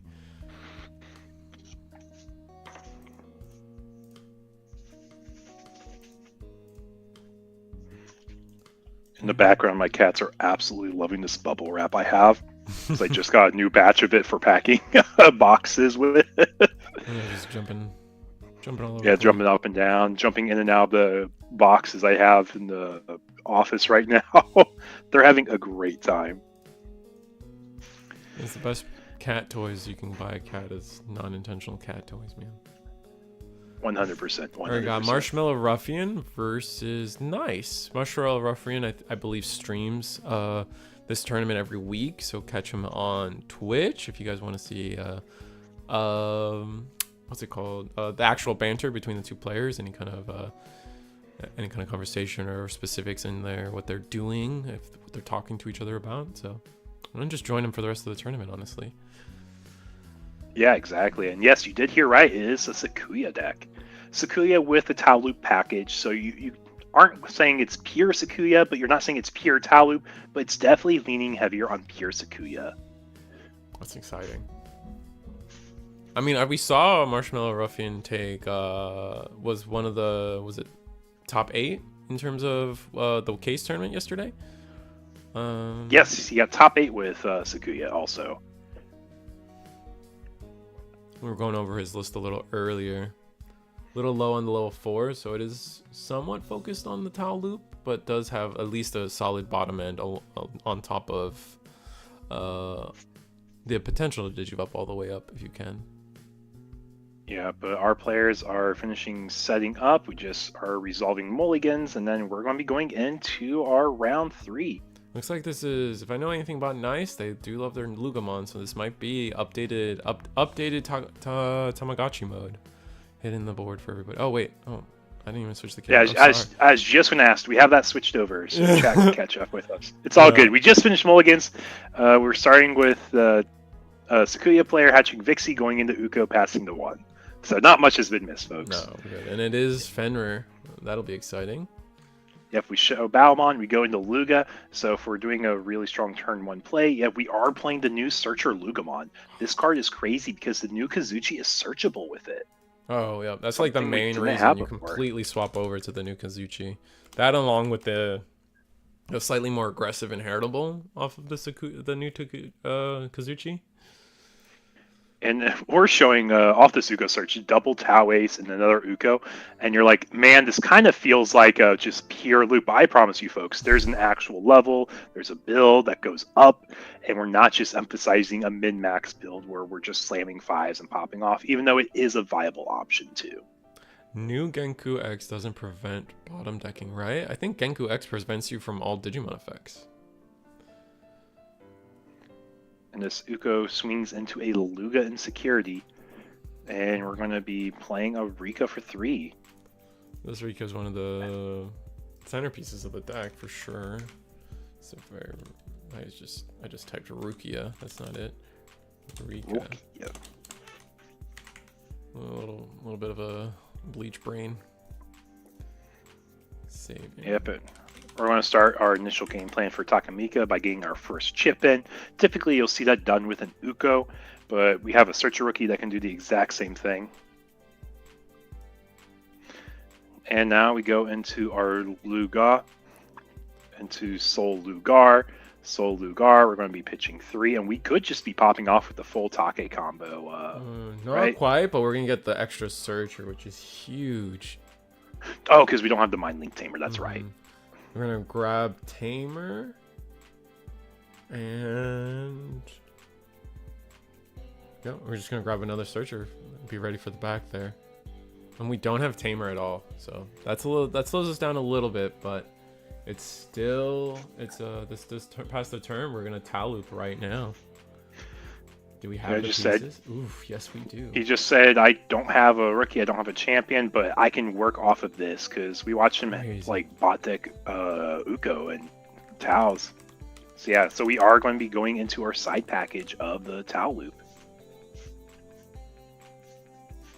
In the background, my cats are absolutely loving this bubble wrap I have. Because I just got a new batch of it for packing boxes with it. Just jumping all over. Yeah, jumping up and down, jumping in and out of the boxes I have in the office right now. They're having a great time. It's the best cat toys you can buy a cat is non-intentional cat toys, man. 100%. Alright, got Marshmallow Ruffian versus Nice. Marshmallow Ruffian, I believe, streams this tournament every week, so catch him on Twitch if you guys want to see what's it called? The actual banter between the two players, any kind of conversation or specifics in there, what they're doing, what they're talking to each other about. So I'm gonna just join him for the rest of the tournament, honestly. Yeah, exactly. And yes, you did hear right. It is a Sakuya deck. Sakuya with the Tau Loop package. So you aren't saying it's pure Sakuya, but you're not saying it's pure Tau Loop, but it's definitely leaning heavier on pure Sakuya. That's exciting. I mean, we saw Marshmallow Ruffian take, was it top 8 in terms of the case tournament yesterday? Yes, he got top 8 with Sakuya also. We were going over his list a little earlier. A little low on the level 4, so it is somewhat focused on the Tau Loop, but does have at least a solid bottom end on top of the potential to digivolve all the way up if you can. Yeah, but our players are finishing setting up. We just are resolving mulligans, and then we're going to be going into our round 3. Looks like this is, if I know anything about Nice, they do love their Lugamon, so this might be updated Tamagotchi mode. Hitting the board for everybody. Oh, wait. Oh, I didn't even switch the camera. Yeah, I was just going to ask. We have that switched over, so chat can catch up with us. It's all good. We just finished mulligans. We're starting with Sakuya player hatching Vixie, going into Uko, passing the 1. So not much has been missed, folks. No, good. And it is Fenrir. That'll be exciting. Yeah, if we show Baumon, we go into Luga. So if we're doing a really strong turn 1 play, yeah, we are playing the new Searcher Lugamon. This card is crazy because the new Kazuchi is searchable with it. Oh, yeah. That's like the main reason you completely swap over to the new Kazuchi. That along with the slightly more aggressive and heritable off of the new Kazuchi. And we're showing off this Uko search, double Tau Ace and another Uko, and you're like, man, this kind of feels like just pure loop. I promise you folks, there's an actual level, there's a build that goes up, and we're not just emphasizing a min-max build where we're just slamming 5s and popping off, even though it is a viable option too. New Genku X doesn't prevent bottom decking, right? I think Genku X prevents you from all Digimon effects. And this Uko swings into a Luga Insecurity, and we're going to be playing a Rika for 3. This Rika is one of the centerpieces of the deck for sure. So I just typed Rukia. That's not it. Rika. Rukia. A little bit of a bleach brain. Saving. Yep. We're going to start our initial game plan for Takamika by getting our first chip in. Typically, you'll see that done with an Uko, but we have a Searcher Rookie that can do the exact same thing. And now we go into our Luga, into Soul Lugar. Soul Lugar, we're going to be pitching 3, and we could just be popping off with the full Take combo. Not quite, but we're going to get the extra Searcher, which is huge. Oh, because we don't have the Mind Link Tamer, that's right. We're gonna grab Tamer and we're just gonna grab another Searcher. Be ready for the back there. And we don't have Tamer at all, so that slows us down a little bit, but it's still this past the turn. We're gonna Tau loop right now. Do we have the pieces? Oof, yes we do. He just said, I don't have a rookie, I don't have a champion, but I can work off of this, because we watched him like bot deck Uko and Taos. So yeah, so we are going to be going into our side package of the Tau loop.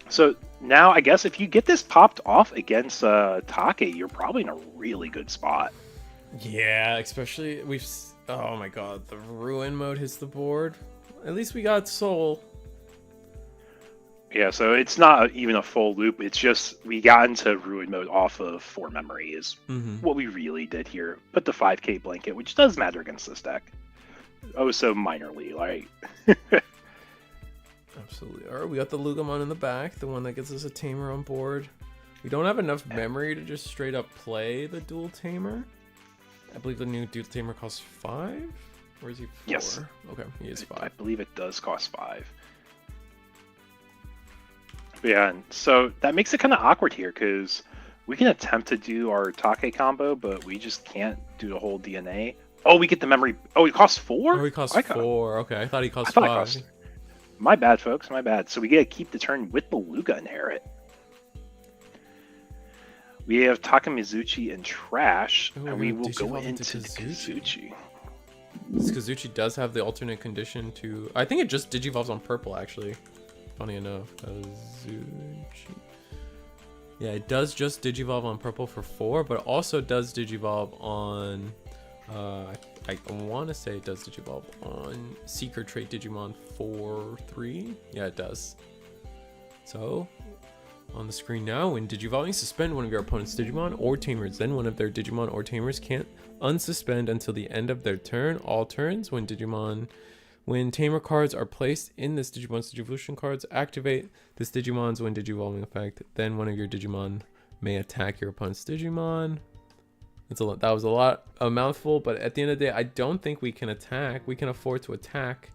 So now I guess if you get this popped off against Take, you're probably in a really good spot. Yeah, especially oh my god, the Ruin mode hits the board. At least we got Soul. Yeah, so it's not even a full loop. It's just we got into Ruin mode off of 4 memory is what we really did here. Put the 5k blanket, which does matter against this deck. Oh, so minorly, like. Absolutely. All right, we got the Lugamon in the back, the one that gets us a Tamer on board. We don't have enough memory to just straight up play the dual Tamer. I believe the new dual Tamer costs 5. Or is he 4? Yes. Okay, he is 5. I believe it does cost 5. But yeah, and so that makes it kind of awkward here because we can attempt to do our Take combo, but we just can't do the whole DNA. Oh, we get the memory. Oh, it costs 4? Oh, he costs 4. Okay, I thought he cost 5. My bad, folks. My bad. So we get to keep the turn with the Luga Inherit. We have Takamizuchi and Trash, and we will go into the Kazuchi. This Kazuchi does have the alternate condition to... I think it just Digivolves on purple, actually. Funny enough. Kazuchi. Yeah, it does just Digivolve on purple for 4, but also does Digivolve on... I want to say it does Digivolve on Secret Trait Digimon 4-3. Yeah, it does. So, on the screen now, when Digivolving, suspend one of your opponent's Digimon or Tamers. Then one of their Digimon or Tamers can't unsuspend until the end of their turn. All turns, when Tamer cards are placed in this Digimon's Digivolution cards, activate this Digimon's when Digivolving effect. Then one of your Digimon may attack your opponent's Digimon. That was a mouthful, but at the end of the day, I don't think we can attack. We can afford to attack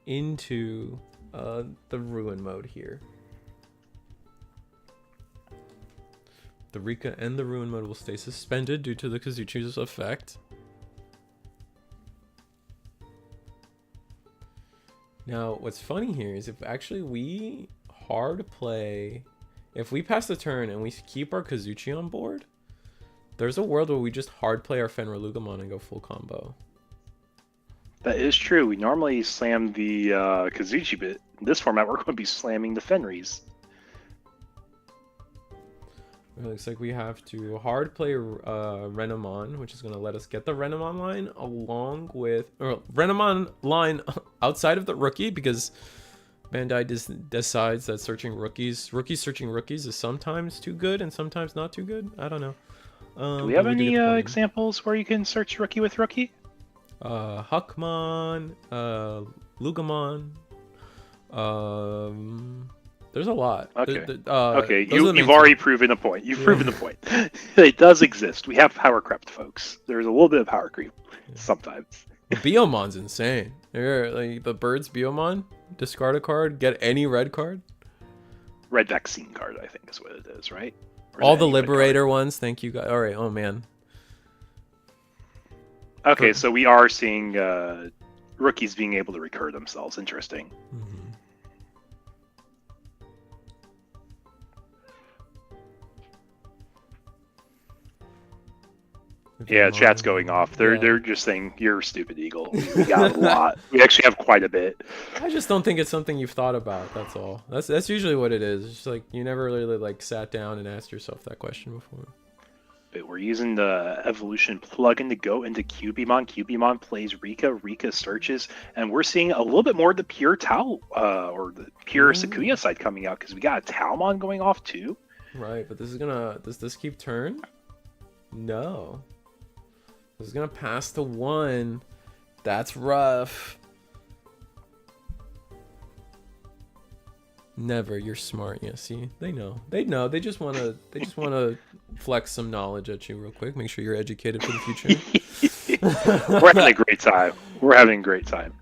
into the Ruin mode here. The Rika and the Ruin mode will stay suspended due to the Kazuchi's effect. Now, what's funny here is if actually we hard play, if we pass the turn and we keep our Kazuchi on board, there's a world where we just hard play our Fenrir Lugamon and go full combo. That is true. We normally slam the Kazuchi, but in this format, we're going to be slamming the Fenris. It looks like we have to hard play Renamon, which is going to let us get the Renamon line along with... Or Renamon line outside of the rookie, because Bandai decides that searching rookies searching rookies is sometimes too good and sometimes not too good. I don't know. Do we have any examples where you can search rookie with rookie? Huckmon, Lugamon. There's a lot. Okay. Okay. You've already proven a point. You've proven the point. It does exist. We have power crept, folks. There's a little bit of power creep sometimes. Biomon's insane. Like the birds Biomon, discard a card, get any red card. Red vaccine card, I think is what it is, right? All the Liberator ones. Thank you, guys. All right. Oh man. Okay, so we are seeing rookies being able to recur themselves. Interesting. Mm-hmm. Yeah, chat's going off. They're just saying you're a stupid eagle. We got a lot. We actually have quite a bit. I just don't think it's something you've thought about. That's all. That's usually what it is. It's just like you never really like sat down and asked yourself that question before. But we're using the evolution plugin to go into Cubimon. Cubimon plays Rika. Rika searches, and we're seeing a little bit more of the pure Tau or the pure Sakuya side coming out because we got a Taumon going off too. Right, but this is gonna. Does this keep turn? No. This is gonna pass to 1. That's rough. Never. You're smart. Yeah. See, they know. They know. They just wanna. They just wanna flex some knowledge at you real quick. Make sure you're educated for the future. We're having a great time. We're having a great time.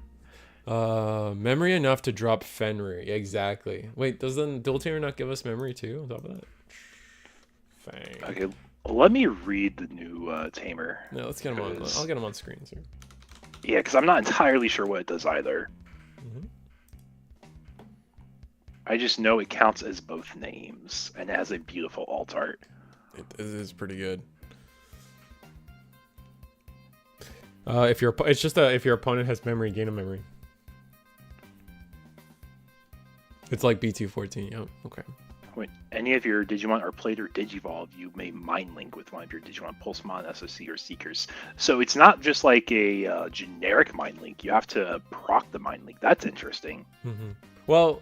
Memory enough to drop Fenrir. Yeah, exactly. Wait, does the dual tamer not give us memory too on top of that? Fang. Okay. Let me read the new tamer. No, let's get him on. I'll get him on screen soon. Yeah, because I'm not entirely sure what it does either. Mm-hmm. I just know it counts as both names and it has a beautiful alt art. It is pretty good. If your opponent has memory, gain a memory. It's like B214. Yep. Okay. When any of your Digimon are played or Digivolve, you may Mind Link with one of your Digimon, Pulsemon, SOC, or Seekers. So it's not just like a generic Mind Link. You have to proc the Mind Link. That's interesting. Mm-hmm. Well,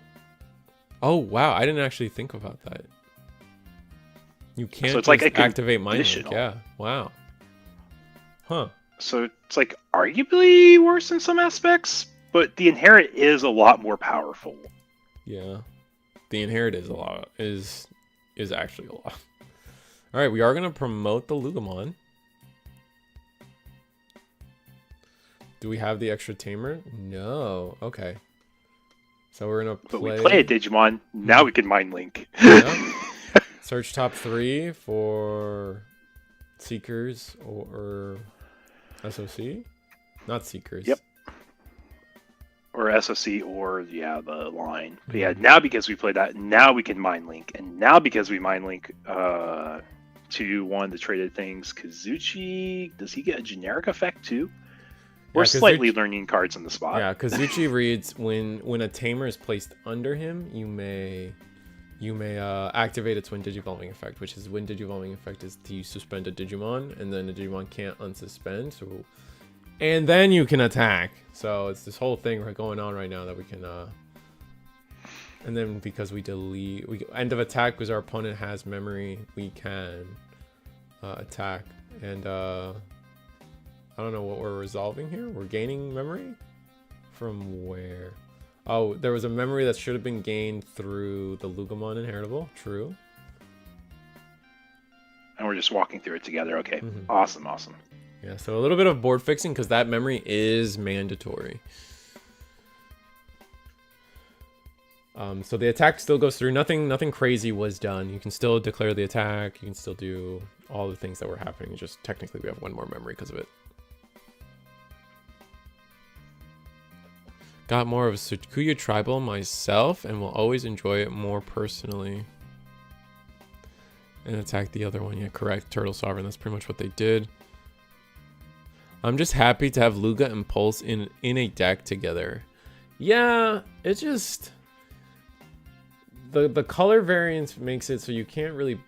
oh wow, I didn't actually think about that. You can't so it's like activate Mind Link. Yeah, wow. Huh. So it's like arguably worse in some aspects, but the Inherit is a lot more powerful. Yeah. The Inherit is actually a lot. All right, we are gonna promote the Lugamon. Do we have the extra tamer? No. Okay. So we're gonna play. But we play a Digimon. Now we can Mind Link. Yeah. Search top 3 for Seekers or SOC. Not Seekers. Yep. Or SOC or the line. But yeah, now because we played that, now we can Mind Link, and now because we Mind Link to one of the traded things, Kazuchi, does he get a generic effect too? We're slightly learning cards on the spot. Yeah, Kazuchi reads when a tamer is placed under him, you may activate its when digivolving effect, which is when digivolving effect is to suspend a Digimon, and then the Digimon can't unsuspend. So. And then you can attack. So it's this whole thing going on right now that we can and then because we end of attack because our opponent has memory, we can attack. And I don't know what we're resolving here. We're gaining memory from where? Oh, there was a memory that should have been gained through the Lugamon inheritable. True. And we're just walking through it together. Okay. Mm-hmm. Awesome. Yeah, so a little bit of board fixing because that memory is mandatory. So the attack still goes through. Nothing crazy was done. You can still declare the attack. You can still do all the things that were happening. Just technically we have one more memory because of it. Got more of a Sakuya tribal myself and will always enjoy it more personally. And attack the other one. Yeah, correct. Turtle Sovereign. That's pretty much what they did. I'm just happy to have Luga and Pulse in a deck together. Yeah, it's just the color variance makes it so you can't really.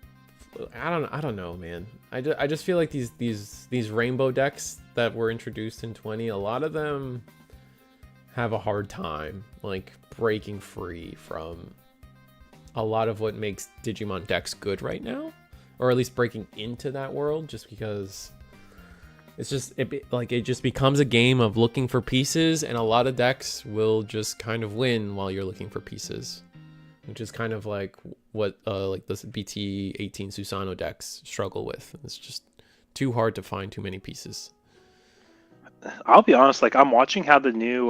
I don't know, man. I just feel like these rainbow decks that were introduced in 20, a lot of them have a hard time like breaking free from a lot of what makes Digimon decks good right now, or at least breaking into that world, just because it's just it just becomes a game of looking for pieces, and a lot of decks will just kind of win while you're looking for pieces, which is kind of like what like the BT18 Susano decks struggle with. It's just too hard to find too many pieces. I'll be honest, like I'm watching how the new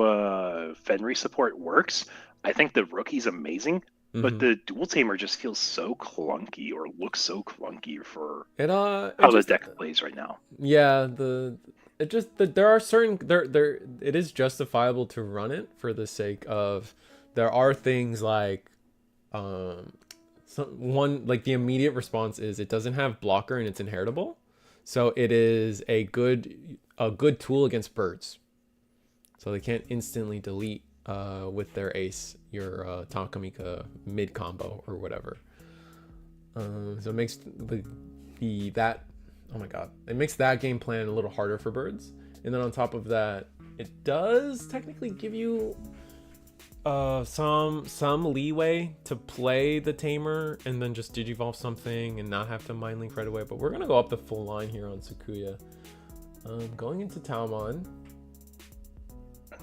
Fenry support works. I think the rookie's amazing, but the dual tamer just feels so clunky, or looks so clunky for how the deck plays right now. Yeah, there are certain it is justifiable to run it for the sake of there are things like like the immediate response is it doesn't have blocker and it's inheritable, so it is a good tool against birds, so they can't instantly delete with their ace your Takamika mid combo or whatever. So it makes oh my god, it makes that game plan a little harder for birds. And then on top of that, it does technically give you some leeway to play the tamer and then just digivolve something and not have to mind link right away. But we're gonna go up the full line here on Sakuya. Going into Taomon.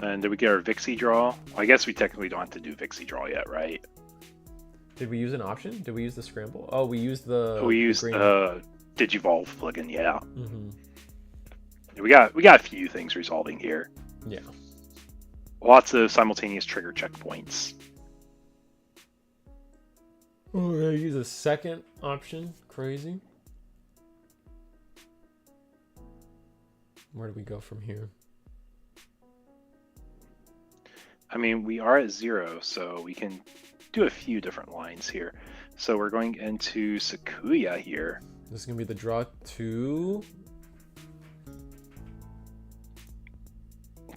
And did we get our Vixie draw? Well, I guess we technically don't have to do Vixie draw yet, right? Did we use an option? Did we use the scramble? Oh, we used the Digivolve plugin, yeah. We got a few things resolving here. Yeah. Lots of simultaneous trigger checkpoints. Oh, we're gonna use a second option. Crazy. Where do we go from here? I mean, we are at 0, so we can do a few different lines here. So we're going into Sakuya here. This is going to be the draw 2.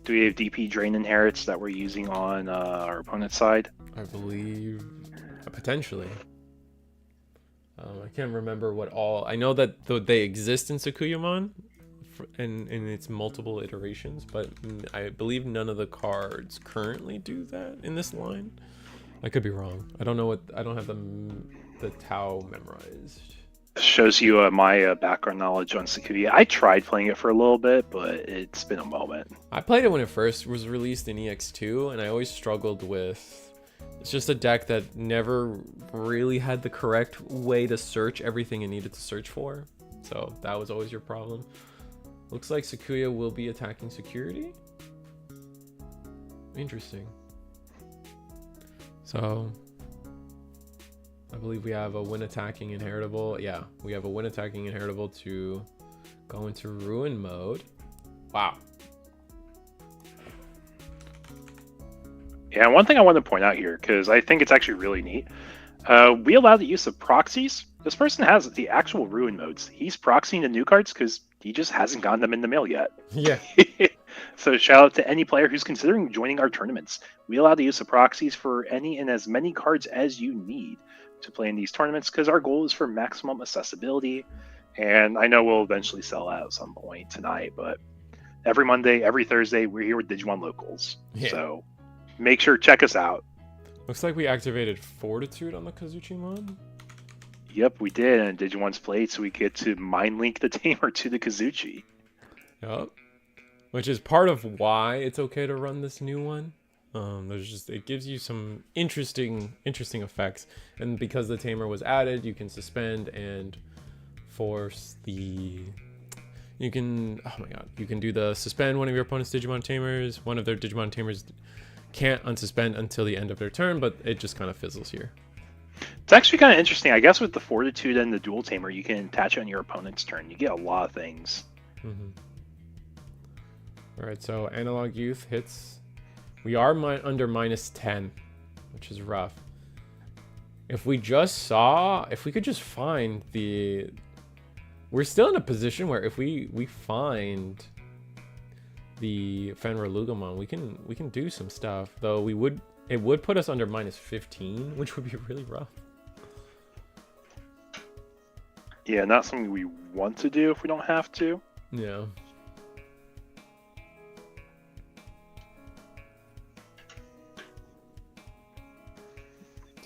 Do we have DP Drain Inherits that we're using on our opponent's side? I believe potentially. I can't remember what all. I know that they exist in Sakuyamon in its multiple iterations, but I believe none of the cards currently do that in this line. I could be wrong. I don't know what. I don't have the Tau memorized. Shows you my background knowledge on Sakuya. I tried playing it for a little bit, but it's been a moment. I played it when it first was released in EX2, and I always struggled with. It's just a deck that never really had the correct way to search everything it needed to search for. So that was always your problem. Looks like Sakuya will be attacking security. Interesting. So I believe we have a win attacking inheritable. Yeah, we have a win attacking inheritable to go into ruin mode. Wow. Yeah, one thing I want to point out here, because I think it's actually really neat. We allow the use of proxies. This person has the actual ruin modes. He's proxying the new cards because he just hasn't gotten them in the mail yet. Yeah. So shout out to any player who's considering joining our tournaments. We allow the use of proxies for any and as many cards as you need to play in these tournaments, because our goal is for maximum accessibility. And I know we'll eventually sell out at some point tonight, but every Monday, every Thursday, we're here with Digimon Locals. Yeah. So make sure to check us out. Looks like we activated Fortitude on the Kazuchimon. Yep, we did, and Digimon's played, so we get to mind link the tamer to the Kazuchi. Yep. Which is part of why it's okay to run this new one. It gives you some interesting effects, and because the tamer was added, you can suspend and force the. You can do the suspend one of your opponent's Digimon tamers. One of their Digimon tamers can't unsuspend until the end of their turn, but it just kind of fizzles here. It's actually kind of interesting. I guess with the Fortitude and the Dual Tamer, you can attach it on your opponent's turn. You get a lot of things. Mm-hmm. All right, so Analog Youth hits. We are under -10, which is rough. If we could just find the. We're still in a position where if we find the Fenrir Lugamon, we can do some stuff. Though it would put us under -15, which would be really rough. Yeah, not something we want to do if we don't have to. Yeah.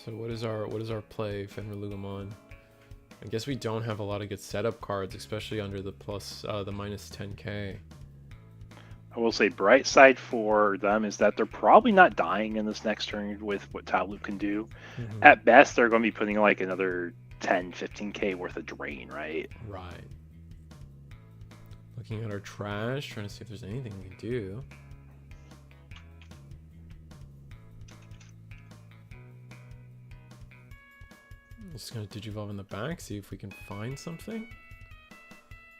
So what is our play, Fenrir Lugamon? I guess we don't have a lot of good setup cards, especially under the minus 10k. I will say bright side for them is that they're probably not dying in this next turn with what Tau Loop can do. Mm-hmm. At best, they're going to be putting like another 10, 15k worth of drain, right? Right. Looking at our trash, trying to see if there's anything we can do. Just gonna Digivolve in the back, see if we can find something.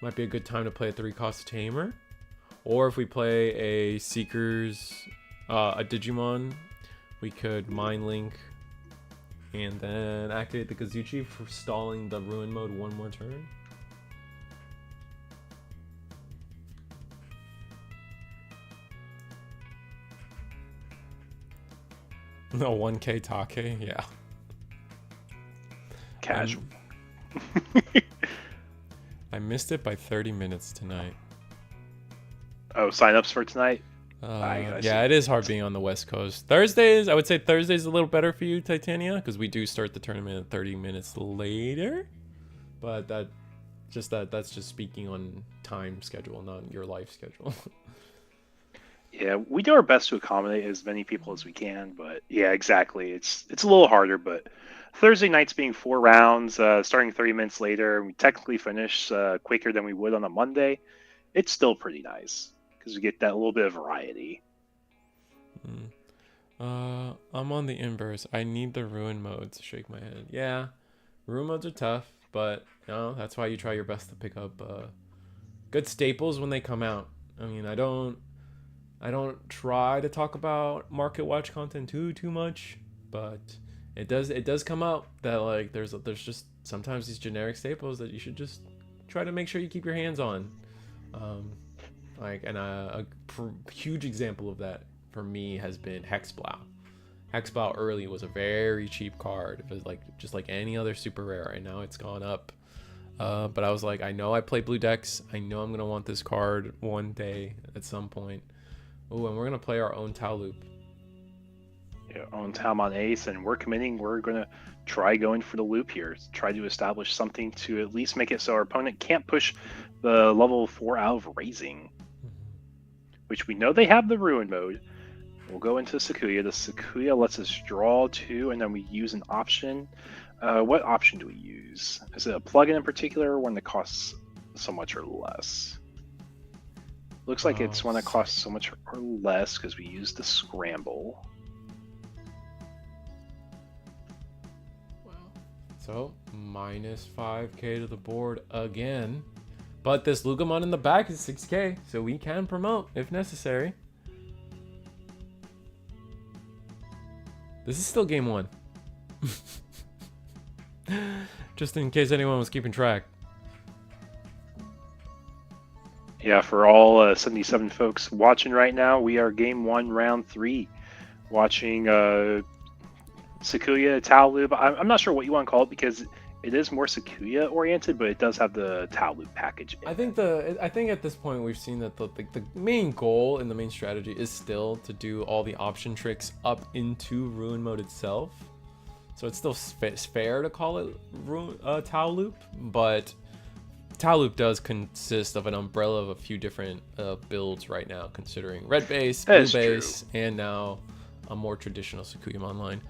Might be a good time to play a 3-cost Tamer. Or if we play a Seekers, a Digimon, we could Mind Link and then activate the Kazuchi for stalling the Ruin mode one more turn. No, 1k Take, yeah. Casual. I missed it by 30 minutes tonight. Oh, signups for tonight? Yeah, it is hard being on the West Coast. Thursdays, I would say Thursdays a little better for you, Titania, because we do start the tournament at 30 minutes later. But that's just speaking on time schedule, not your life schedule. Yeah, we do our best to accommodate as many people as we can, but yeah, exactly. It's a little harder, but Thursday nights being 4 rounds, starting 30 minutes later, we technically finish quicker than we would on a Monday. It's still pretty nice because we get that little bit of variety. I'm on the inverse. I need the Ruin modes. Shake my head. Yeah, Ruin modes are tough, but you know, that's why you try your best to pick up good staples when they come out. I mean, I don't try to talk about market watch content too much, but it does come out that like there's just sometimes these generic staples that you should just try to make sure you keep your hands on. A huge example of that for me has been Hexblow. Hexblow early was a very cheap card. It was like just like any other super rare. Right now it's gone up. But I was like, I know I play blue decks. I know I'm gonna want this card one day at some point. Oh, and we're gonna play our own Tau Loop. Yeah, own Taumon Ace, and we're committing. We're gonna try going for the loop here. Try to establish something to at least make it so our opponent can't push the level 4 out of raising, which we know they have the Ruin mode. We'll go into Sakuya. The Sakuya lets us draw 2, and then we use an option. What option do we use? Is it a plugin in particular, or one that costs so much or less? Looks like it's one that costs so much or less because we use the Scramble. So, minus 5k to the board again. But this Lugamon in the back is 6k, so we can promote if necessary. This is still game 1. Just in case anyone was keeping track. Yeah, for all 77 folks watching right now, we are game 1, round 3. Watching Sakuya, Tau Loop. I'm not sure what you want to call it because it is more Sakuya oriented, but it does have the Tau Loop package. I think at this point we've seen that the main goal and the main strategy is still to do all the option tricks up into Ruin mode itself. So it's still fair to call it Tau Loop, but Tau Loop does consist of an umbrella of a few different builds right now, considering red base, blue base, and now a more traditional Sakuyamon line.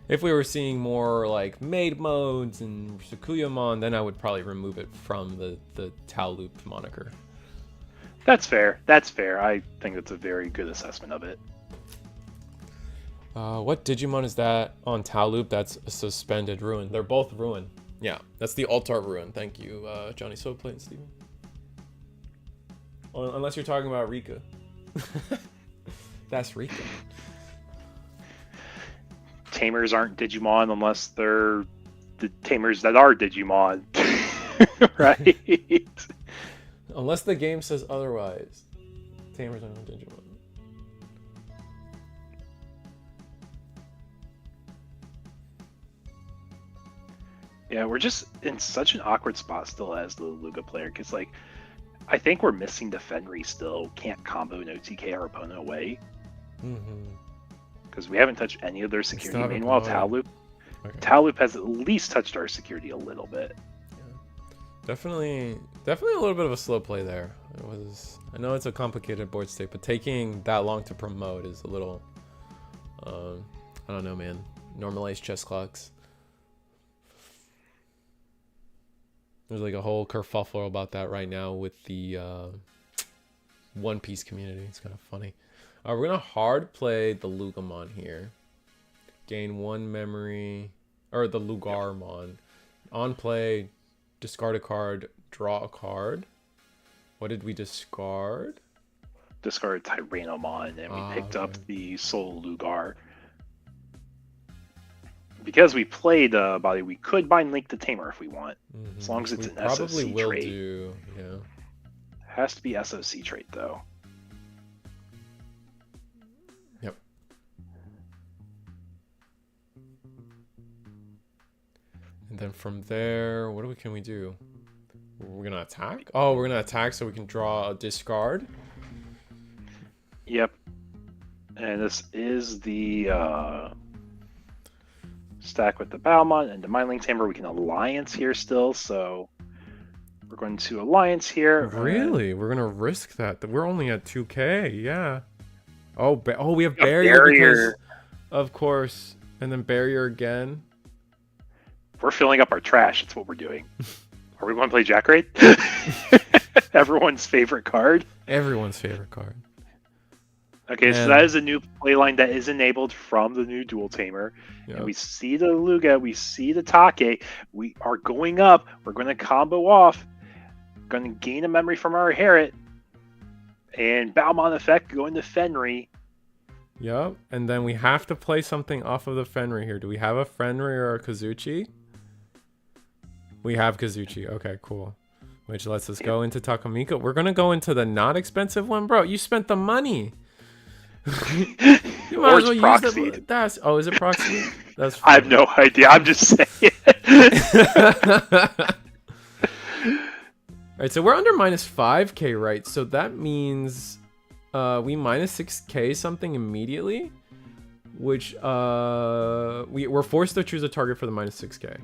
If we were seeing more like maid modes and Sakuyamon, then I would probably remove it from the Tau Loop moniker. That's fair. That's fair. I think that's a very good assessment of it. What Digimon is that on Tau Loop? That's a suspended Ruin. They're both Ruin. Yeah, that's the Altar Ruin. Thank you, Johnny Soplate and Steven. Oh, unless you're talking about Rika. That's Rika. Tamers aren't Digimon unless they're the Tamers that are Digimon. Right? Unless the game says otherwise. Tamers are not Digimon. Yeah, we're just in such an awkward spot still as the Luga player, because like I think we're missing the Fenry still. Can't combo no TK our opponent away. Because we haven't touched any of their security. Meanwhile, Tau Loop has at least touched our security a little bit. Yeah, Definitely a little bit of a slow play there. I know it's a complicated board state, but taking that long to promote is a little, I don't know, man. Normalized chess clocks. There's like a whole kerfuffle about that right now with the One Piece community. It's kind of funny. We're gonna hard play the Lugamon here. Gain 1 memory, or the Lugarmon. On play, discard a card, draw a card. What did we discard? Discarded Tyrannomon, and we picked up the Soul Lugar. Because we played body, we could bind Link the Tamer if we want, as long as it's an SOC trait. Yeah. Has to be SOC trait though. Yep. And then from there, what can we do? We're gonna attack? Oh, we're gonna attack so we can draw a discard. Yep. And this is the stack with the Balmont and the Mindling Tamer. We can alliance here still, so we're going to alliance here. Really? We're gonna risk that? We're only at 2K, yeah. Oh, we have barrier because, of course, and then barrier again. We're filling up our trash. That's what we're doing. Are we going to play Jack Raid? Everyone's favorite card. Everyone's favorite card. Okay, so that is a new playline that is enabled from the new Dual Tamer. Yep. And we see the Luga, we see the Take. We are going up. We're going to combo off. Going to gain a memory from our Herrit. And Balmont effect going to Fenry. Yep, and then we have to play something off of the Fenry here. Do we have a Fenry or a Kazuchi? We have Kazuchi. Okay, cool. Which lets us go into Takamika. We're going to go into the not expensive one. Bro, you spent the money. You might as well use it. Oh, is it Proxy? That's funny. I have no idea. I'm just saying. Alright, so we're under minus 5k, right? So that means we minus 6k something immediately, which we're forced to choose a target for the minus 6k.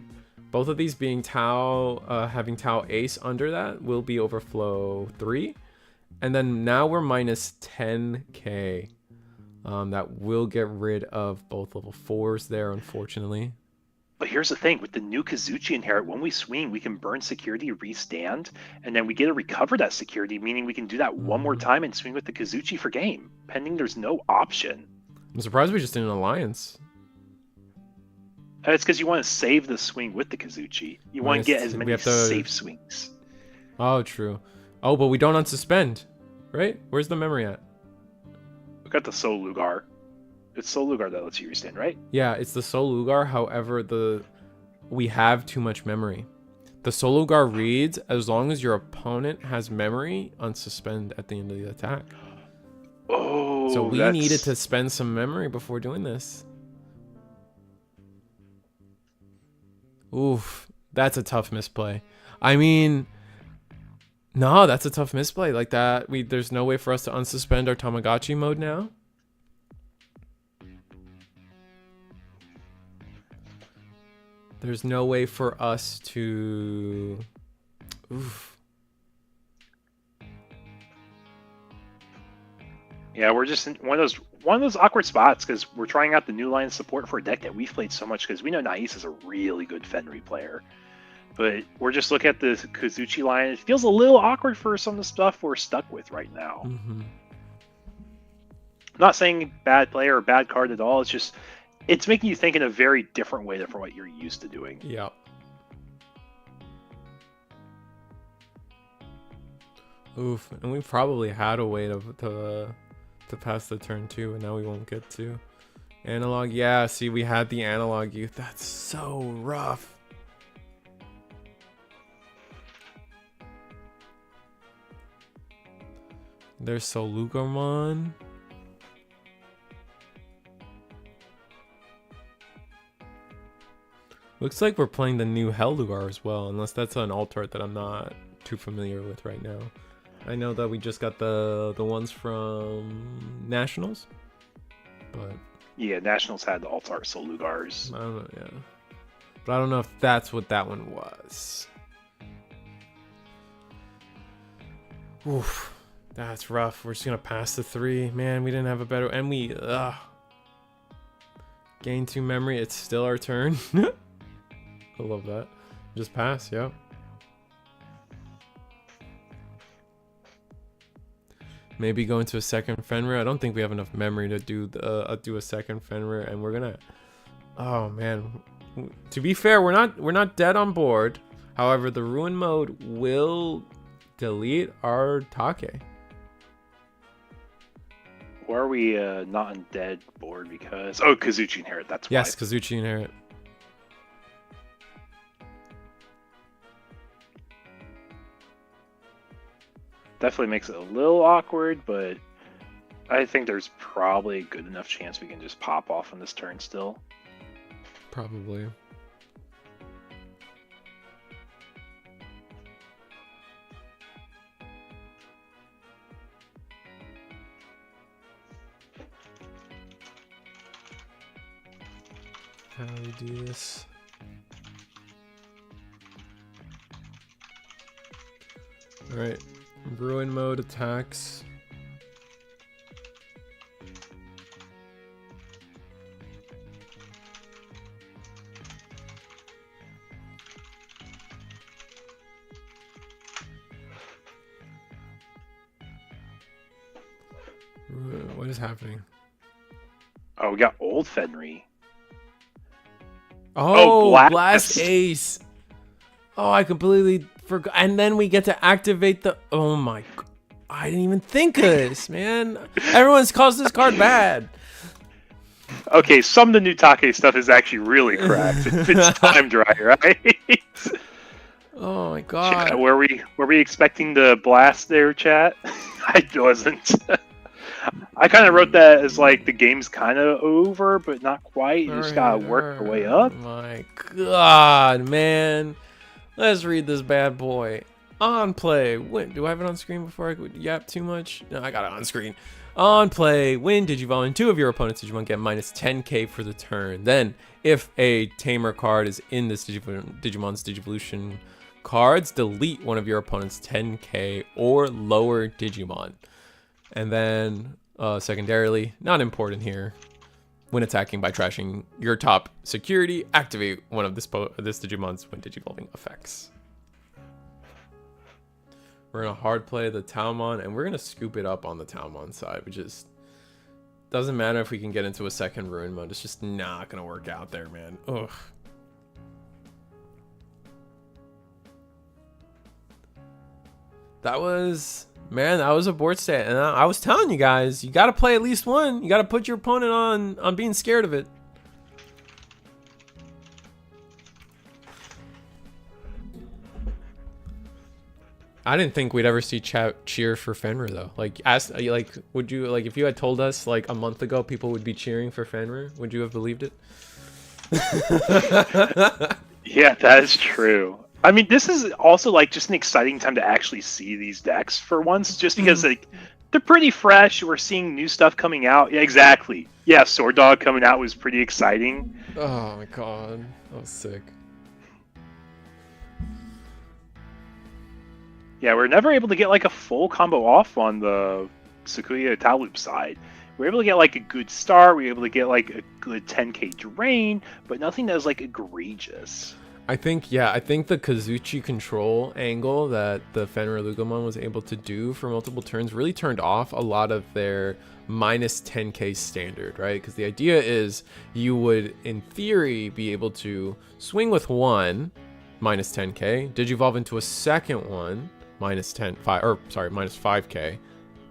Both of these being Tau, having Tau Ace under that will be overflow 3. And then now we're minus 10k. That will get rid of both level 4s there, unfortunately. But here's the thing, with the new Kazuchi inherit, when we swing, we can burn security, restand, and then we get to recover that security, meaning we can do that one more time and swing with the Kazuchi for game, pending there's no option. I'm surprised we just did an alliance. It's because you want to save the swing with the Kazuchi. You want to get as many safe swings. Oh, true. Oh, but we don't unsuspend, right? Where's the memory at? We got the Soul Lugar. It's Soul Lugar that lets you restand, right? Yeah, it's the Soul Lugar. However, we have too much memory. The Soul Lugar reads, as long as your opponent has memory, unsuspend at the end of the attack. Oh, so we needed to spend some memory before doing this. Oof, that's a tough misplay. I mean, no, that's a tough misplay. Like that, there's no way for us to unsuspend our Tamagotchi mode now. There's no way for us to... Oof. Yeah, we're just in one of those awkward spots because we're trying out the new line of support for a deck that we've played so much because we know Nais is a really good Fenry player. But we're just looking at the Kazuchi line. It feels a little awkward for some of the stuff we're stuck with right now. Mm-hmm. I'm not saying bad player or bad card at all. It's just... It's making you think in a very different way than from what you're used to doing. Yeah. Oof, and we probably had a way to pass the turn too, and now we won't get to. Analog, yeah, see, we had the analog youth. That's so rough. There's Solugamon. Looks like we're playing the new Hellugar as well, unless that's an alt art that I'm not too familiar with right now. I know that we just got the ones from Nationals, but yeah, Nationals had the alt art Solugars. I don't know, yeah, but I don't know if that's what that one was. Oof. That's rough. We're just going to pass the 3. Man, we didn't have a better... And we... Gain 2 memory. It's still our turn. I love that. Just pass, yep. Maybe go into a second Fenrir. I don't think we have enough memory to do a second Fenrir, and we're gonna... Oh man. To be fair, we're not dead on board. However, the ruin mode will delete our Take. Or are we not on dead board because... Oh, Kazuchi Inherit, that's why. Yes, Kazuchi Inherit. Definitely makes it a little awkward, but I think there's probably a good enough chance we can just pop off on this turn still. Probably. How do we do this? Alright. Ruin mode attacks. What is happening? Oh, we got old Fenrir. Oh, Blast Ace. Oh, I completely forgot. And then we get to activate the... Oh my... I didn't even think of this, man. Everyone's calls this card bad. Okay, some of the new Take stuff is actually really cracked. It's timed right, right? Oh my god. Chat, were we expecting the blast there, chat? I wasn't. I kind of wrote that as like the game's kind of over, but not quite. You just gotta work your way up. My god, man. Let's read this bad boy. On play. When do I have it on screen before I yap too much? No, I got it on screen. On play. Win Digivolve. 2 of your opponent's Digimon get minus 10k for the turn. Then, if a Tamer card is in this Digimon's Digivolution cards, delete one of your opponent's 10k or lower Digimon. And then, secondarily, not important here. When attacking by trashing your top security, activate one of this Digimon's when Digivolving effects. We're gonna hard play the Taumon, and we're gonna scoop it up on the Taumon side, which is doesn't matter if we can get into a second ruin mode. It's just not gonna work out there, man. Ugh. That was a board state, and I was telling you guys, you gotta play at least one. You gotta put your opponent on being scared of it. I didn't think we'd ever see chat cheer for Fenrir though. Like, would you like if you had told us like a month ago people would be cheering for Fenrir? Would you have believed it? Yeah, that is true. I mean, this is also like just an exciting time to actually see these decks for once, just because like they're pretty fresh. We're seeing new stuff coming out. Yeah, exactly. Yeah, Sword Dog coming out was pretty exciting. Oh my god, that was sick. Yeah, we're never able to get like a full combo off on the Sakuya Talup side. We're able to get like a good start. We're able to get like a good 10k drain, but nothing that was like egregious. I think the Kazuchi control angle that the Fenrir Lugomon was able to do for multiple turns really turned off a lot of their minus 10k standard, right? Because the idea is you would, in theory, be able to swing with one minus 10k, Digivolve into a second one minus 5k,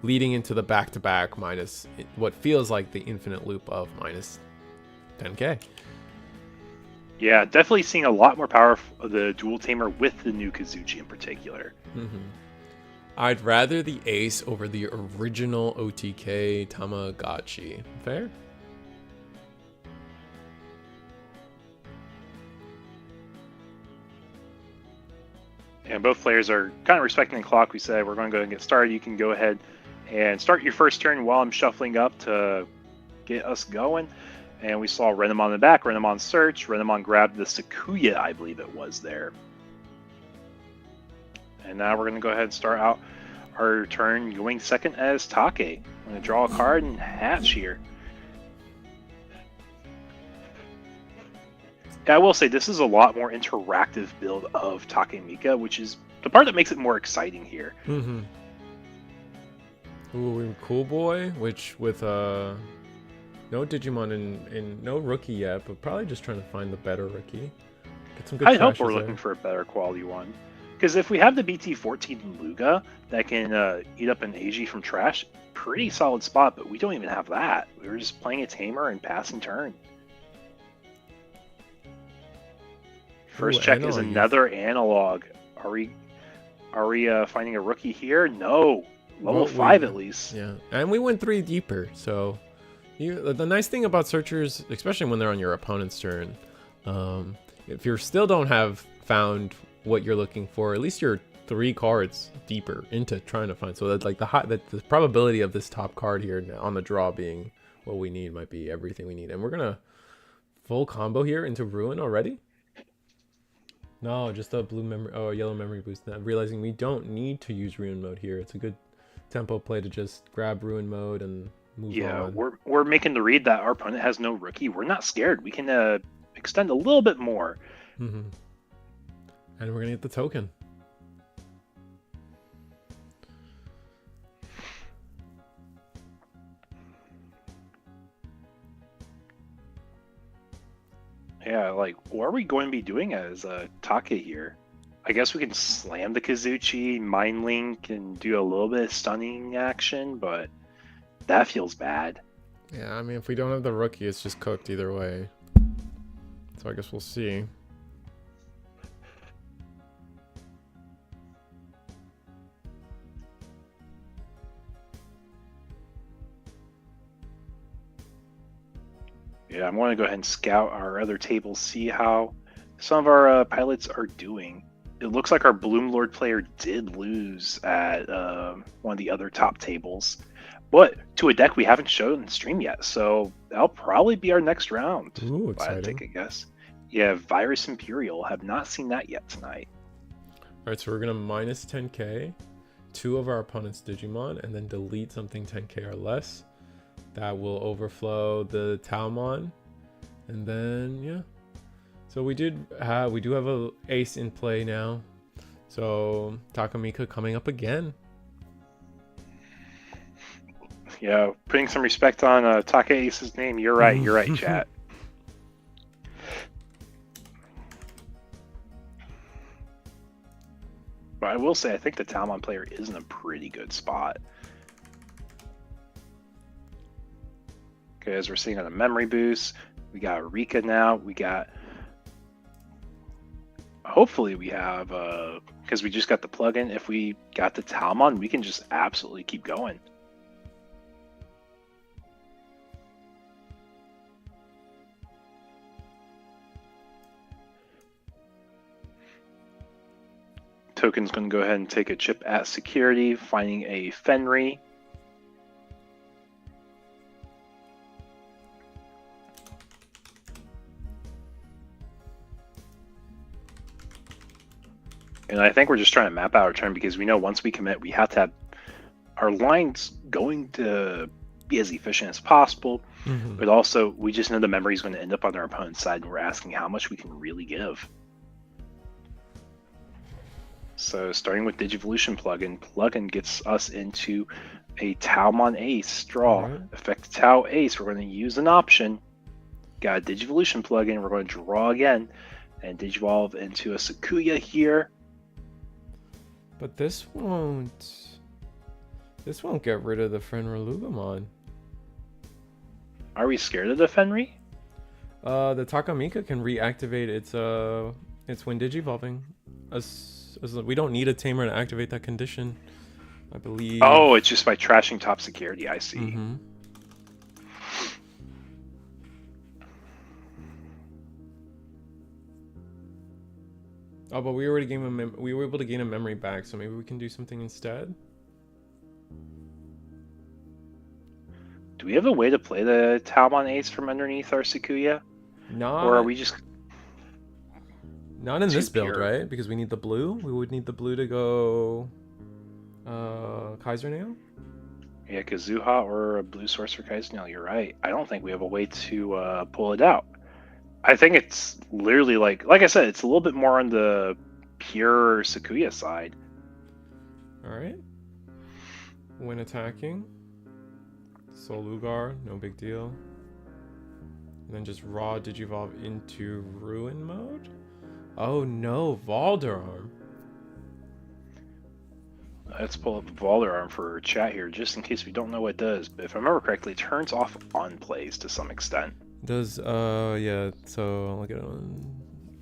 leading into the back-to-back minus what feels like the infinite loop of minus 10k. Yeah, definitely seeing a lot more power of the dual tamer with the new Kazuchi in particular. Mm-hmm. I'd rather the ace over the original OTK Tamagotchi. Fair? And both players are kind of respecting the clock. We said we're going to go and get started. You can go ahead and start your first turn while I'm shuffling up to get us going. And we saw Renamon in the back, Renamon search, Renamon grabbed the Sakuya, I believe it was there. And now we're going to go ahead and start out our turn going second as Take. I'm going to draw a card and hatch here. I will say this is a lot more interactive build of Takemika, which is the part that makes it more exciting here. Mm-hmm. Ooh, Cool Boy, which with no Digimon and no rookie yet, but probably just trying to find the better rookie. Get some good I hope we're there. looking for a better quality one. Because if we have the BT-14 Luga that can eat up an AG from trash, pretty solid spot, but we don't even have that. We were just playing a Tamer and passing turn. First check is another analog. Are we finding a rookie here? No. Level 5 at least. Yeah, and we went 3 deeper, so the nice thing about searchers, especially when they're on your opponent's turn, if you still don't have found what you're looking for, at least you're 3 cards deeper into trying to find. So that like the probability of this top card here on the draw being what we need might be everything we need. And we're gonna full combo here into Ruin already. No, just a yellow memory boost. Now, realizing we don't need to use Ruin mode here. It's a good tempo play to just grab Ruin mode and move on. Yeah, we're making the read that our opponent has no rookie. We're not scared. We can extend a little bit more. Mm-hmm. And we're gonna get the token. Yeah, like, what are we going to be doing as Take here? I guess we can slam the Kazuchi, Mind Link, and do a little bit of stunning action, but that feels bad. Yeah, I mean, if we don't have the rookie, it's just cooked either way. So I guess we'll see. Yeah, I'm going to go ahead and scout our other tables, see how some of our pilots are doing. It looks like our Bloom Lord player did lose at one of the other top tables, but to a deck we haven't shown in the stream yet, so that'll probably be our next round. Ooh, exciting. I take a guess. Yeah, Virus Imperial. Have not seen that yet tonight. All right, so we're gonna minus 10k, 2 of our opponent's Digimon, and then delete something 10k or less. That will overflow the Talmon, and then yeah. So we do have a ace in play now. So Takemika coming up again. Yeah, putting some respect on Take Ace's name. You're right, chat. But I will say, I think the Talmon player is in a pretty good spot. Okay, as we're seeing on the memory boost, we got Rika now. We got, hopefully we have, because we just got the plugin, if we got the Talmon, we can just absolutely keep going. Token's going to go ahead and take a chip at security, finding a Fenry. And I think we're just trying to map out our turn because we know once we commit, we have to have our lines going to be as efficient as possible. Mm-hmm. But also, we just know the memory is going to end up on our opponent's side, and we're asking how much we can really give. So starting with Digivolution plugin gets us into a Talmon Ace draw. Right. Effect Tau Ace, we're going to use an option. Got a Digivolution plugin, we're going to draw again and Digivolve into a Sakuya here. But this won't get rid of the Fenrilugamon. Are we scared of the Fenry? The Takemika can reactivate its when Digivolving. We don't need a tamer to activate that condition, I believe. Oh, it's just by trashing top security. I see. Mm-hmm. Oh, but we already we were able to gain a memory back, so maybe we can do something instead. Do we have a way to play the Talmon Ace from underneath our Sakuya? No. Or are we just... Not in this build, right? Because we need the blue. We would need the blue to go... Kaiser Nail? Yeah, Kazuha or a blue source for Kaiser Nail. You're right. I don't think we have a way to pull it out. I think it's literally like I said, it's a little bit more on the pure Sakuya side. All right. When attacking, Soul Lugar, no big deal. And then just raw Digivolve into Ruin mode. Oh no, Valderarm. Let's pull up Valderarm for chat here, just in case we don't know what it does. But if I remember correctly, it turns off on plays to some extent. Does yeah, so look at it.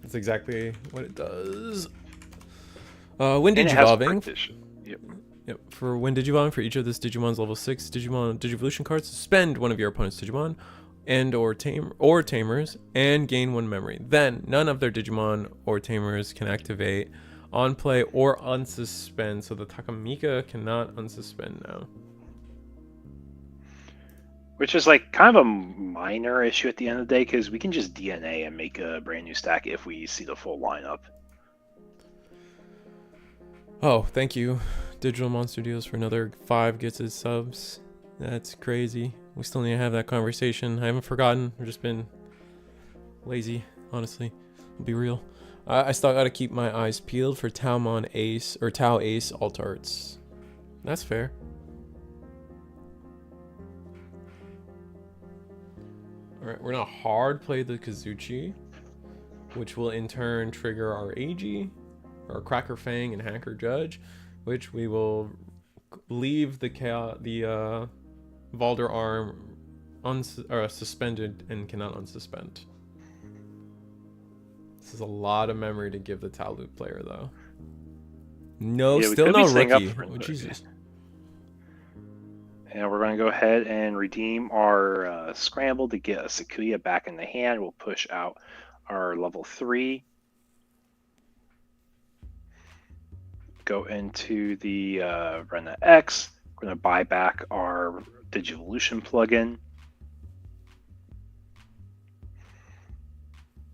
That's exactly what it does. When Digivolving. Yep. For when Digivolving for each of this Digimon's level 6 Digimon Digivolution cards, suspend one of your opponent's Digimon and or tamers and gain 1 memory. Then none of their Digimon or tamers can activate on play or unsuspend. So the Takamika cannot unsuspend now. Which is like kind of a minor issue at the end of the day, because we can just DNA and make a brand new stack if we see the full lineup. Oh, thank you, Digital Monster Deals, for another 5 gifted subs. That's crazy. We still need to have that conversation. I haven't forgotten. I've just been lazy, honestly. I'll be real. I still gotta keep my eyes peeled for Taomon Ace or Tao Ace alt arts. That's fair. Alright, we're gonna hard play the Kazuchi, which will in turn trigger our AG, our Cracker Fang and Hacker Judge, which we will leave the Valderarm suspended and cannot unsuspend. This is a lot of memory to give the Talut player, though. No, yeah, still no rookie. Oh, Jesus. And we're going to go ahead and redeem our scramble to get a Sakuya back in the hand. We'll push out our level 3. Go into the Rena X. We're going to buy back our Digivolution plugin.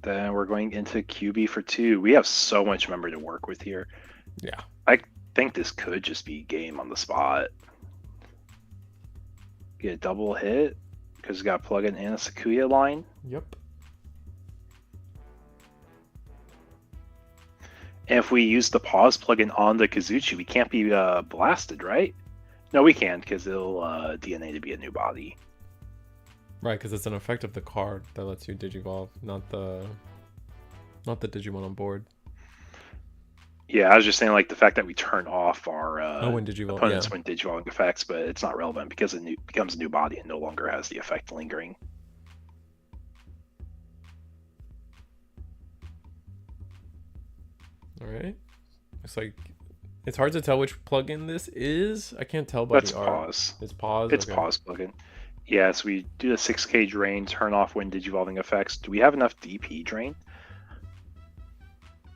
Then we're going into QB for 2. We have so much memory to work with here. Yeah. I think this could just be game on the spot. Get a double hit because it's got a plugin and a Sakuya line. Yep. And if we use the pause plugin on the Kazuchi, we can't be blasted, right? No, we can, because it'll DNA to be a new body. Right, because it's an effect of the card that lets you Digivolve, not the Digimon on board. Yeah, I was just saying, like, the fact that we turn off our when Digivolve, opponents when Digivolving effects, but it's not relevant because it becomes a new body and no longer has the effect lingering. All right. Looks like it's hard to tell which plugin this is. I can't tell by the art. Pause. It's pause. It's okay. Pause plugin. Yeah, so we do the 6K drain, turn off when Digivolving effects. Do we have enough DP drain?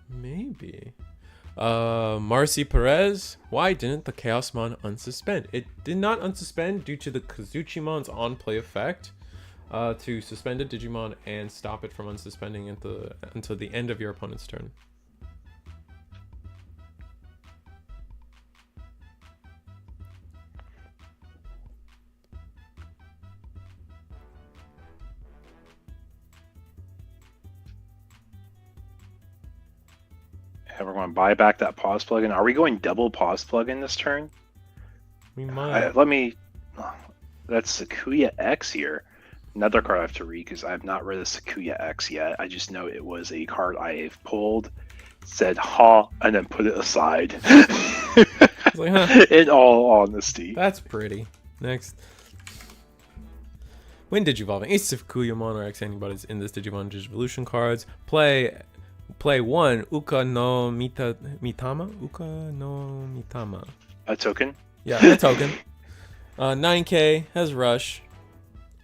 Maybe. Marcy Perez, why didn't the Chaosmon unsuspend? It did not unsuspend due to the Kazuchimon's on-play effect to suspend a Digimon and stop it from unsuspending until the end of your opponent's turn. And we're going to buy back that pause plugin. Are we going double pause plugin this turn? We might. That's Sakuya X here. Another card I have to read because I have not read the Sakuya X yet. I just know it was a card I have pulled, said ha, and then put it aside. Like, huh. In all honesty. That's pretty. Next. When Digivolving, each Sakuyamon or X anybody's in this Digimon Digivolution cards, play 1 Uka no Mitama. Uka no Mitama. A token? Yeah, a token. 9k has rush.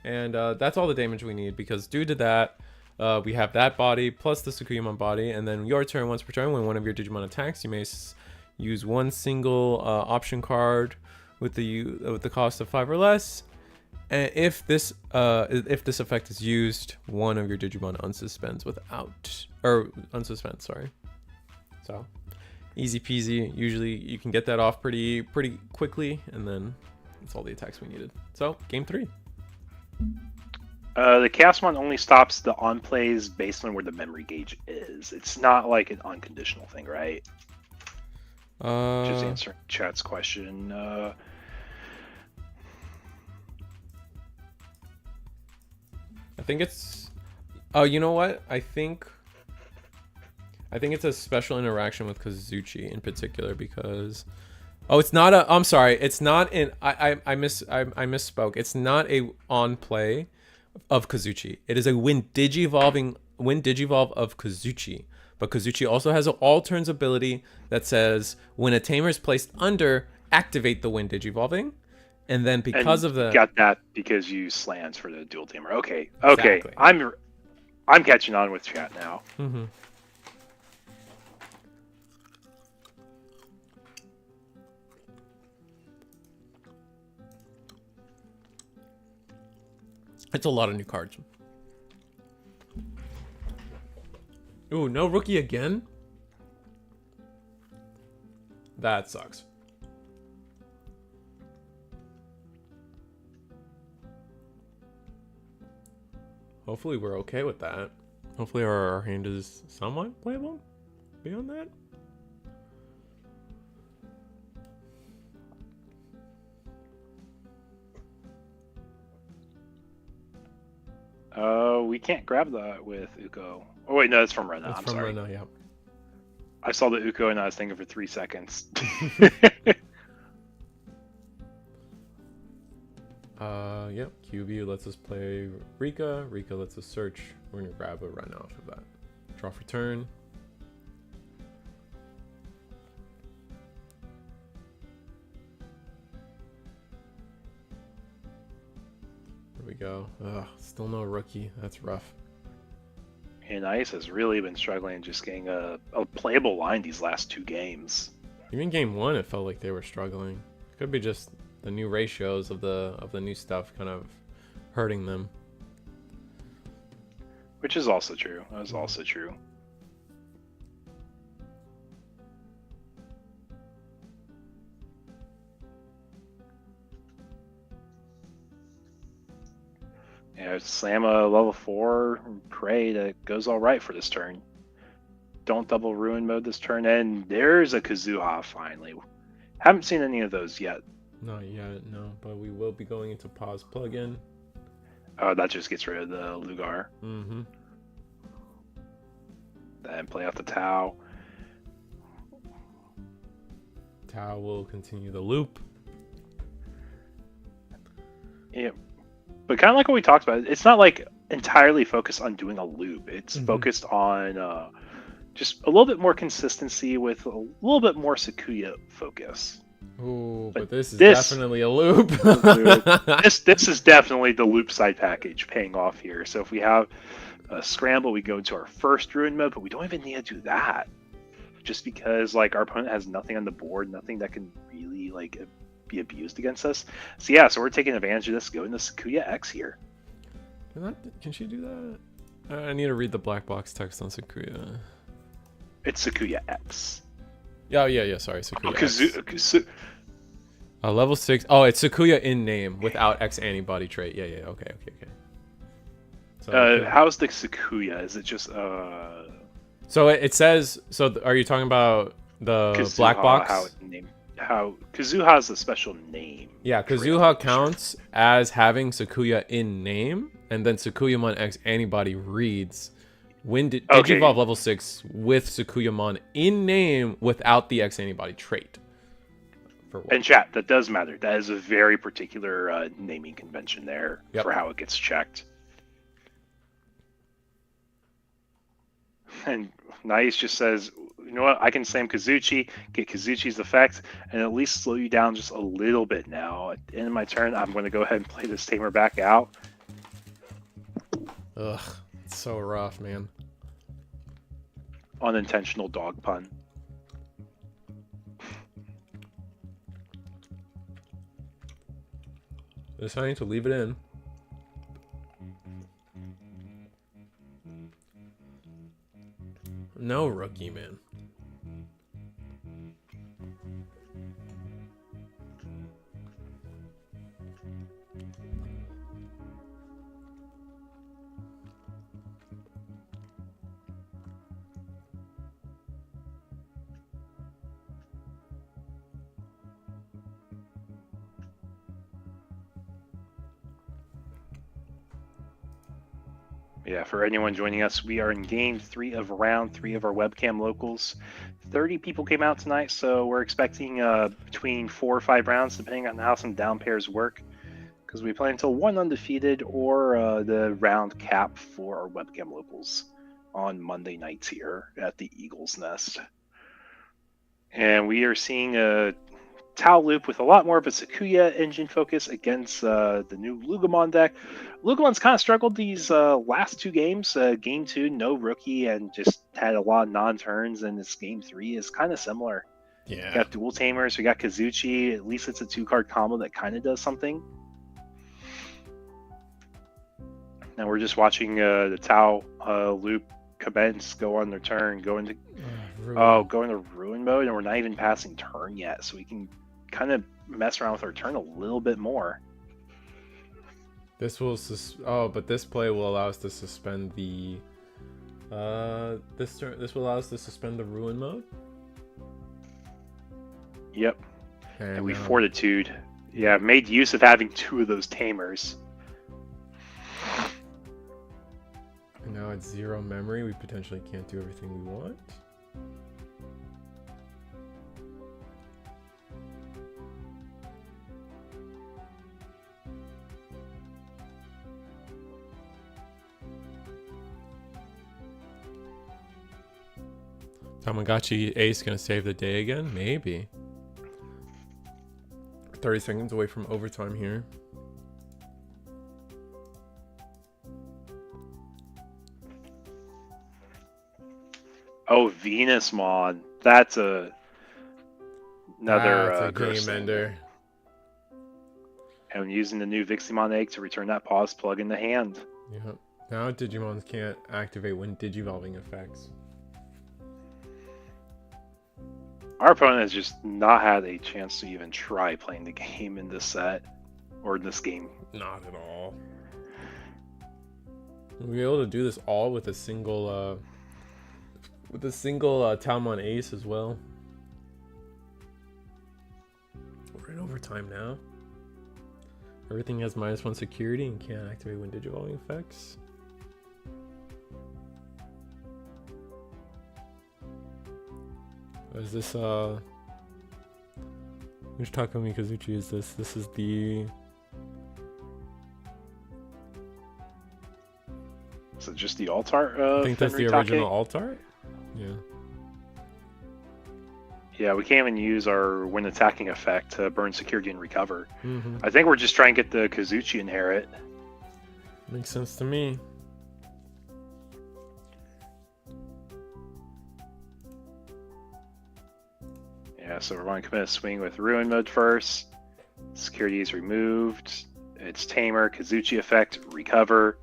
And that's all the damage we need, because due to that, we have that body plus the Sakuyamon body. And then your turn, once per turn, when one of your Digimon attacks, you may use one single option card with the cost of 5 or less. And if this effect is used, one of your Digimon unsuspends sorry. So, Easy peasy. Usually you can get that off pretty quickly, and then that's all the attacks we needed. So game 3. The Chaos Mon only stops the on plays based on where the memory gauge is. It's not like an unconditional thing, right? Just answering chat's question. I think it's. Oh, you know what? I think it's a special interaction with Kazuchi in particular because. Oh, it's not a. I'm sorry. It's not in. I misspoke. It's not a on play of Kazuchi. It is a when digivolve of Kazuchi. But Kazuchi also has an all turns ability that says when a tamer is placed under, activate the when digivolving. And then because of the got that because you slams for the dual tamer. Okay. Exactly. I'm catching on with chat now. Mm-hmm. It's a lot of new cards. Ooh, no rookie again? That sucks. Hopefully we're okay with that. Hopefully our hand is somewhat playable beyond that. We can't grab that with Uko. Oh wait, no, it's from Rena. I'm sorry. Rena, yeah. I saw the Uko and I was thinking for 3 seconds. Yep. QB lets us play Rika. Rika lets us search. We're gonna grab a Rena off of that. Draw for turn. There we go. Ugh, still no rookie. That's rough. And Ice has really been struggling just getting a playable line these last 2 games. Even game 1, it felt like they were struggling. Could be just the new ratios of the new stuff kind of hurting them. Which is also true. That is also true. Yeah, slam a level 4 and pray that goes all right for this turn. Don't double ruin mode this turn, and there's a Kazuha finally. Haven't seen any of those yet. Not yet, no, but we will be going into pause plugin. Oh, that just gets rid of the Lugar. Mm-hmm. Then play out the Tau. Tau will continue the loop. Yeah. But kind of like what we talked about, it's not like entirely focused on doing a loop. It's focused on just a little bit more consistency with a little bit more Sakuya focus. Ooh, but this is definitely a loop. This is definitely the loop side package paying off here. So if we have a scramble, we go into our first ruin mode, but we don't even need to do that. Just because like our opponent has nothing on the board, nothing that can really like be abused against us. So yeah, so we're taking advantage of this, going to Sakuya X here. Can she do that? I need to read the black box text on Sakuya. It's Sakuya X. Yeah. Sorry, Sakuya. Oh, level 6. Oh, it's Sakuya in name without X antibody trait. Yeah. Okay. So, how's the Sakuya? Is it just So it says. So are you talking about the Kazuha, black box? How Kazuha has a special name. Yeah, Kazuha counts as having Sakuya in name, and then Sakuyamon X antibody reads when Digivolve level 6 with Sakuyamon in name without the X antibody trait. And chat, that does matter. That is a very particular naming convention there for how it gets checked. And Nice just says, you know what, I can slam Kazuchi, get Kazuchi's effect, and at least slow you down just a little bit now. At the end of my turn, I'm going to go ahead and play this tamer back out. Ugh, it's so rough, man. Unintentional dog pun. Just I need to leave it in. No rookie, man. Yeah, for anyone joining us, we are in game 3 of round 3 of our webcam locals. 30 people came out tonight, so we're expecting between 4 or 5 rounds, depending on how some down pairs work, because we play until 1 undefeated or the round cap for our webcam locals on Monday nights here at the Eagle's Nest. And we are seeing a Tau Loop with a lot more of a Sakuya engine focus against the new Lugamon deck. Lugamon's kind of struggled these last 2 games. Game 2, no rookie, and just had a lot of non-turns, and this game 3 is kind of similar. Yeah. We got dual tamers, we got Kazuchi. At least it's a 2-card combo that kind of does something. And we're just watching the Tau Loop commence, go on their turn, go into ruin mode, and we're not even passing turn yet, so we can kind of mess around with our turn a little bit more. This will but this play will allow us to suspend the this will allow us to suspend the ruin mode. Yep. And we fortitude. Yeah, made use of having 2 of those tamers. And now it's 0 memory. We potentially can't do everything we want. Tamagotchi Ace gonna save the day again? Maybe. 30 seconds away from overtime here. Oh, Venusmon. That's another game ender. And using the new Viximon egg to return that pause plug in the hand. Yep. Now Digimon can't activate when digivolving effects. Our opponent has just not had a chance to even try playing the game in this set. Or in this game. Not at all. We'll be able to do this all with a single Talmon Ace as well. We're in overtime now. Everything has -1 security and can't activate when digivolving effects. Is this which Takumi Kazuchi is this? This is the... Is it just the alt-art? I think that's the original alt-art? Yeah. Yeah, we can't even use our when attacking effect to burn security and recover. Mm-hmm. I think we're just trying to get the Kazuchi inherit. Makes sense to me. Yeah, so we're going to commit a swing with Ruin mode first. Security is removed. It's Tamer, Kazuchi effect, recover.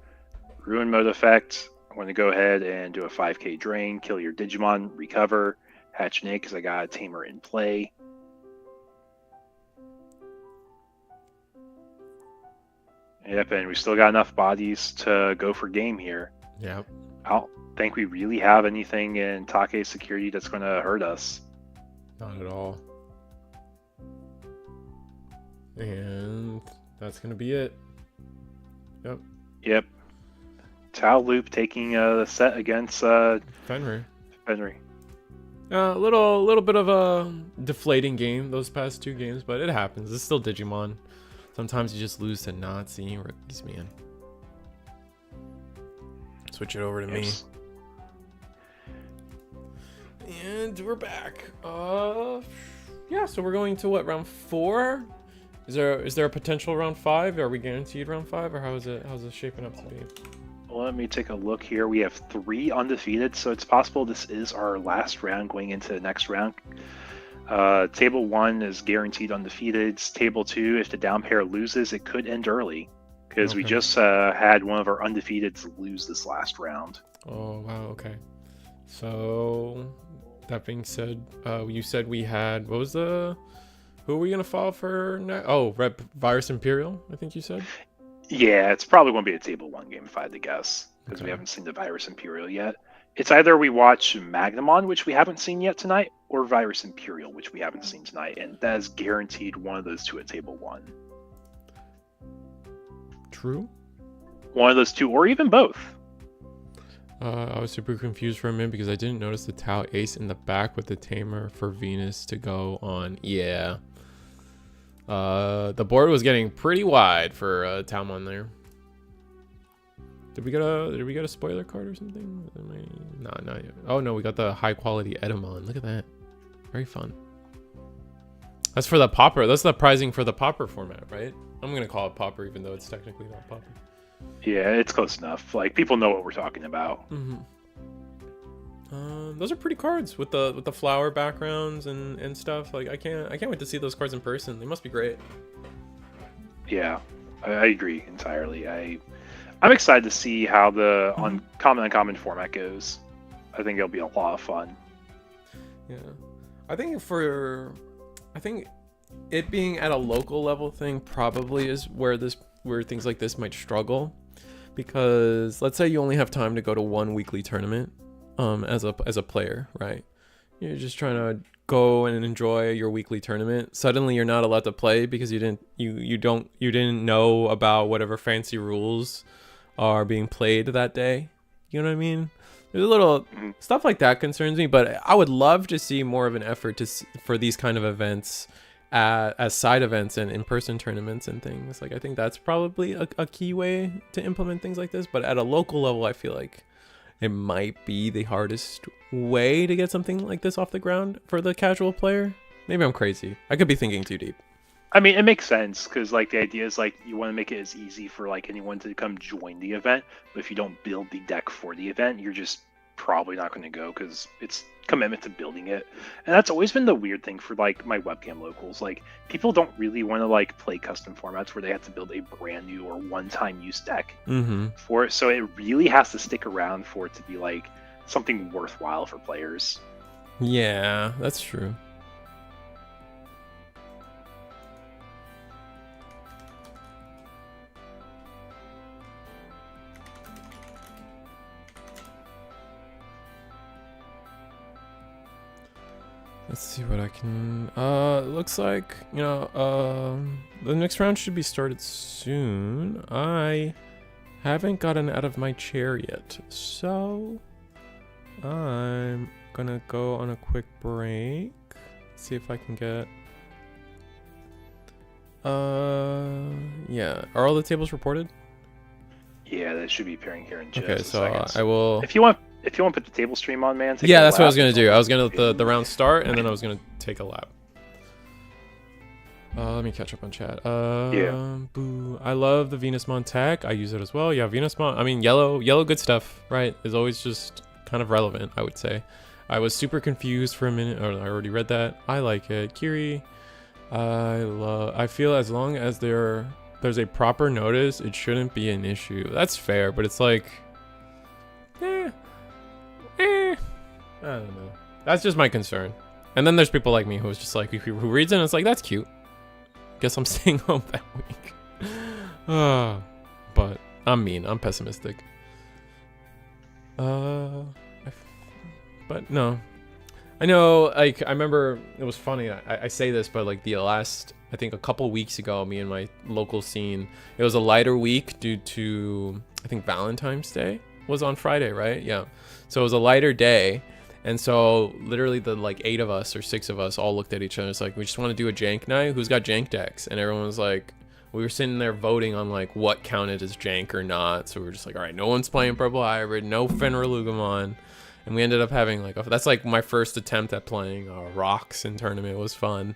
Ruin mode effect. I'm going to go ahead and do a 5k drain, kill your Digimon, recover. Hatch an egg because I got a Tamer in play. Yep, and we still got enough bodies to go for game here. Yep. I don't think we really have anything in Take security that's going to hurt us. Not at all. And that's going to be it. Yep. Yep. Tau Loop taking the set against Fenrir. A Little bit of a deflating game those past 2 games, but it happens. It's still Digimon. Sometimes you just lose to not seeing rookies, man. Switch it over to me. And we're back. Yeah, so we're going to what, round 4? Is there a potential round 5? Are we guaranteed round 5, or how's it shaping up to be? Let me take a look here. We have 3 undefeated, so it's possible this is our last round going into the next round. Table 1 is guaranteed undefeated. Table 2, if the down pair loses, it could end early, because we just had one of our undefeateds lose this last round. Oh, wow, okay. So, that being said, you said we had, who are we going to follow for next? Oh, Rep Virus Imperial, I think you said? Yeah, it's probably going to be a Table 1 game if I had to guess, because we haven't seen the Virus Imperial yet. It's either we watch Magnamon, which we haven't seen yet tonight, or Virus Imperial, which we haven't seen tonight, and that is guaranteed one of those 2 at Table 1. True. One of those 2, or even both. I was super confused for a minute because I didn't notice the Tau Ace in the back with the Tamer for Venus to go on. Yeah. The board was getting pretty wide for Taumon there. Did we get a spoiler card or something? No, not yet. Oh no, we got the high quality Edamon. Look at that. Very fun. That's for the Popper. That's the prizing for the Popper format, right? I'm gonna call it Popper even though it's technically not Popper. Yeah, it's close enough. Like, people know what we're talking about. Mm-hmm. Those are pretty cards with the flower backgrounds and stuff. Like, I can't wait to see those cards in person. They must be great. Yeah, I agree entirely. I'm excited to see how the uncommon format goes. I think it'll be a lot of fun. Yeah, I think it being at a local level thing probably is where things like this might struggle, because let's say you only have time to go to one weekly tournament as a player, right? You're just trying to go and enjoy your weekly tournament. Suddenly you're not allowed to play because you didn't know about whatever fancy rules are being played that day. You know what I mean? There's a little stuff like that concerns me, but I would love to see more of an effort for these kind of events as side events and in-person tournaments and things. Like, I think that's probably a key way to implement things like this, but at a local level I feel like it might be the hardest way to get something like this off the ground for the casual player. Maybe I'm crazy. I could be thinking too deep. I mean, it makes sense because, like, the idea is, like, you want to make it as easy for, like, anyone to come join the event. But if you don't build the deck for the event, you're just probably not going to go because it's commitment to building it. And that's always been the weird thing for, like, my webcam locals. Like, people don't really want to, like, play custom formats where they have to build a brand new or one-time use deck for it. So it really has to stick around for it to be, like, something worthwhile for players. Yeah, that's true. Let's see what I can. Looks like, the next round should be started soon. I haven't gotten out of my chair yet, so I'm gonna go on a quick break. See if I can get. Yeah. Are all the tables reported? Yeah, that should be appearing here in just okay, so seconds. I will. If you want to put the table stream on, man. Yeah, that's what I was gonna do. I was gonna let the round start, and then I was gonna take a lap. Let me catch up on chat. Yeah. Boo. I love the Venusmon tech. I use it as well. Yeah, Venusmon. I mean, yellow good stuff, right? Is always just kind of relevant, I would say. I was super confused for a minute. Oh, I already read that. I like it. Kiri. I feel as long as there's a proper notice, it shouldn't be an issue. That's fair, but it's like, I don't know. That's just my concern. And then there's people like me who's just like, who reads it and it's like, that's cute. Guess I'm staying home that week. But I'm mean. I'm pessimistic. But no. I know, like, I remember it was funny. I say this, but like I think a couple weeks ago, me and my local scene, it was a lighter week due to, I think Valentine's Day was on Friday, right? Yeah. So it was a lighter day. And so literally the like 8 of us or 6 of us all looked at each other. It's like, we just want to do a jank night. Who's got jank decks? And everyone was like, we were sitting there voting on like what counted as jank or not. So we were just like, all right, no one's playing Purple Hybrid, no Fenrir Lugamon. And we ended up having like, that's like my first attempt at playing rocks in tournament. It was fun.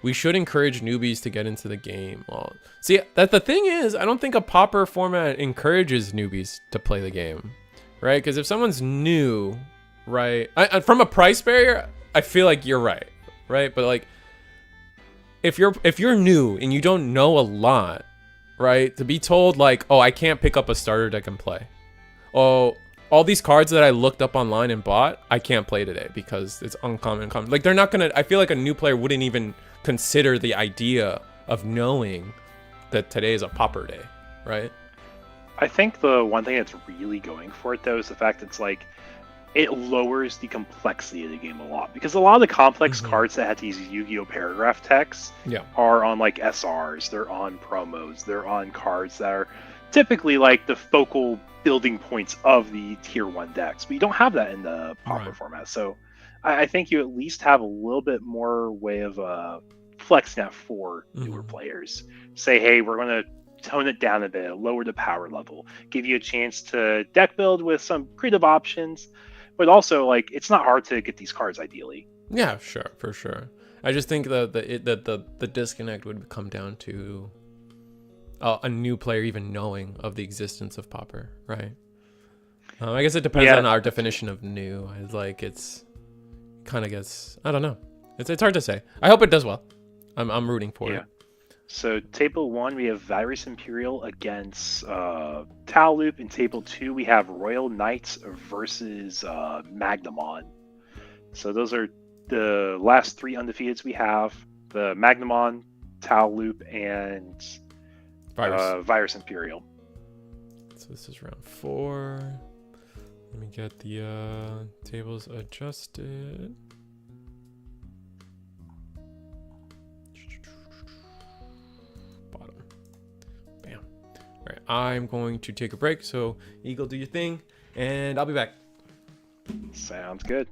We should encourage newbies to get into the game. Well, see, that the thing is, I don't think a popper format encourages newbies to play the game. Right? Because if someone's new, right? From a price barrier, I feel like you're right. Right? But like, if you're new and you don't know a lot, right? To be told like, oh, I can't pick up a starter deck and play. Oh, all these cards that I looked up online and bought, I can't play today because it's uncommon and common. Like, they're not gonna. I feel like a new player wouldn't even consider the idea of knowing that today is a popper day, right? I think the one thing that's really going for it, though, is the fact that it's like, it lowers the complexity of the game a lot. Because a lot of the complex cards that have these Yu-Gi-Oh! Paragraph texts are on, like, SRs, they're on promos, they're on cards that are typically like the focal building points of the tier 1 decks, but you don't have that in the Pauper format. So I think you at least have a little bit more way of flexing that for newer players. Say, hey, we're going to tone it down a bit, lower the power level, give you a chance to deck build with some creative options, but also like it's not hard to get these cards ideally. Yeah, sure, for sure. I just think that the disconnect would come down to a new player even knowing of the existence of Pauper, right? I guess it depends on our definition of new. It's like it's kind of gets, I don't know. It's hard to say. I hope it does well. I'm rooting for it. So table 1 we have Virus Imperial against Tau Loop. In table 2 we have Royal Knights versus Magnamon. So those are the last 3 undefeateds we have: the Magnamon, Tau Loop, and Virus Imperial. So this is round 4. Let me get the tables adjusted. Bottom. Bam. All right, I'm going to take a break. So Eagle, do your thing, and I'll be back. Sounds good.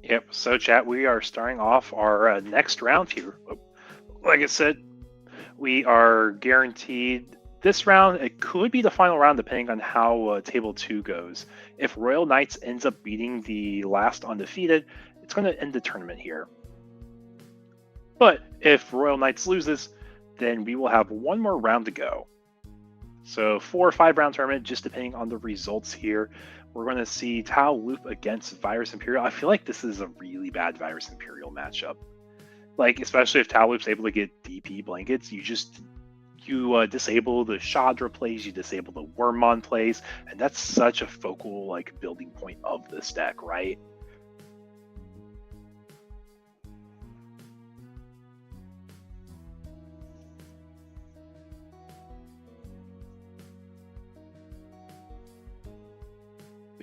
Yep, so chat, we are starting off our next round here. Like I said, we are guaranteed this round. It could be the final round depending on how table 2 goes. If Royal Knights ends up beating the last undefeated, it's going to end the tournament here. But if Royal Knights loses, then we will have one more round to go. So 4 or 5 round tournament, just depending on the results here. We're going to see Tau Loop against Virus Imperial. I feel like this is a really bad Virus Imperial matchup. Like, especially if Tau Loop's able to get DP blankets, you disable the Shadra plays, you disable the Wormmon plays, and that's such a focal like building point of this deck, right?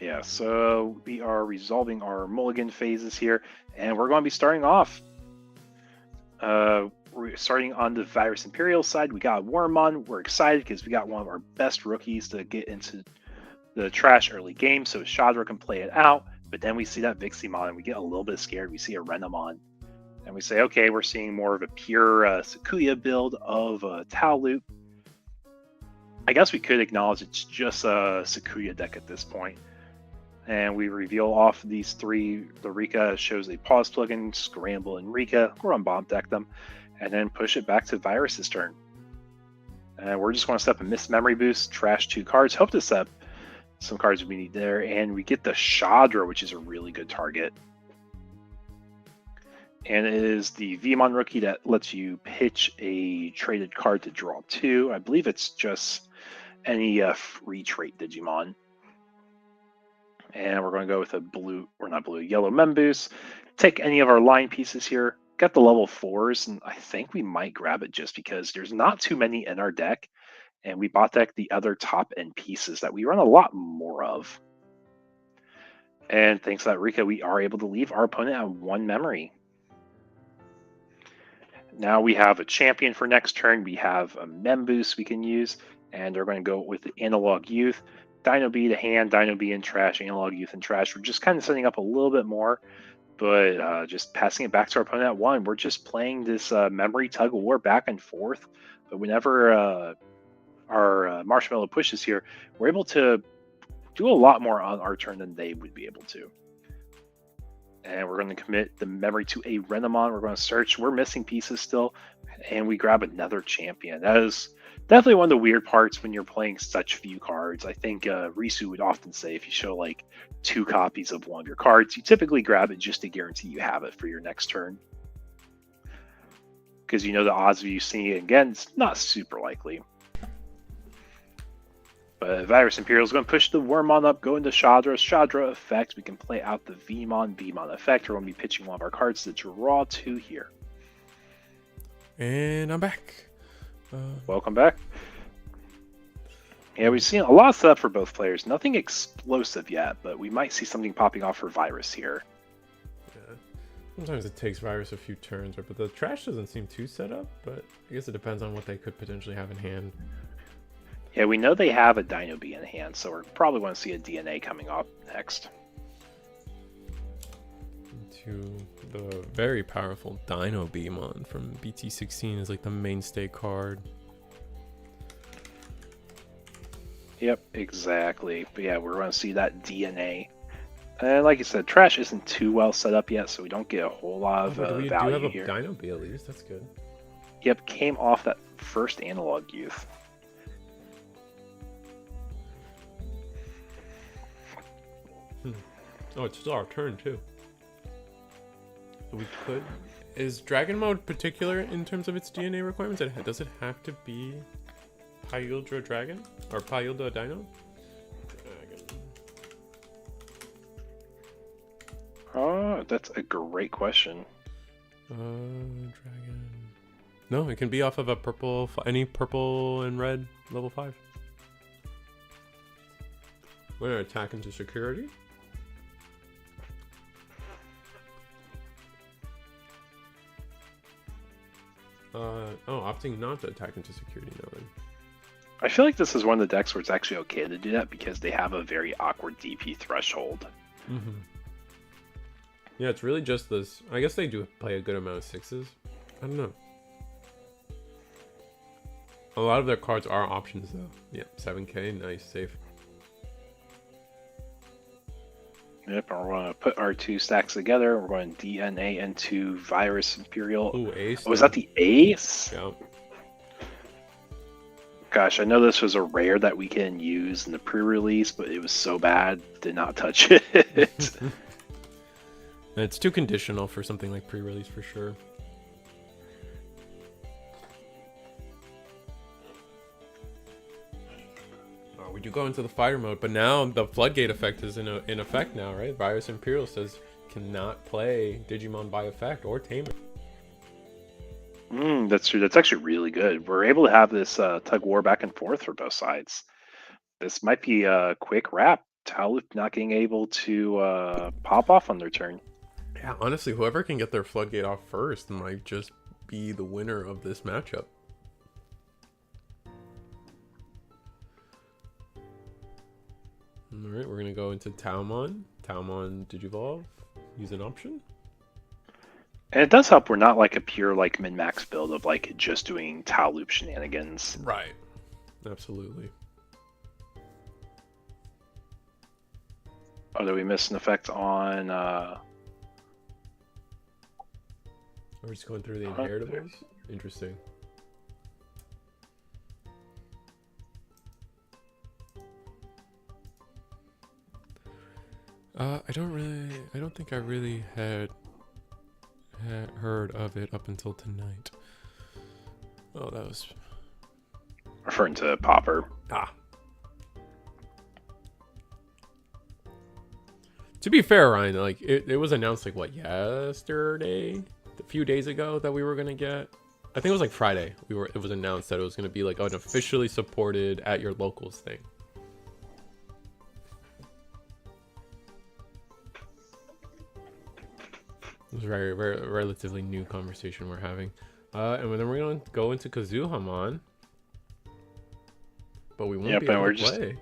Yeah, so we are resolving our mulligan phases here, and we're going to be starting off. We're starting on the Virus Imperial side. We got Wormmon. We're excited because we got one of our best rookies to get into the trash early game, so Shadra can play it out. But then we see that Viximon, and we get a little bit scared. We see a Renamon, and we say, okay, we're seeing more of a pure Sakuya build of Tau Loop. I guess we could acknowledge it's just a Sakuya deck at this point. And we reveal off these 3. The Rika shows a pause plugin, Scramble, and Rika. We're on bomb deck them, and then push it back to Virus's turn. And we're just going to step a Mist Memory Boost, trash 2 cards, hope to set some cards we need there, and we get the Shadra, which is a really good target. And it is the Vmon rookie that lets you pitch a traded card to draw 2. I believe it's just any free trait Digimon. And we're going to go with a yellow Memboost. Take any of our line pieces here. Got the level 4s, and I think we might grab it just because there's not too many in our deck. And we bought deck the other top end pieces that we run a lot more of. And thanks to that Rika, we are able to leave our opponent at 1 memory. Now we have a champion for next turn. We have a Memboost we can use, and they're going to go with the Analog Youth. Dino B to hand, Dino B in trash, Analog Youth in trash. We're just kind of setting up a little bit more, but just passing it back to our opponent at 1. We're just playing this memory tug of war back and forth. But whenever our Marshmallow pushes here, we're able to do a lot more on our turn than they would be able to. And we're going to commit the memory to a Renamon. We're going to search. We're missing pieces still, and we grab another champion. That is definitely one of the weird parts when you're playing such few cards. I think Risu would often say if you show like 2 copies of one of your cards, you typically grab it just to guarantee you have it for your next turn. Because you know the odds of you seeing it again, it's not super likely. But Virus Imperial is going to push the Wormmon up, go into Shadra. Shadra effect, we can play out the Vmon effect. We're going to be pitching one of our cards to draw 2 here. And I'm back. Welcome back. Yeah, we've seen a lot of setup for both players. Nothing explosive yet, but we might see something popping off for Virus here. Yeah. Sometimes it takes Virus a few turns, but the trash doesn't seem too set up, but I guess it depends on what they could potentially have in hand. Yeah, we know they have a Dino Bee in hand, so we're probably going to see a DNA coming up next. To the very powerful Digimon from BT16 is like the mainstay card. Yep, exactly. But yeah, we're going to see that DNA. And like you said, trash isn't too well set up yet, so we don't get a whole lot of we value do have here. a Dino Bee at least. That's good. Yep, came off that first analog youth. Oh, it's still our turn too. So we could. Is Dragon Mode particular in terms of its DNA requirements? Does it have to be Pyildra Dragon or Pyildra Dino? Oh, that's a great question. Dragon. No, it can be off of a purple, any purple and red level 5. We're gonna attack into security. Opting not to attack into security now then. I feel like this is one of the decks where it's actually okay to do that because they have a very awkward DP threshold. Mm-hmm. Yeah, it's really just this. I guess they do play a good amount of 6s. I don't know. A lot of their cards are options though. Yeah, 7k, nice, safe. Yep, and we're going to put our 2 stacks together. We're going to DNA into Virus Imperial. Ooh, ace. Oh, was that the ace? Yeah. Gosh, I know this was a rare that we can use in the pre-release, but it was so bad, did not touch it. It's too conditional for something like pre-release for sure. We do go into the fighter mode, but now the floodgate effect is in effect now, right? Virus Imperial says cannot play Digimon by effect or Tamer. That's true. That's actually really good. We're able to have this tug war back and forth for both sides. This might be a quick wrap. Talup not getting able to pop off on their turn. Yeah, honestly, whoever can get their floodgate off first might just be the winner of this matchup. Alright, we're going to go into Taumon. Taumon Digivolve. Use an option. And it does help we're not like a pure like min-max build of like just doing Tau Loop shenanigans. Right. Absolutely. Oh, did we miss an effect on... We're just going through the inheritables? Interesting. I don't think I really had heard of it up until tonight. Oh, that was... Referring to Popper. Ah. To be fair, Ryan, like, it was announced, like, what, yesterday? A few days ago that we were going to get... I think it was, like, Friday. It was announced that it was going to be, like, an officially supported at your locals thing. It was a very, very relatively new conversation we're having. And then we're going to go into Kazuhamon. But we won't be able to play.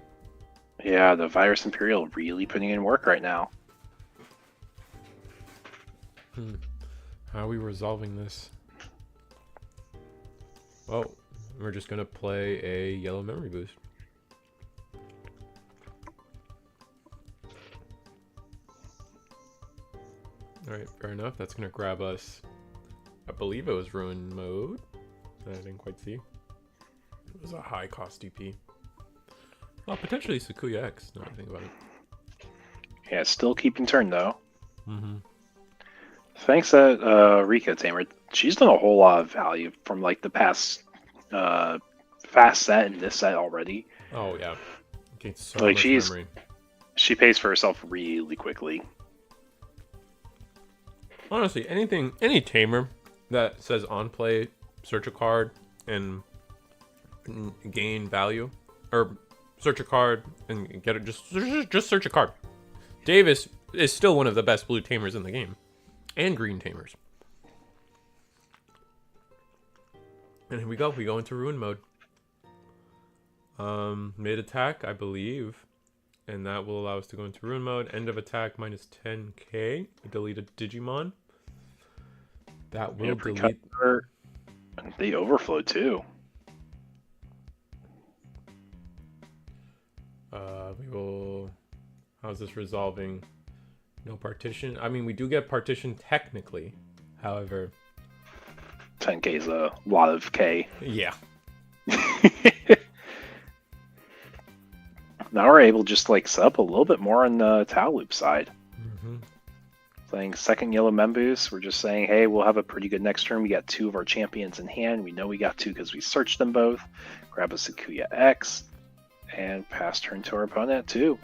Yeah, the Virus Imperial really putting in work right now. How are we resolving this? Well, we're just going to play a yellow memory boost. Alright, fair enough. That's going to grab us. I believe it was Ruin Mode. I didn't quite see. It was a high cost DP. Well, potentially Sakuya X, now that I think about it. Yeah, still keeping turn though. Mm-hmm. Thanks to Rika Tamer. She's done a whole lot of value from like the past fast set and this set already. Oh yeah. Okay, so like much memory. She pays for herself really quickly. Honestly, any tamer that says on play, search a card, and gain value, or search a card and get it. Just search a card. Davis is still one of the best blue tamers in the game, and green tamers. And here we go. We go into ruin mode. Mid attack, I believe, and that will allow us to go into ruin mode. End of attack minus 10k. Delete a Digimon. That will delete. They overflow too. We will. How's this resolving? No partition. I mean, we do get partition technically. However, 10k is a lot of K. Yeah. Now we're able to just like set up a little bit more on the Tau Loop side. Playing second yellow Membus, we're just saying, hey, we'll have a pretty good next turn. We got 2 of our champions in hand. We know we got 2 because we searched them both. Grab a Sakuya X and pass turn to our opponent too.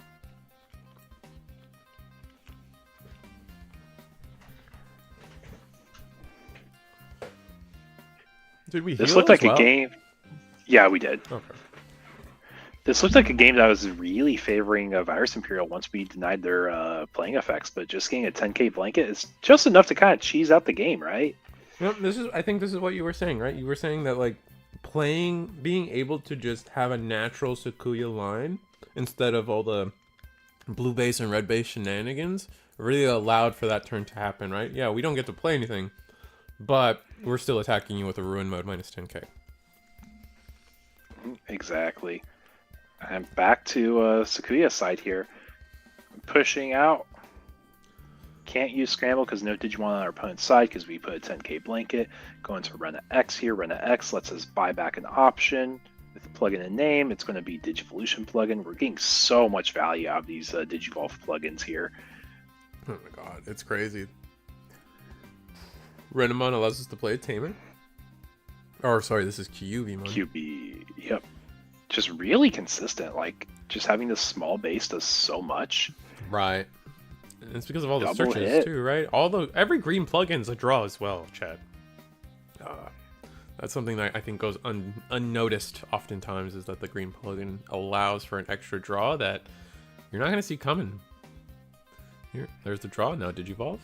Did we? This looked like a game. Yeah, we did. Okay. This looked like a game that was really favoring Virus Imperial once we denied their playing effects, but just getting a 10k blanket is just enough to kind of cheese out the game, right? Yep, I think this is what you were saying, right? You were saying that like being able to just have a natural Sakuya line instead of all the blue base and red base shenanigans really allowed for that turn to happen, right? Yeah, we don't get to play anything, but we're still attacking you with a ruin mode minus 10k. Exactly. I'm back to Sakuya side here. Pushing out. Can't use Scramble because no Digimon on our opponent's side because we put a 10k blanket. Going to run an X here. Run an X lets us buy back an option. With the plugin and name, it's going to be Digivolution plugin. We're getting so much value out of these Digivolve plugins here. Oh my god, it's crazy. Renamon allows us to play a Tamer. Or sorry, this is QB Mon. QB, yep. Just really consistent. Like, just having this small base does so much. Right. And it's because of all the Double searches hit. too, right? Every green plugin's a draw as well, Chad. That's something that I think goes unnoticed oftentimes, is that the green plugin allows for an extra draw that you're not going to see coming. Here, there's the draw. Now Digivolve.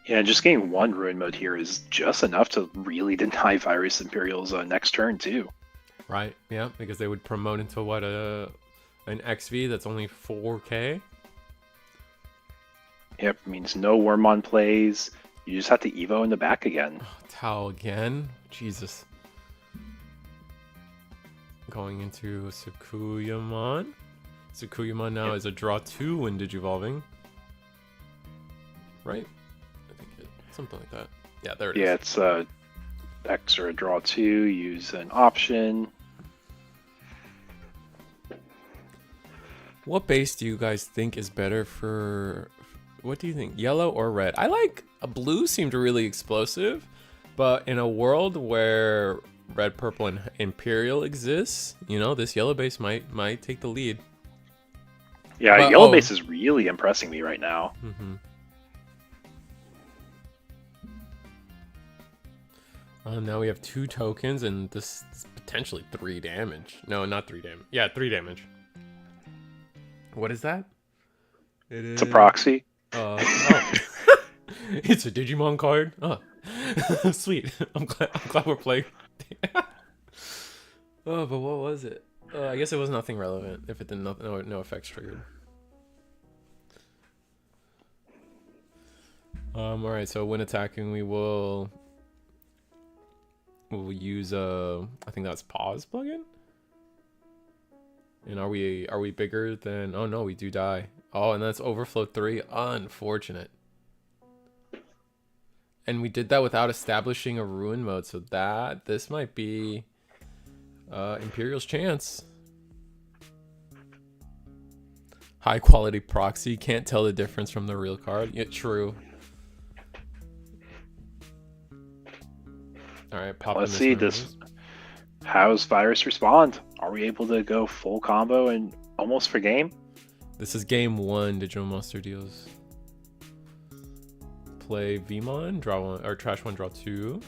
Yeah, just getting 1 ruin mode here is just enough to really deny Virus Imperial's next turn too. Right, yeah, because they would promote into what, an XV that's only 4k? Yep, means no Wormmon plays. You just have to Evo in the back again. Oh, Tau again? Jesus. Going into Sakuyamon. Sakuyamon now is a draw 2 when Digivolving. Right? I think something like that. Yeah, there it is. Yeah, it's X or a draw 2, use an option. What base do you guys think is better for... What do you think? Yellow or red? I like... Blue seemed really explosive, but in a world where red, purple, and Imperial exists, you know, this yellow base might take the lead. Yeah, but, yellow base is really impressing me right now. Now we have 2 tokens, and this is potentially 3 damage. No, not 3 damage. Yeah, 3 damage. What is that? It's a proxy. Oh. It's a Digimon card. Oh, sweet. I'm glad we're playing. Oh, but what was it? I guess it was nothing relevant. If it didn't, no effects triggered. All right. So when attacking, we'll use I think that's pause plugin. And are we bigger than? Oh no, we do die. Oh, and that's overflow 3. Unfortunate. And we did that without establishing a ruin mode, so this might be Imperial's chance. High quality proxy, can't tell the difference from the real card. Yeah, true. All right, pop. Let's see this. How's Virus respond? Are we able to go full combo and almost for game? This is game 1. Digital Monster deals. Play Vmon, draw 1, or trash 1, draw 2.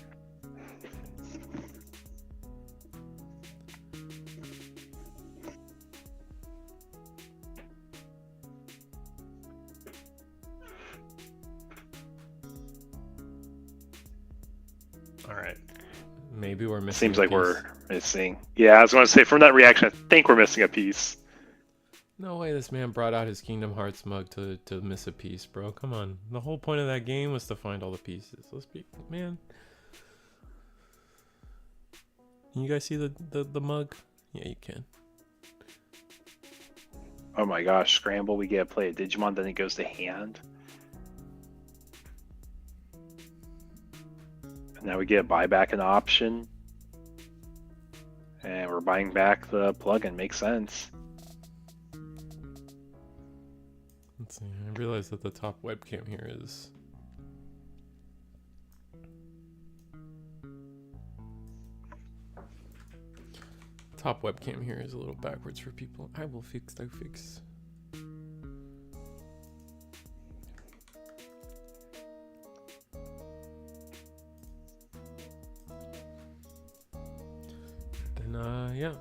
All right. Maybe we're missing. Seems like we're missing. Yeah, I was going to say from that reaction, I think we're missing a piece. No way this man brought out his Kingdom Hearts mug to miss a piece, bro. Come on. The whole point of that game was to find all the pieces. Let's be, man. Can you guys see the mug? Yeah, you can. Oh my gosh, scramble. We get to play a Digimon, then it goes to hand. And now we get buyback an option. And we're buying back the plugin. Makes sense. Let's see. I realized that the top webcam here is. Top webcam here is a little backwards for people. I will fix. Then yeah.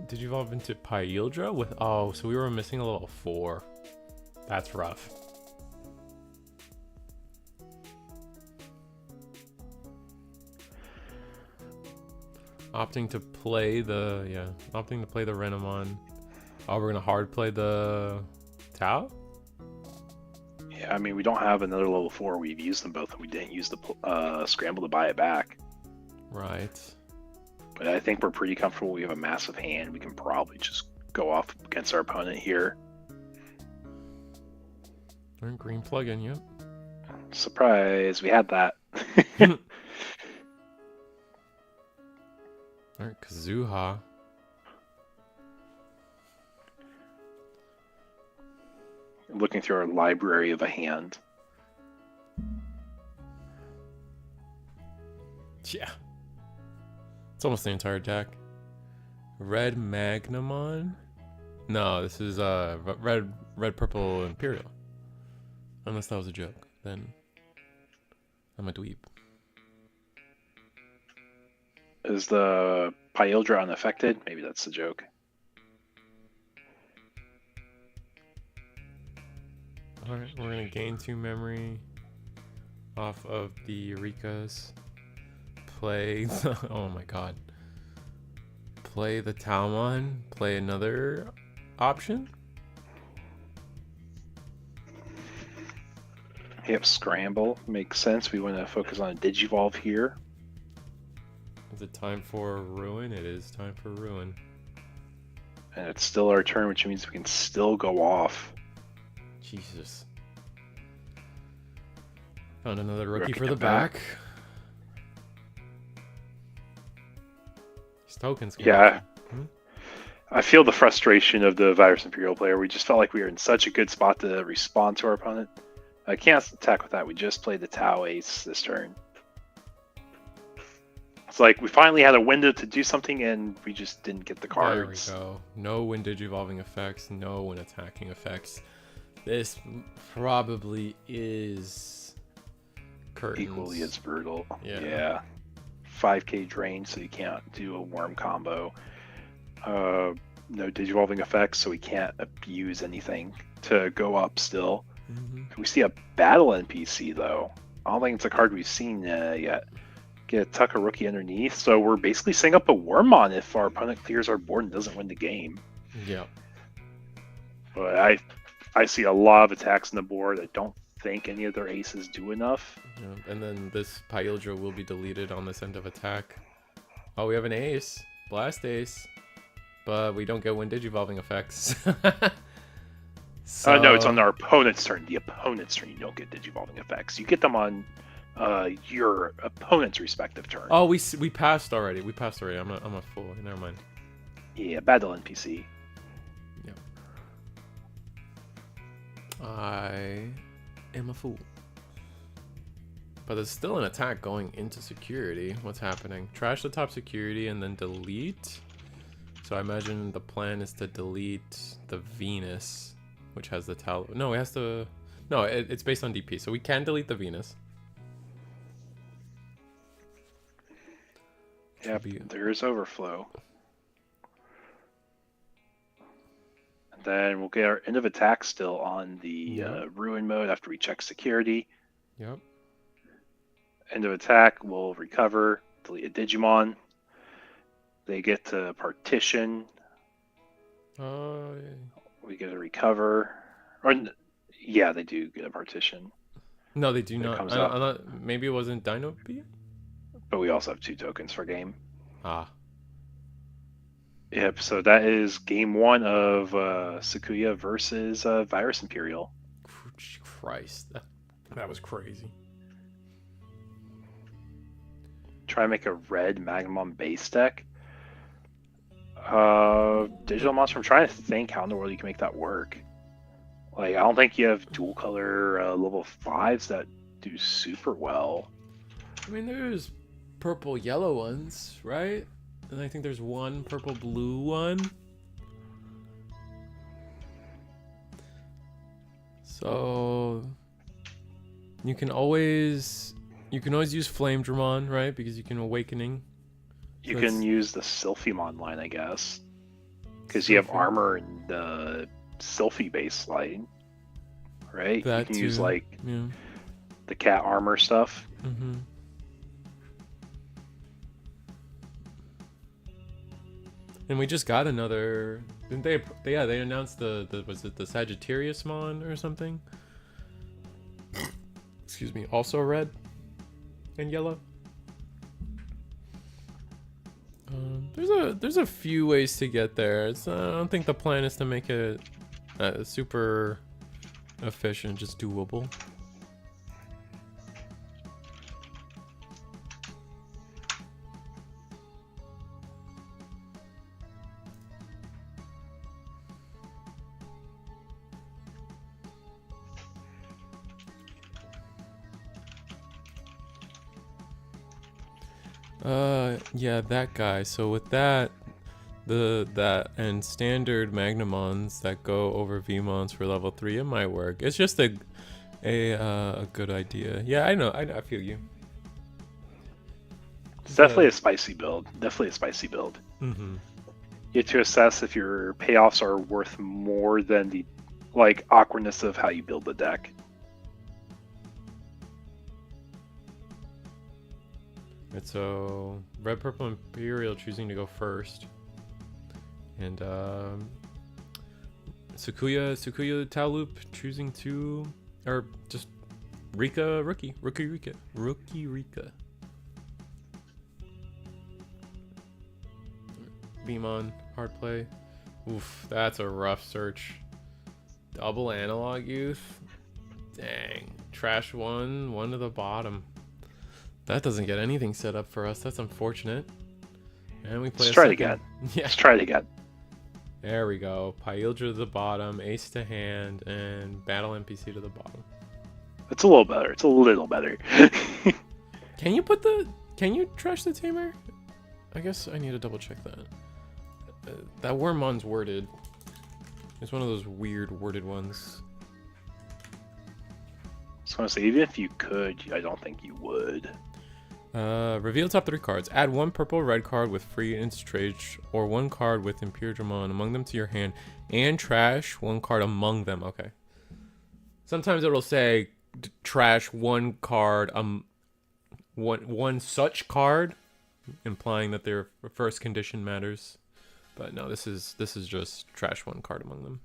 Did you evolve into Pyildra with so we were missing a level 4. That's rough. Opting to play the Renamon. Oh, we're gonna hard play the Tau? Yeah, I mean we don't have another level 4. We've used them both, and we didn't use the scramble to buy it back. Right. But I think we're pretty comfortable. We have a massive hand. We can probably just go off against our opponent here. Green plugin, yep. Surprise, we had that. Alright, Kazuha. Looking through our library of a hand. Yeah. It's almost the entire deck. Red Magnamon? No, this is red purple Imperial. Unless that was a joke, then I'm a dweeb. Is the Pyildra unaffected? Maybe that's the joke. Alright, we're gonna gain 2 memory off of the Eureka's. Play the, oh my god. Play the Talmon. Play another option. Yep, scramble. Makes sense. We want to focus on a Digivolve here. Is it time for Ruin? It is time for Ruin. And it's still our turn, which means we can still go off. Jesus. Found another rookie for the back. These tokens. Yeah. I feel the frustration of the Virus Imperial player. We just felt like we were in such a good spot to respond to our opponent. I can't attack with that. We just played the Tau Ace this turn. It's like we finally had a window to do something and we just didn't get the cards. There we go. No when digivolving effects, no when attacking effects. This probably is curtains. Equally as brutal. Yeah. 5k drain, so you can't do a worm combo. No digivolving effects, so we can't abuse anything to go up still. We see a battle NPC though. I don't think it's a card we've seen yet. Get tuck a rookie underneath, so we're basically setting up a Wormmon if our opponent clears our board and doesn't win the game. Yeah. But I see a lot of attacks on the board. I don't think any of their aces do enough. Yeah, and then this Pyildra will be deleted on this end of attack. Oh, we have an ace. Blast ace. But we don't get when digivolving effects. No, it's on our opponent's turn. The opponent's turn, you don't get digivolving effects. You get them on your opponent's respective turn. Oh, we passed already. I'm a fool. Never mind. Yeah, battle NPC. Yeah. I am a fool. But there's still an attack going into security. What's happening? Trash the top security and then delete. So I imagine the plan is to delete the Venus, which has the Tal. No, it has to. No, it's based on DP, so we can delete the Venus. Yep, there is overflow. And then we'll get our end of attack still on the ruin mode after we check security. Yep. End of attack, we'll recover delete a Digimon. They get to partition. We get to recover. Or yeah, they do get a partition. No, they do not. I'm not. Maybe it wasn't Dino B. But we also have 2 tokens for game. Ah. Yep. So that is game 1 of Sakuya versus Virus Imperial. Christ, that was crazy. Try and make a red Magnamon base deck. Digital Monster, I'm trying to think how in the world you can make that work. Like, I don't think you have dual color level 5s that do super well. I mean, there's purple yellow ones, right? And I think there's one purple blue one. So you can always use Flame Dramon, right? Because you can Awakening. You can use the Sylphimon line, I guess. Because you have armor and the Sylphie base line. Right? That you can too. Use like the cat armor stuff. Mm-hmm. And we just got another. Didn't they? Yeah, they announced was it the Sagittariusmon or something? Excuse me. Also red and yellow. There's a few ways to get there. I don't think the plan is to make it super efficient, just doable. Yeah, that guy. So with that, that and standard Magnamons that go over Vmons for level 3, it might work. It's just a good idea. Yeah, I know. I feel you. It's definitely a spicy build. Mm-hmm. You have to assess if your payoffs are worth more than the awkwardness of how you build the deck. Right, so red, purple, Imperial choosing to go first, and Sakuya Talup choosing to, or just Rika Rookie Rika. Beamon hard play. Oof, that's a rough search. Double analog youth. Dang, trash one to the bottom. That doesn't get anything set up for us. That's unfortunate. And we play. Let's try it again. Yeah. Let's try it again. There we go. Pyildra to the bottom, ace to hand, and battle NPC to the bottom. It's a little better. Can you trash the tamer? I guess I need to double check that. That Wormmon's worded. It's one of those weird worded ones. Just want to say, even if you could, I don't think you would. Reveal top 3 cards. Add 1 purple red card with free instant trade, or 1 card with Imperial Dramon among them to your hand, and trash 1 card among them. Okay. Sometimes it'll say trash 1 card, one such card, implying that their first condition matters. But no, this is just trash 1 card among them.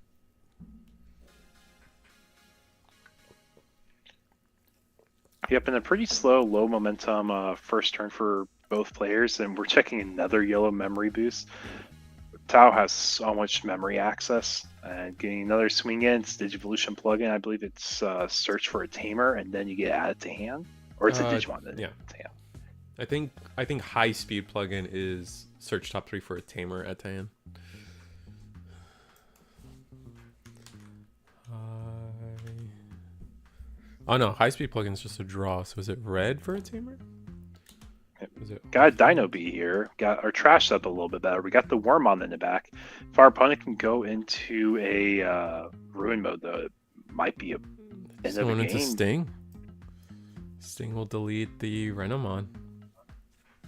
Yep, and a pretty slow, low momentum first turn for both players, and we're checking another yellow memory boost. Tao has so much memory access, and getting another swing in, it's Digivolution plugin. I believe it's search for a tamer, and then you get added to hand, or it's a Digimon then. Yeah. To hand. I think high speed plugin is search top 3 for a tamer at hand. Oh no, high speed plugin is just a draw. So is it red for a tamer? Got a Dino B here. Got our trash up a little bit better. We got the Wormmon in the back. If our opponent can go into a ruin mode, though, it might be a end of the game. Into Sting. Sting will delete the Renomon,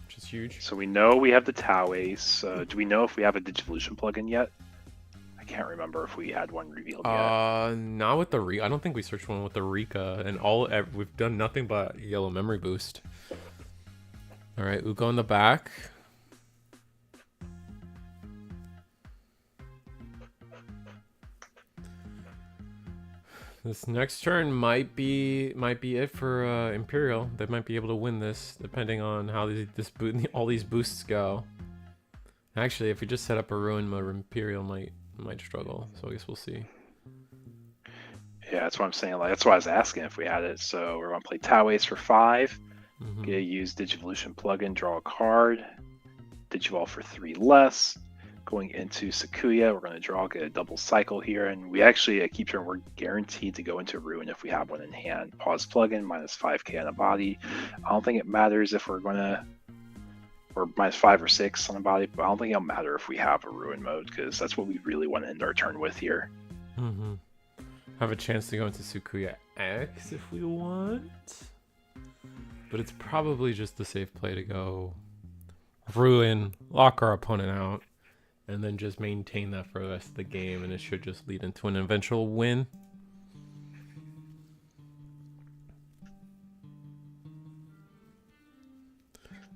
which is huge. So we know we have the Tau Ace. Do we know if we have a Digivolution plugin yet? I can't remember if we had one revealed yet. Not with the Rika. I don't think we searched one with the Rika, and we've done nothing but yellow memory boost. All right, Uko in the back. This next turn might be it for Imperial. They might be able to win this, depending on how all these boosts go. Actually, if we just set up a ruin mode, Imperial might struggle. So I guess we'll see. Yeah, that's what I'm saying. Like, that's why I was asking if we had it. So we're gonna play Tau Ace for 5. Gonna use Digivolution plugin, draw a card. Digivolve for 3 less. Going into Sakuya, we're going to draw, get a double cycle here, and we actually, at keep turn, we're guaranteed to go into Ruin if we have one in hand. Pause plugin, minus 5k on a body. I don't think it matters if we're going to, or minus 5 or 6 on a body, but I don't think it'll matter if we have a Ruin mode, because that's what we really want to end our turn with here. Have a chance to go into Sakuya X if we want, but it's probably just the safe play to go Ruin, lock our opponent out, and then just maintain that for the rest of the game, and it should just lead into an eventual win.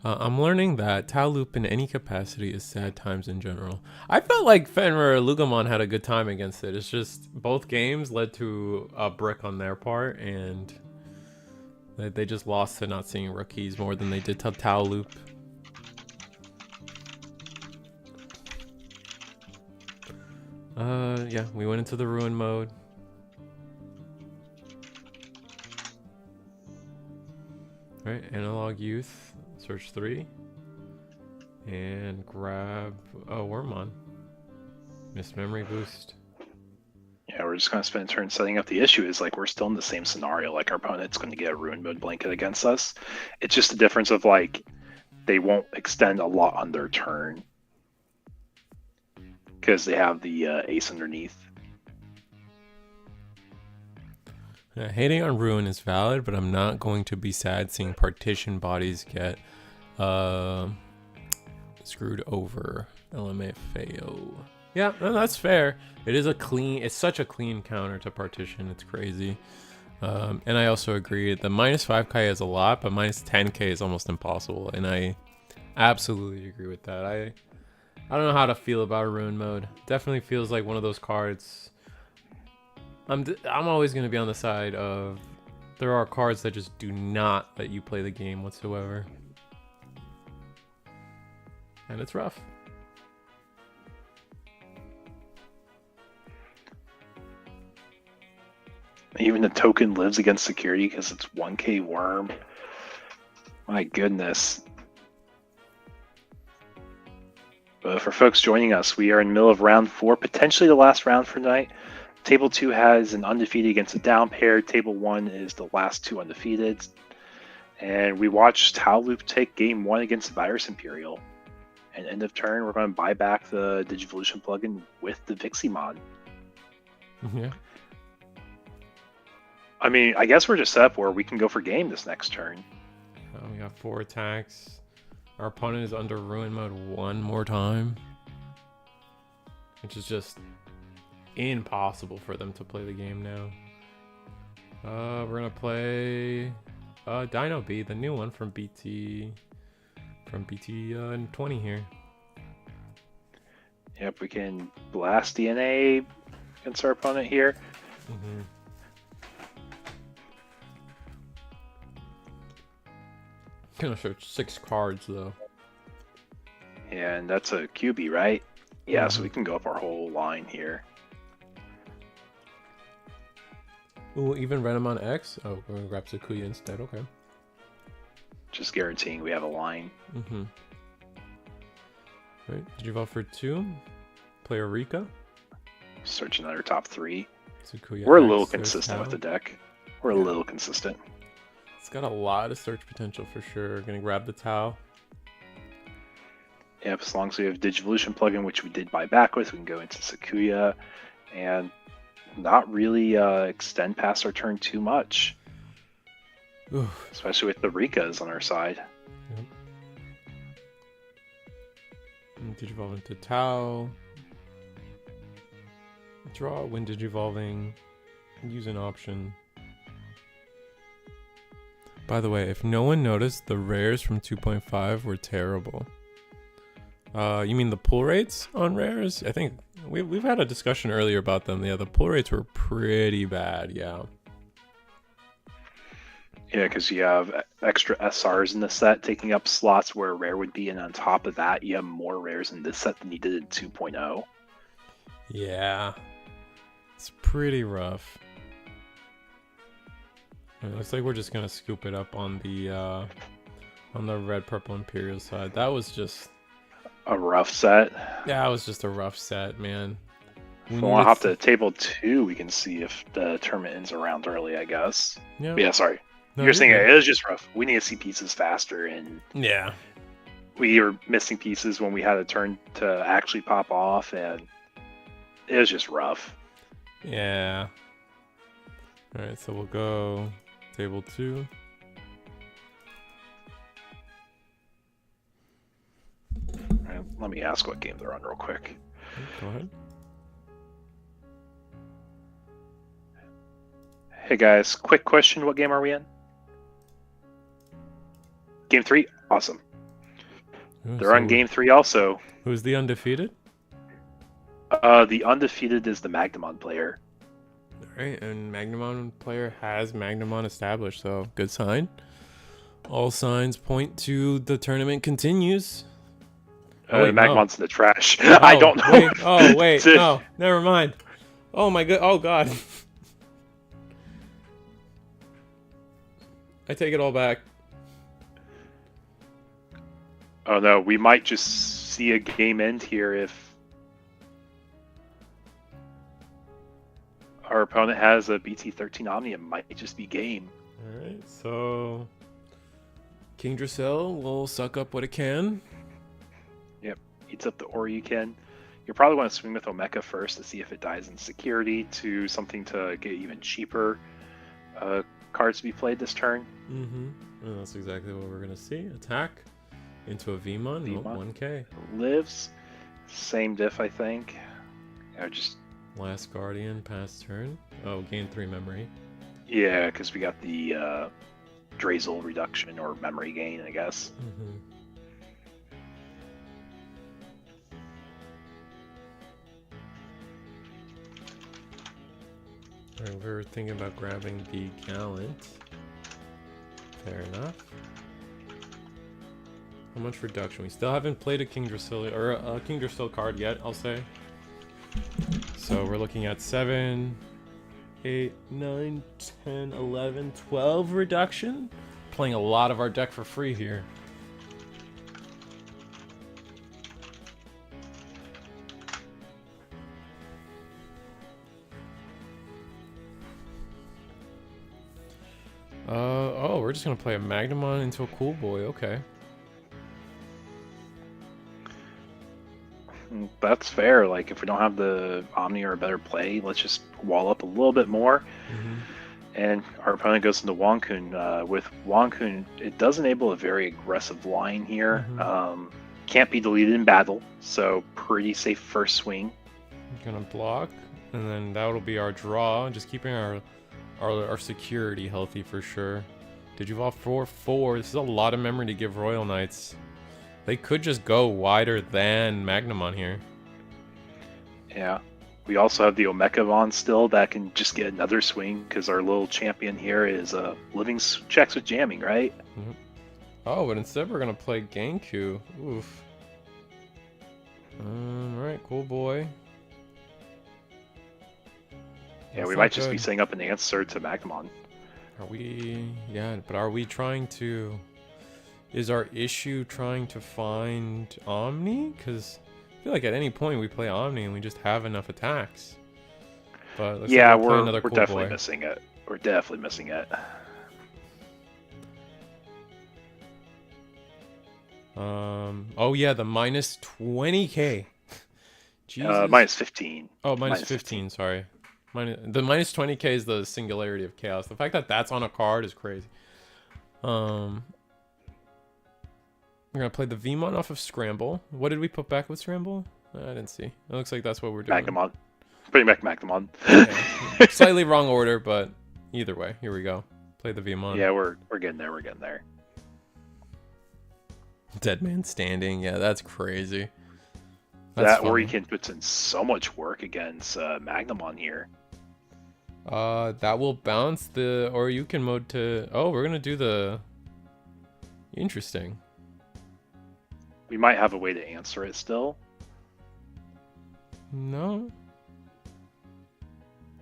I'm learning that Tau Loop in any capacity is sad times in general. I felt like Fenrir Lugamon had a good time against it. It's just both games led to a brick on their part, and they just lost to not seeing rookies more than they did to Tau Loop. Yeah, we went into the ruin mode. All right, Analog Youth, search 3, and grab a Wormmon. Missed memory boost. Yeah, we're just going to spend a turn setting up. The issue is, like, we're still in the same scenario. Like, our opponent's going to get a ruin mode blanket against us. It's just the difference of, like, they won't extend a lot on their turn because they have the ace underneath. Yeah, hating on Ruin is valid, but I'm not going to be sad seeing partition bodies get screwed over. LMFAO. Yeah, no, that's fair. It's such a clean counter to partition. It's crazy. And I also agree, the minus 5k is a lot, but minus 10k is almost impossible. And I absolutely agree with that. I don't know how to feel about Ruin mode. Definitely feels like one of those cards. I'm always going to be on the side of there are cards that just do not let you play the game whatsoever. And it's rough. Even the token lives against security because it's 1k worm. My goodness. But for folks joining us, we are in the middle of round 4, potentially the last round for tonight. Table 2 has an undefeated against a down pair. Table 1 is the last 2 undefeated. And we watched Tau Loop take game 1 against Virus Imperial. And end of turn, we're going to buy back the Digivolution plugin with the Viximon. Yeah. I mean, I guess we're just set up where we can go for game this next turn. We got 4 attacks. Our opponent is under Ruin mode 1 more time, which is just impossible for them to play the game now. We're gonna play Dino B, the new one from BT 20 here. Yep, we can blast DNA against our opponent here. Gonna search 6 cards though. And that's a QB, right? Yeah, so we can go up our whole line here. Ooh, even Venom on X? Oh, we're gonna grab Sakuya instead, okay. Just guaranteeing we have a line. Right, Digivolve for 2. Play Eureka. Search another top 3. Sakuya We're a X, little there's consistent Tau. with the deck. We're a little consistent. It's got a lot of search potential for sure. Gonna grab the Tau. Yep, as long as we have Digivolution plugin, which we did buy back with, we can go into Sakuya and not really extend past our turn too much. Oof. Especially with the Rikas on our side. Yep. And Digivolve into Tau. Draw when Digivolving. Use an option. By the way, if no one noticed, the rares from 2.5 were terrible. You mean the pull rates on rares? I think we've had a discussion earlier about them. Yeah, the pull rates were pretty bad. Yeah. Yeah, because you have extra SRs in the set taking up slots where a rare would be, and on top of that, you have more rares in this set than you did in 2.0. Yeah, it's pretty rough. It looks like we're just gonna scoop it up on the red, purple, Imperial side. That was just a rough set. Yeah, it was just a rough set, man. If we want to hop to table 2, we can see if the tournament ends around early, I guess. Yeah. But yeah, sorry. No, you're saying it was just rough. We need to see pieces faster, and yeah, we were missing pieces when we had a turn to actually pop off, and it was just rough. Yeah. All right, so we'll go table 2. All right, let me ask what game they're on real quick. Go ahead. Hey guys, quick question. What game are we in? Game 3? Awesome. They're on game 3 also. Who's the undefeated? The undefeated is the Magnamon player. Alright, and Magnamon player has Magnamon established, so good sign. All signs point to the tournament continues. Magmon's in the trash. I don't know. Wait. No, never mind. Oh my god. Oh god. I take it all back. Oh no, we might just see a game end here if our opponent has a BT13 Omni. It might just be game. Alright, so King Dracell will suck up what it can. Yep, eats up the ore you can. You probably want to swing with Omeka first to see if it dies in security to something to get even cheaper cards to be played this turn. And that's exactly what we're going to see. Attack into a Vmon. Nope, 1k. Lives. Same diff, I think. Just Last Guardian, pass turn. Oh, gain 3 memory. Yeah, because we got the Drazel reduction or memory gain, I guess. Alright, we're thinking about grabbing the Gallant. Fair enough. How much reduction? We still haven't played a King Dracell or a King Dracell card yet, I'll say. So we're looking at 7, 8, 9, 10, 11, 12 reduction. Playing a lot of our deck for free here. Oh, we're just gonna play a Magnamon into a Cool Boy, okay. That's fair. Like, if we don't have the Omni or a better play, let's just wall up a little bit more. And our opponent goes into Wonkun. With Wonkun, it does enable a very aggressive line here. Can't be deleted in battle, so pretty safe first swing. Gonna block, and then that'll be our draw. Just keeping our security healthy for sure. Digivolve 4/4. This is a lot of memory to give Royal Knights. They could just go wider than Magnamon here. Yeah. We also have the Omekavon still that can just get another swing because our little champion here is living checks with jamming, right? Oh, but instead we're going to play Genku. Oof. Alright, Cool Boy. Yeah, we might just be setting up an answer to Magnamon. Are we... Yeah, but are we trying to... Is our issue trying to find Omni? Because I feel like at any point we play Omni and we just have enough attacks. But let's we're cool definitely boy. missing it. We're definitely missing it. Oh yeah, the minus 20k. Jesus. Minus 15. Oh, minus 15, sorry. The minus 20k is the Singularity of Chaos. The fact that that's on a card is crazy. We're going to play the Vmon off of Scramble. What did we put back with Scramble? I didn't see. It looks like that's what we're doing. Magnamon. Putting back Magnamon. Okay. Slightly wrong order, but either way. Here we go. Play the Vmon. Yeah, we're getting there. We're getting there. Dead Man Standing. Yeah, that's crazy. That Orikin puts in so much work against Magnamon here. That will bounce the Oryuken mode to... Oh, we're gonna do the... Interesting. We might have a way to answer it still. No.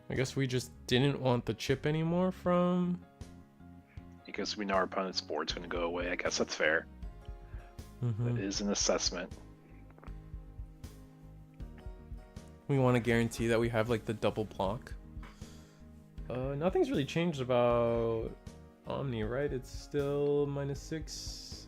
I guess we just didn't want the chip anymore from... Because we know our opponent's board's gonna go away. I guess that's fair. That is an assessment. We want to guarantee that we have like the double block. Nothing's really changed about Omni, right? It's still -6.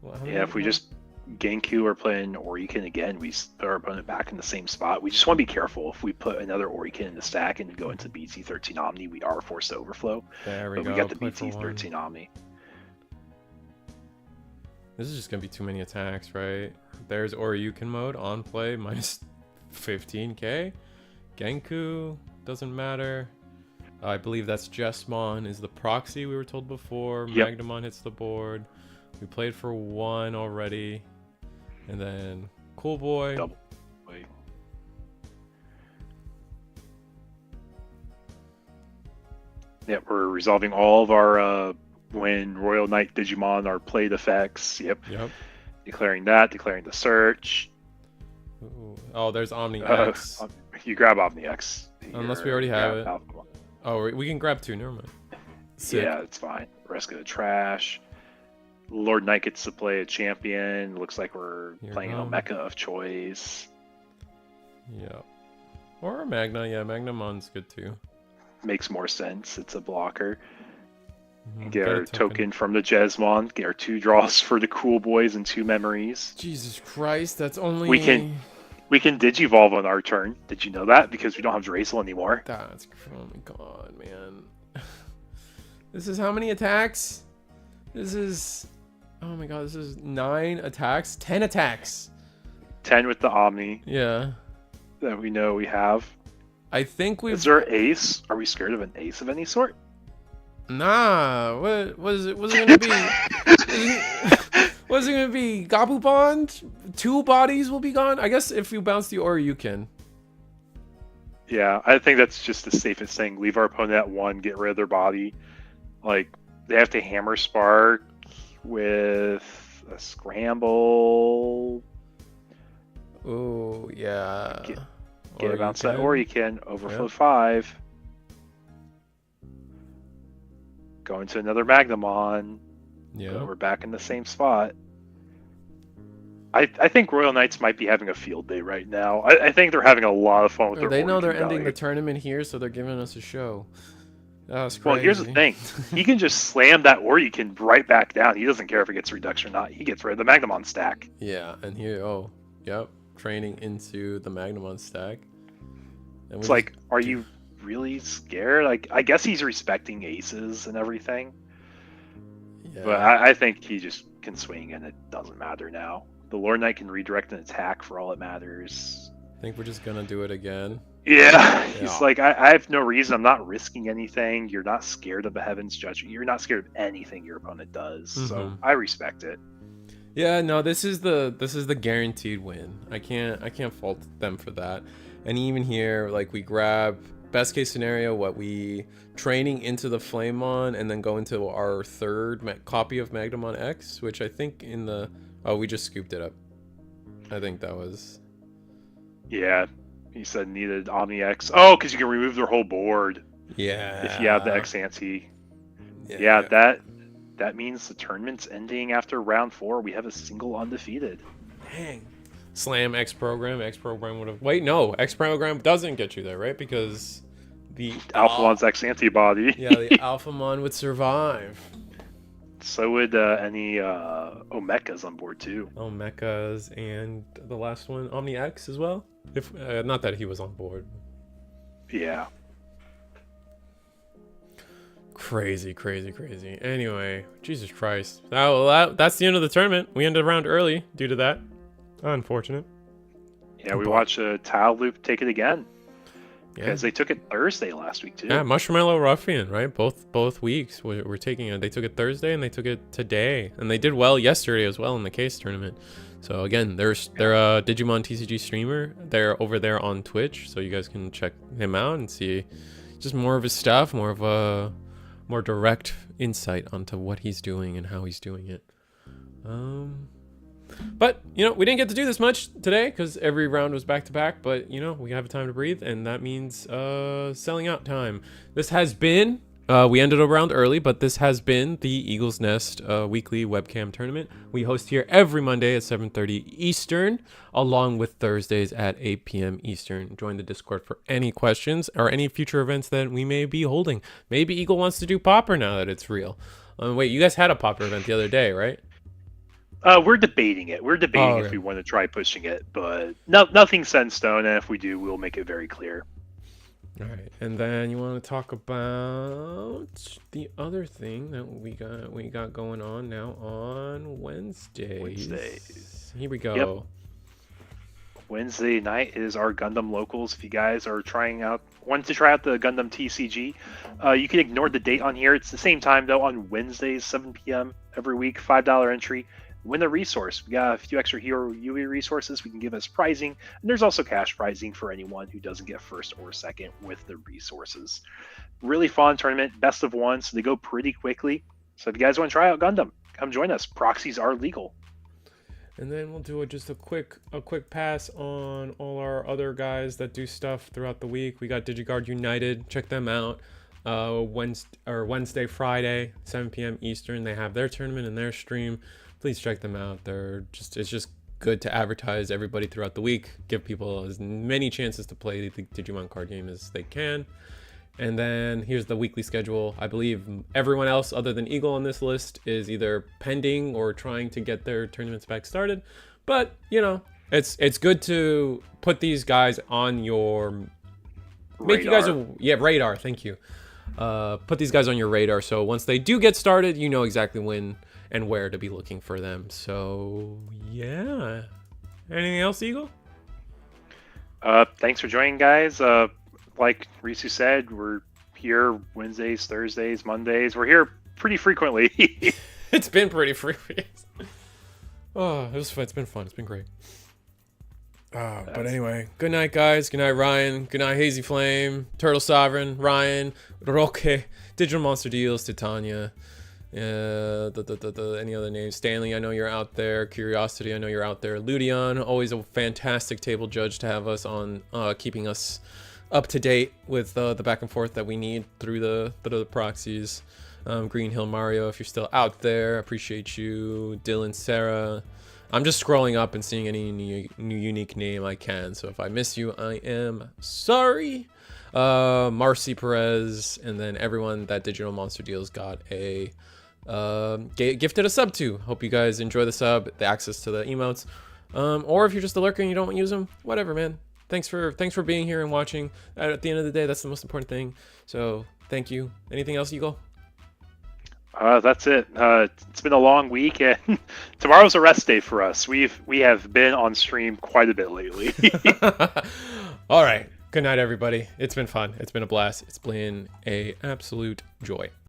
Well, yeah, if we just Genku or playing Orikin again, we put our opponent back in the same spot. We just want to be careful. If we put another Orikin in the stack and go into BT13 Omni, we are forced to overflow. There we go. We got the BT13 Omni. This is just gonna be too many attacks, right? There's Oryuken mode on play, -15k. Genku doesn't matter. I believe that's Jesmon is the proxy we were told before. Yep. Magnamon hits the board. We played for 1 already. And then Cool Boy. Double. Wait. Yep, we're resolving all of our when Royal Knight Digimon are played effects. Yep. Declaring that, declaring the search. Ooh. Oh, there's Omni X. You grab Omni X. Unless we already have it. Oh, we can grab 2, never mind. Sick. Yeah, it's fine. Rest of the trash. Lord Knight gets to play a champion. Looks like we're playing an Omeka of choice. Yeah. Or a Magna. Yeah, Magnamon's good too. Makes more sense. It's a blocker. Get our token from the Jesmon. Get our 2 draws for the Cool Boys and 2 memories. Jesus Christ, that's only... We can Digivolve on our turn. Did you know that? Because we don't have Drazel anymore. That's... Oh my god, man. This is how many attacks? This is... Oh my god, this is 9 attacks? 10 attacks! 10 with the Omni. Yeah. That we know we have. I think we've... Is there an ace? Are we scared of an ace of any sort? Nah. What was it gonna be? Was it gonna be Gabubon? 2 bodies will be gone? I guess if you bounce the Oryuken. Yeah, I think that's just the safest thing. Leave our opponent at 1, get rid of their body. Like, they have to hammer Spark with a Scramble. Oh, yeah. Get a bounce that Oryuken. Overflow 5. Go into another Magnamon. Yeah. We're back in the same spot. I think Royal Knights might be having a field day right now. I think they're having a lot of fun with their They know they're Oryuken ending value. the tournament here, so they're giving us a show. That's crazy. Well, here's the thing. He can just slam that Oryuken right back down. He doesn't care if it gets reduction or not. He gets rid of the Magnamon stack. Yeah, and here, yep, training into the Magnamon stack. And it's like, are you really scared? Like, I guess he's respecting aces and everything. Yeah. But I think he just can swing and it doesn't matter now. The Lord Knight can redirect an attack for all it matters. I think we're just gonna do it again. Yeah, he's like, I have no reason. I'm not risking anything. You're not scared of the Heaven's Judgment. You're not scared of anything your opponent does. So I respect it. Yeah, no, this is the guaranteed win. I can't fault them for that. And even here, like, we grab best case scenario, we training into the Flamemon and then go into our 3rd copy of Magnamon X, which I think we just scooped it up. I think that was... Yeah, he said needed Omni X. Oh, because you can remove their whole board. Yeah. If you have the X ante. Yeah, that means the tournament's ending after round 4. We have a single undefeated. Dang. Slam X program would have... Wait, no, X program doesn't get you there, right? Because the... Alphamon's X antibody. Yeah, the Alphamon would survive. So would any Omekas on board too. Omekas and the last one, Omni X as well. If not that he was on board. Yeah. Crazy. Anyway, Jesus Christ. That's the end of the tournament. We ended round early due to that. Unfortunate. Yeah, we watched a tile loop take it again. Because they took it Thursday last week too. Yeah, Marshmallow Ruffian, right? Both weeks we're taking it. They took it Thursday and they took it today, and they did well yesterday as well in the case tournament. So again, they're a Digimon TCG streamer. They're over there on Twitch, so you guys can check him out and see just more of his stuff, more of a more direct insight onto what he's doing and how he's doing it. But, you know, we didn't get to do this much today because every round was back-to-back, but, you know, we have time to breathe, and that means selling out time. This has been, we ended a round early, but this has been the Eagle's Nest weekly webcam tournament. We host here every Monday at 7:30 Eastern, along with Thursdays at 8 p.m. Eastern. Join the Discord for any questions or any future events that we may be holding. Maybe Eagle wants to do Popper now that it's real. Wait, you guys had a Popper event the other day, right? We're debating it. We're debating if we want to try pushing it, but nothing's set in stone, and if we do, we'll make it very clear. All right, and then you want to talk about the other thing that we got going on now on Wednesdays. Here we go. Yep. Wednesday night is our Gundam locals. If you guys are wanted to try out the Gundam TCG, you can ignore the date on here. It's the same time though on Wednesdays, 7 p.m. every week. $5 entry. Win a resource. We got a few extra Hero UE resources we can give as prizing, and there's also cash prizing for anyone who doesn't get first or second with the resources. Really fun tournament, best of one, so they go pretty quickly. So if you guys want to try out Gundam, come join us. Proxies are legal. And then we'll do just a quick pass on all our other guys that do stuff throughout the week. We got DigiGuard United. Check them out. Wednesday, Friday, 7 p.m. Eastern. They have their tournament and their stream. Please check them out. It's just good to advertise everybody throughout the week, give people as many chances to play the Digimon card game as they can. And then here's the weekly schedule. I believe everyone else other than Eagle on this list is either pending or trying to get their tournaments back started. But, you know, it's good to put these guys on your radar. Thank you. Put these guys on your radar, so once they do get started, you know exactly when and where to be looking for them. So yeah, anything else, Eagle? Thanks for joining, guys. Like Risu said, we're here Wednesdays, Thursdays, Mondays. We're here pretty frequently. It's been pretty frequent. Oh, it's been fun. It's been great. But anyway, good night, guys. Good night, Ryan. Good night, Hazy Flame, Turtle Sovereign, Ryan, Roque, Digital Monster Deals, Titania. Any other names? Stanley, I know you're out there. Curiosity, I know you're out there. Ludion, always a fantastic table judge to have us on, keeping us up to date with the back and forth that we need through the proxies. Green Hill Mario, if you're still out there, appreciate you. Dylan, Sarah. I'm just scrolling up and seeing any new unique name I can. So if I miss you, I am sorry. Marcy Perez, and then everyone that Digital Monster Deals got a gifted a sub to. Hope you guys enjoy the sub, the access to the emotes, or if you're just a lurker and you don't use them, whatever, man. Thanks for being here and watching. At the end of the day, that's the most important thing. So thank you. Anything else, Eagle? That's it. It's been a long week, and tomorrow's a rest day for us. We have been on stream quite a bit lately. All right. Good night, everybody. It's been fun. It's been a blast. It's been an absolute joy.